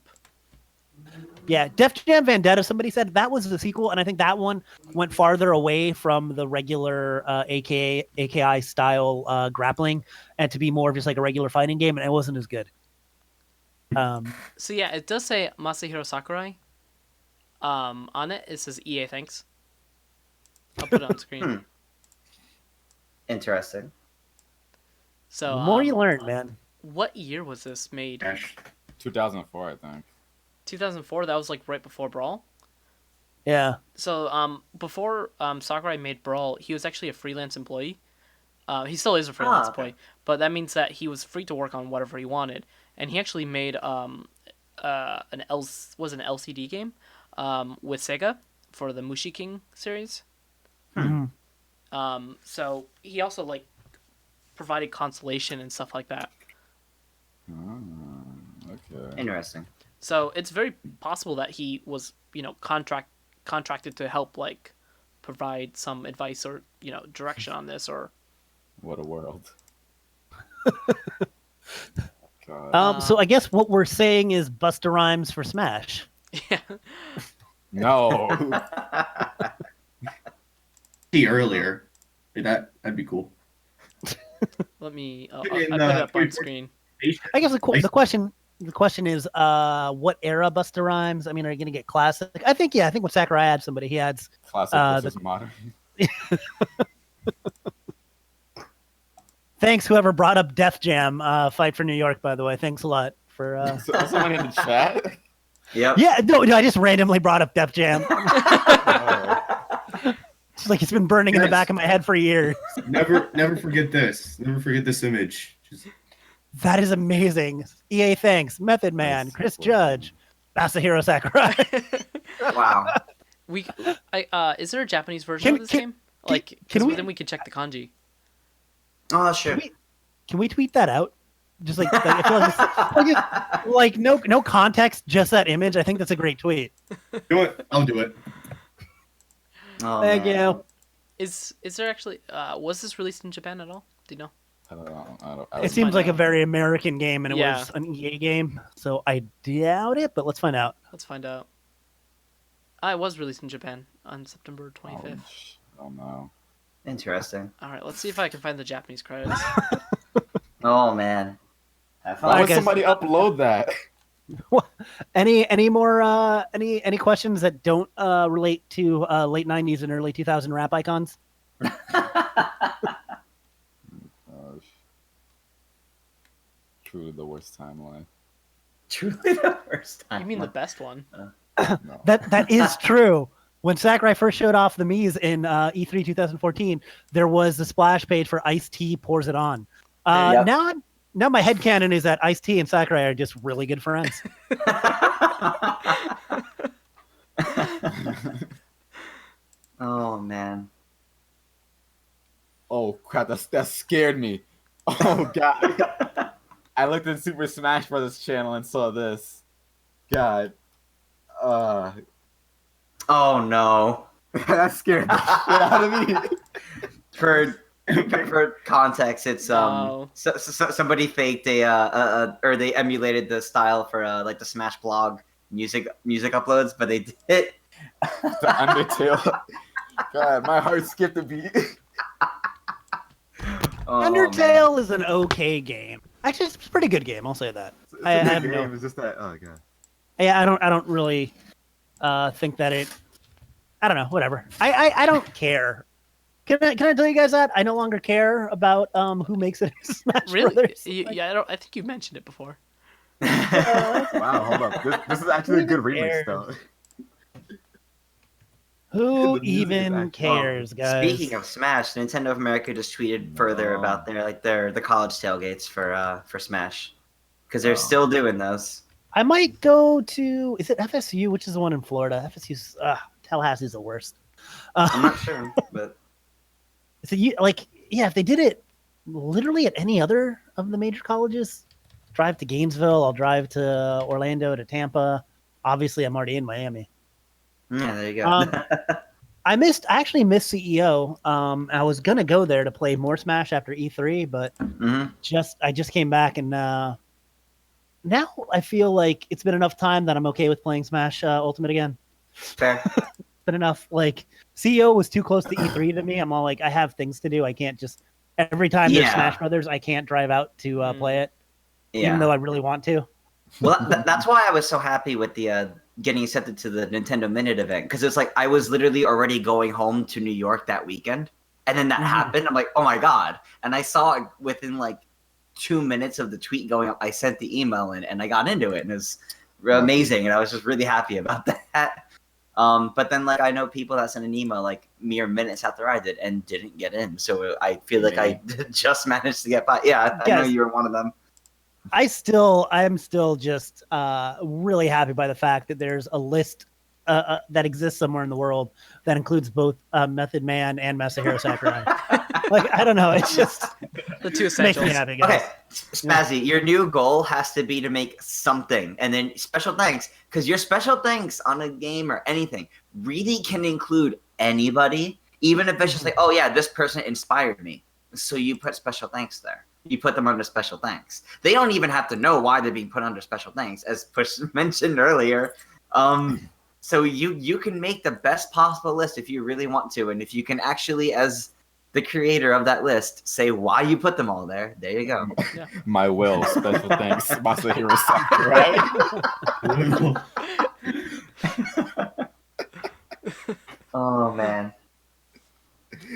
Yeah, Def Jam Vendetta, somebody said that was the sequel, and I think that one went farther away from the regular AKI style grappling and to be more of just like a regular fighting game, and it wasn't as good. So yeah, it does say Masahiro Sakurai. On it, it says EA thanks. I'll put it on screen. Interesting. So The more you learn, man. What year was this made? Ash. 2004, I think. 2004. That was like right before Brawl. Yeah. So before Sakurai made Brawl, he was actually a freelance employee. He still is a freelance okay. employee, but that means that he was free to work on whatever he wanted. And he actually made an LCD game with Sega for the Mushi King series. So he also like provided consolation and stuff like that. Okay. Interesting. So it's very possible that he was, contracted to help like provide some advice or direction on this or. What a world. God. So I guess what we're saying is Busta Rhymes for Smash. Yeah. No. See earlier. That'd be cool. Let me. I In put it the up on screen. I guess the question is, what era Busta Rhymes? I mean, are you gonna get classic? I think when Sakurai adds somebody, he adds Classic versus modern. Thanks, whoever brought up Def Jam, Fight for New York. By the way, thanks a lot for. Someone in the chat. Yep. Yeah, no, I just randomly brought up Def Jam. It's like it's been burning in the back of my head for years. Never forget this. Never forget this image. That is amazing. EA thanks. Method Man, Chris Judge, Masahiro Sakurai. Wow. Is there a Japanese version of this game? Like, then we could check the kanji. Oh, sure. Can we tweet that out? Just like I feel like no context, just that image. I think that's a great tweet. Do it. I'll do it. Oh, Thank man. you. Is there actually was this released in Japan at all? Do you know? I don't It seems like a very American game, and it was an EA game, so I doubt it. But let's find out. Let's find out. It was released in Japan on September 25th. Oh no. Interesting. All right, let's see if I can find the Japanese credits. Oh man. Why would somebody upload that? Any more any questions that don't relate to late 90s and early 2000 rap icons? Truly the worst timeline. Truly the worst time. You mean the best one? No. That is true. When Sakurai first showed off the Mii's in E3 2014, there was the splash page for Ice-T Pours It On. Yep. Now my headcanon is that Ice-T and Sakurai are just really good friends. Oh man. Oh crap! That scared me. Oh god! I looked at Super Smash Bros. Channel and saw this. God. Oh no. That scared the shit out of me. For context, it's somebody faked or they emulated the style for like the Smash blog music uploads, but they did it. The Undertale. God, my heart skipped a beat. Oh, Undertale is an okay game. Actually, it's a pretty good game. I'll say that. It's a good game. It's just that. Oh god. Yeah, I don't really think that it. I don't know. Whatever. I don't care. Can I tell you guys that I no longer care about who makes it in Smash Really? Brothers? Yeah, I think you mentioned it before. Wow, hold up. This is actually a good remix, though. Who even cares, guys? Speaking of Smash, Nintendo of America just tweeted further about the college tailgates for Smash, because they're still doing those. I might go to. Is it FSU, which is the one in Florida? FSU's Tallahassee's the worst. I'm not sure, but so if they did it literally at any other of the major colleges, drive to Gainesville, I'll drive to Orlando, to Tampa. Obviously, I'm already in Miami. Yeah, there you go. I actually missed CEO. I was gonna go there to play more Smash after E3, but I just came back, and now I feel like it's been enough time that I'm okay with playing Smash Ultimate again. Fair. It's been enough. Like CEO was too close to E3 to me. I'm all like, I have things to do. I can't just every time there's Smash Brothers, I can't drive out to play it, even though I really want to. Well, that's why I was so happy with the getting accepted to the Nintendo Minute event, because it's like I was literally already going home to New York that weekend, and then that happened. I'm like, oh my god! And I saw it within like 2 minutes of the tweet going up. I sent the email in, and I got into it, and it was amazing. And I was just really happy about that. But then like I know people that sent an email like mere minutes after I did and didn't get in. So I feel like I just managed to get by. Yeah, I know you were one of them. I'm still just really happy by the fact that there's a list that exists somewhere in the world that includes both Method Man and Masahiro Sakurai. Like, I don't know, it's just The two makes essentials. me happy, guys. Okay, Spazzy, your new goal has to be to make something, and then special thanks, because your special thanks on a game or anything really can include anybody, even if it's just like, oh yeah, this person inspired me. So you put special thanks there. You put them under special thanks. They don't even have to know why they're being put under special thanks, as Push mentioned earlier. So you can make the best possible list if you really want to, and if you can actually, as the creator of that list, say why you put them all there. There you go. Yeah. My will, special thanks, Masahiro Sakurai. Oh man.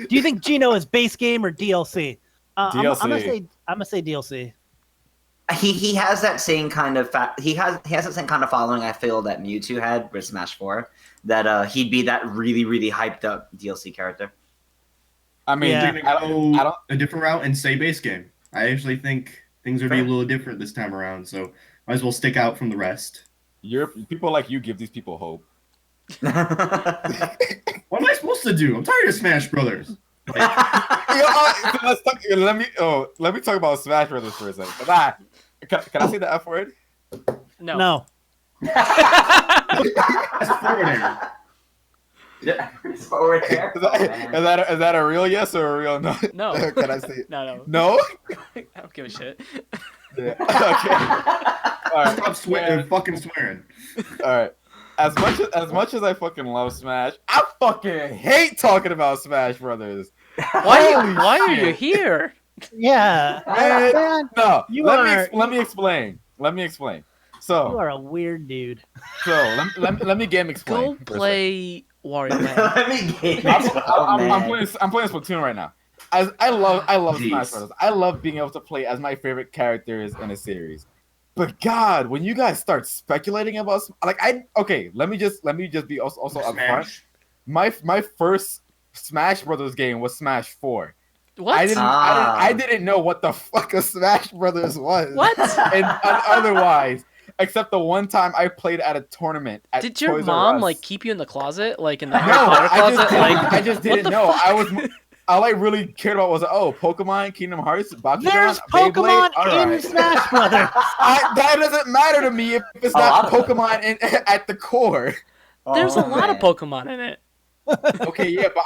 Do you think Gino is base game or DLC? DLC. I'm gonna say DLC. He has that same kind of he has that same kind of following I feel that Mewtwo had with Smash 4. That he'd be that really, really hyped up DLC character. I mean, Yeah. I'm gonna go a different route and say base game. I actually think things would be a little different this time around, so might as well stick out from the rest. People like you give these people hope. What am I supposed to do? I'm tired of Smash Brothers. Let me talk about Smash Brothers for a second. Can I say the F word? No. That's forward air. It's forward air. Is that a real yes or a real no? No. Can I say No. no? I don't give a shit. Yeah. Okay. All right. Stop fucking swearing. All right. As much as I fucking love Smash, I fucking hate talking about Smash Brothers. Why are you here? Yeah. Man, No. you Let me explain. So you are a weird dude. let me game explain. Go play Wario Land. Let me get I'm playing Splatoon right now. I love Jeez. Smash Brothers. I love being able to play as my favorite characters in a series. But God, when you guys start speculating about let me just be also upfront. My first Smash Brothers game was Smash 4. What? I didn't know what the fuck a Smash Brothers was. What? And otherwise, except the one time I played at a tournament at Did your Toys R mom Us. like keep you in the closet, like in the No, Harry Potter closet? I just what didn't the know. fuck? All I really cared about was Pokemon, Kingdom Hearts, Bakugan, There's Beyblade. Pokemon All in right. Smash Brothers. That doesn't matter to me if it's not Pokemon at the core. There's a lot of Pokemon in it. Okay, yeah, but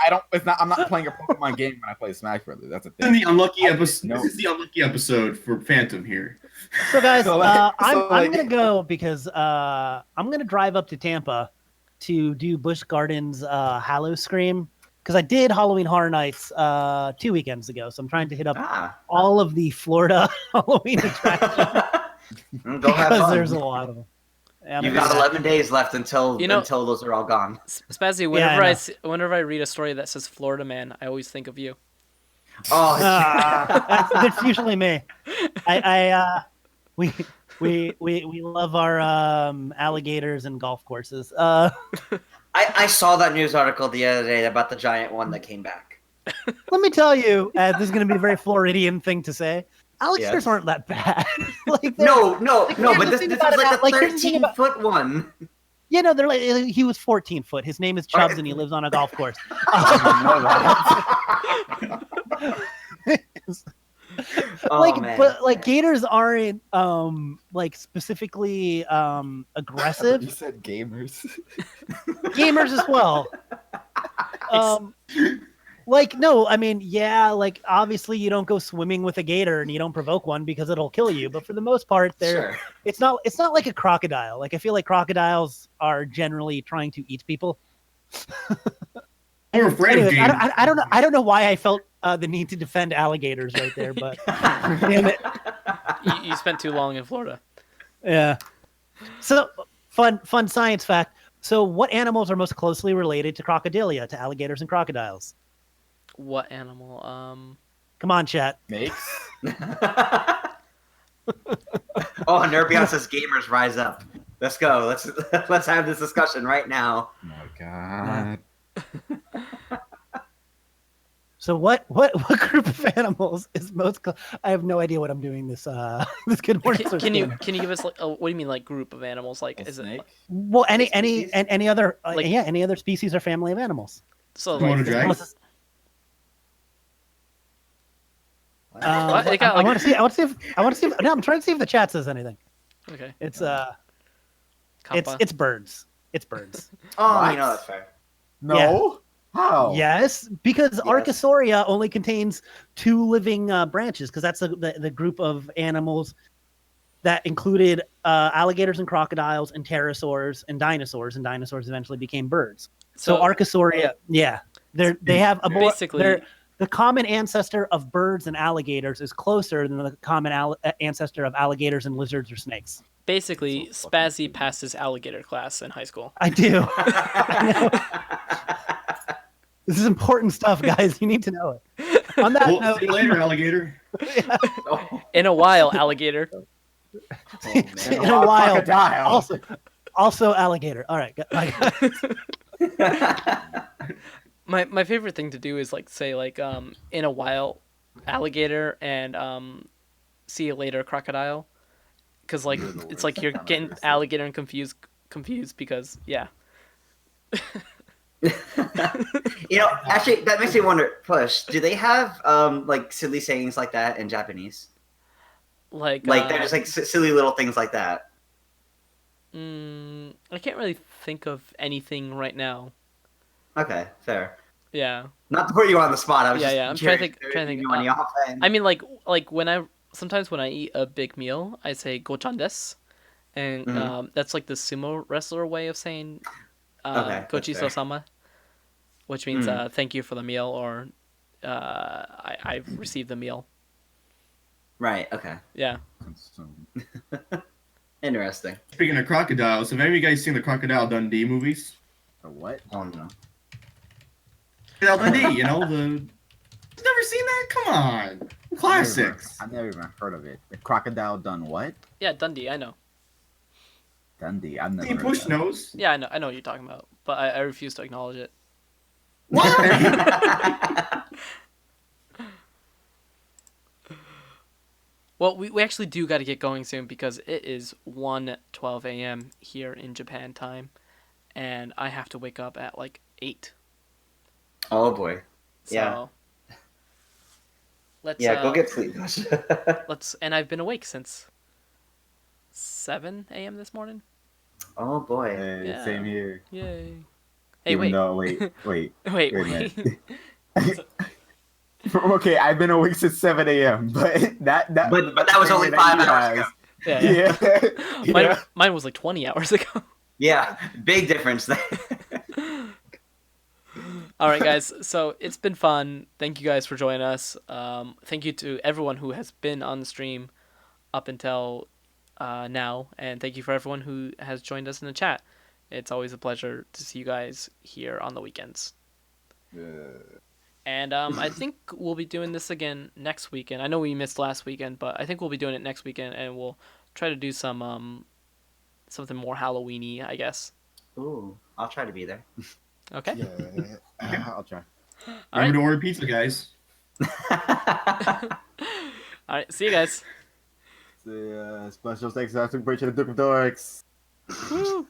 I'm not playing a Pokemon game when I play Smash Brothers. That's a This is thing. the unlucky episode. No. This is the unlucky episode for Phantom here. So guys, I'm like- gonna go because I'm gonna drive up to Tampa to do Busch Gardens Hallow Scream because I did Halloween Horror Nights 2 weekends ago. So I'm trying to hit up all of the Florida Halloween attractions Go have because fun. there's a lot of them. Yeah, You've got 11 days left until those are all gone. Spazzy, whenever I read a story that says Florida Man, I always think of you. Oh, that's usually me. We love our alligators and golf courses. I saw that news article the other day about the giant one that came back. Let me tell you, this is going to be a very Floridian thing to say. Alligators aren't that bad. No, but this thing was about like a here's the thing 13-foot one. Yeah, no, they're like he was 14 foot. His name is Chubbs, and he lives on a golf course. But gators aren't specifically aggressive. You said gamers. Gamers as well. No, I mean, obviously you don't go swimming with a gator and you don't provoke one because it'll kill you. But for the most part, it's not like a crocodile. Like I feel like crocodiles are generally trying to eat people. I'm afraid of games. I don't know why I felt the need to defend alligators right there, but damn it. You spent too long in Florida. Yeah. So fun science fact. So what animals are most closely related to crocodilia, to alligators and crocodiles? What animal? Come on, chat. Snakes. Nerbion says gamers rise up. Let's go. Let's have this discussion right now. Oh my God. So what group of animals is most? I have no idea what I'm doing this this good morning. Can you give us like what do you mean like group of animals? Like A is snake? it well any Species? any other Like- any other species or family of animals? so You want like a dragon? What? It got, I like- want to see. I want to see. No, I'm trying to see if the chat says anything. okay. It's Kappa. it's birds. It's birds. Oh, What? you know that's fair. No. How? Yes, because Yes. Archosaurus only contains 2 living branches, because that's the group of animals that included alligators and crocodiles and pterosaurs and dinosaurs eventually became birds. So Archosaurus, yeah, they have a more Basically- the common ancestor of birds and alligators is closer than the common ancestor of alligators and lizards or snakes. Basically, So fucking Spazzy stupid. passed his alligator class in high school. I do. This is important stuff, guys. You need to know it. On that Well, note, see you later, alligator. Oh, In a while, alligator. man. in a while, Crocodile. also alligator. All right, My favorite thing to do is like say like in a while, alligator and see you later, crocodile, because like You're the it's worst. like you're That's getting kinda alligator and confused because yeah. You know, actually, that makes me wonder. Push, do they have like silly sayings like that in Japanese? Like Like they're just like silly little things like that. I can't really think of anything right now. Okay, fair. Yeah. Not to put you on the spot. I was Yeah, just yeah, I'm trying to curious think- if trying to there think, was any offhand. I mean like when sometimes when I eat a big meal, I say gochan desu, and Mhm. that's like the sumo wrestler way of saying Okay, gochi that's fair. so-sama, which means Mm. thank you for the meal, or I've received the meal. Right. Okay. Yeah. Interesting. Speaking of crocodiles, have any of you guys seen the Crocodile Dundee movies? The what? Oh no. Crocodile Dundee, you know the. You've never seen that? Come on, classics. I've never even heard of it. The crocodile done what? Yeah, Dundee, I know. Dundee. I've never. Team heard Push of that. knows. Yeah, I know what you're talking about, but I refuse to acknowledge it. Why? Well, we actually do got to get going soon because it is 1:12 a.m. here in Japan time, and I have to wake up at like 8. Oh boy. So, Yeah. let's Yeah. Go get sleep. and I've been awake since 7 a.m. this morning. Oh boy. Hey, Yeah. Same here. Yay! Hey, Even wait, though, wait. wait, wait a wait. minute. Okay, I've been awake since 7 a.m. But that But that was only 5 hours ago. Yeah, yeah. Yeah. Yeah. Mine was like 20 hours ago. Yeah. Big difference there. All right, guys. So it's been fun. Thank you guys for joining us. Thank you to everyone who has been on the stream up until now, and thank you for everyone who has joined us in the chat. It's always a pleasure to see you guys here on the weekends. And I think we'll be doing this again next weekend. I know we missed last weekend, but I think we'll be doing it next weekend, and we'll try to do some something more Halloween-y, I guess. Ooh, I'll try to be there. Okay. Yeah. I'll try. All Remember right. to order pizza, guys. All right. See you guys. Special thanks to Operation the Duke of Dorks. Woo.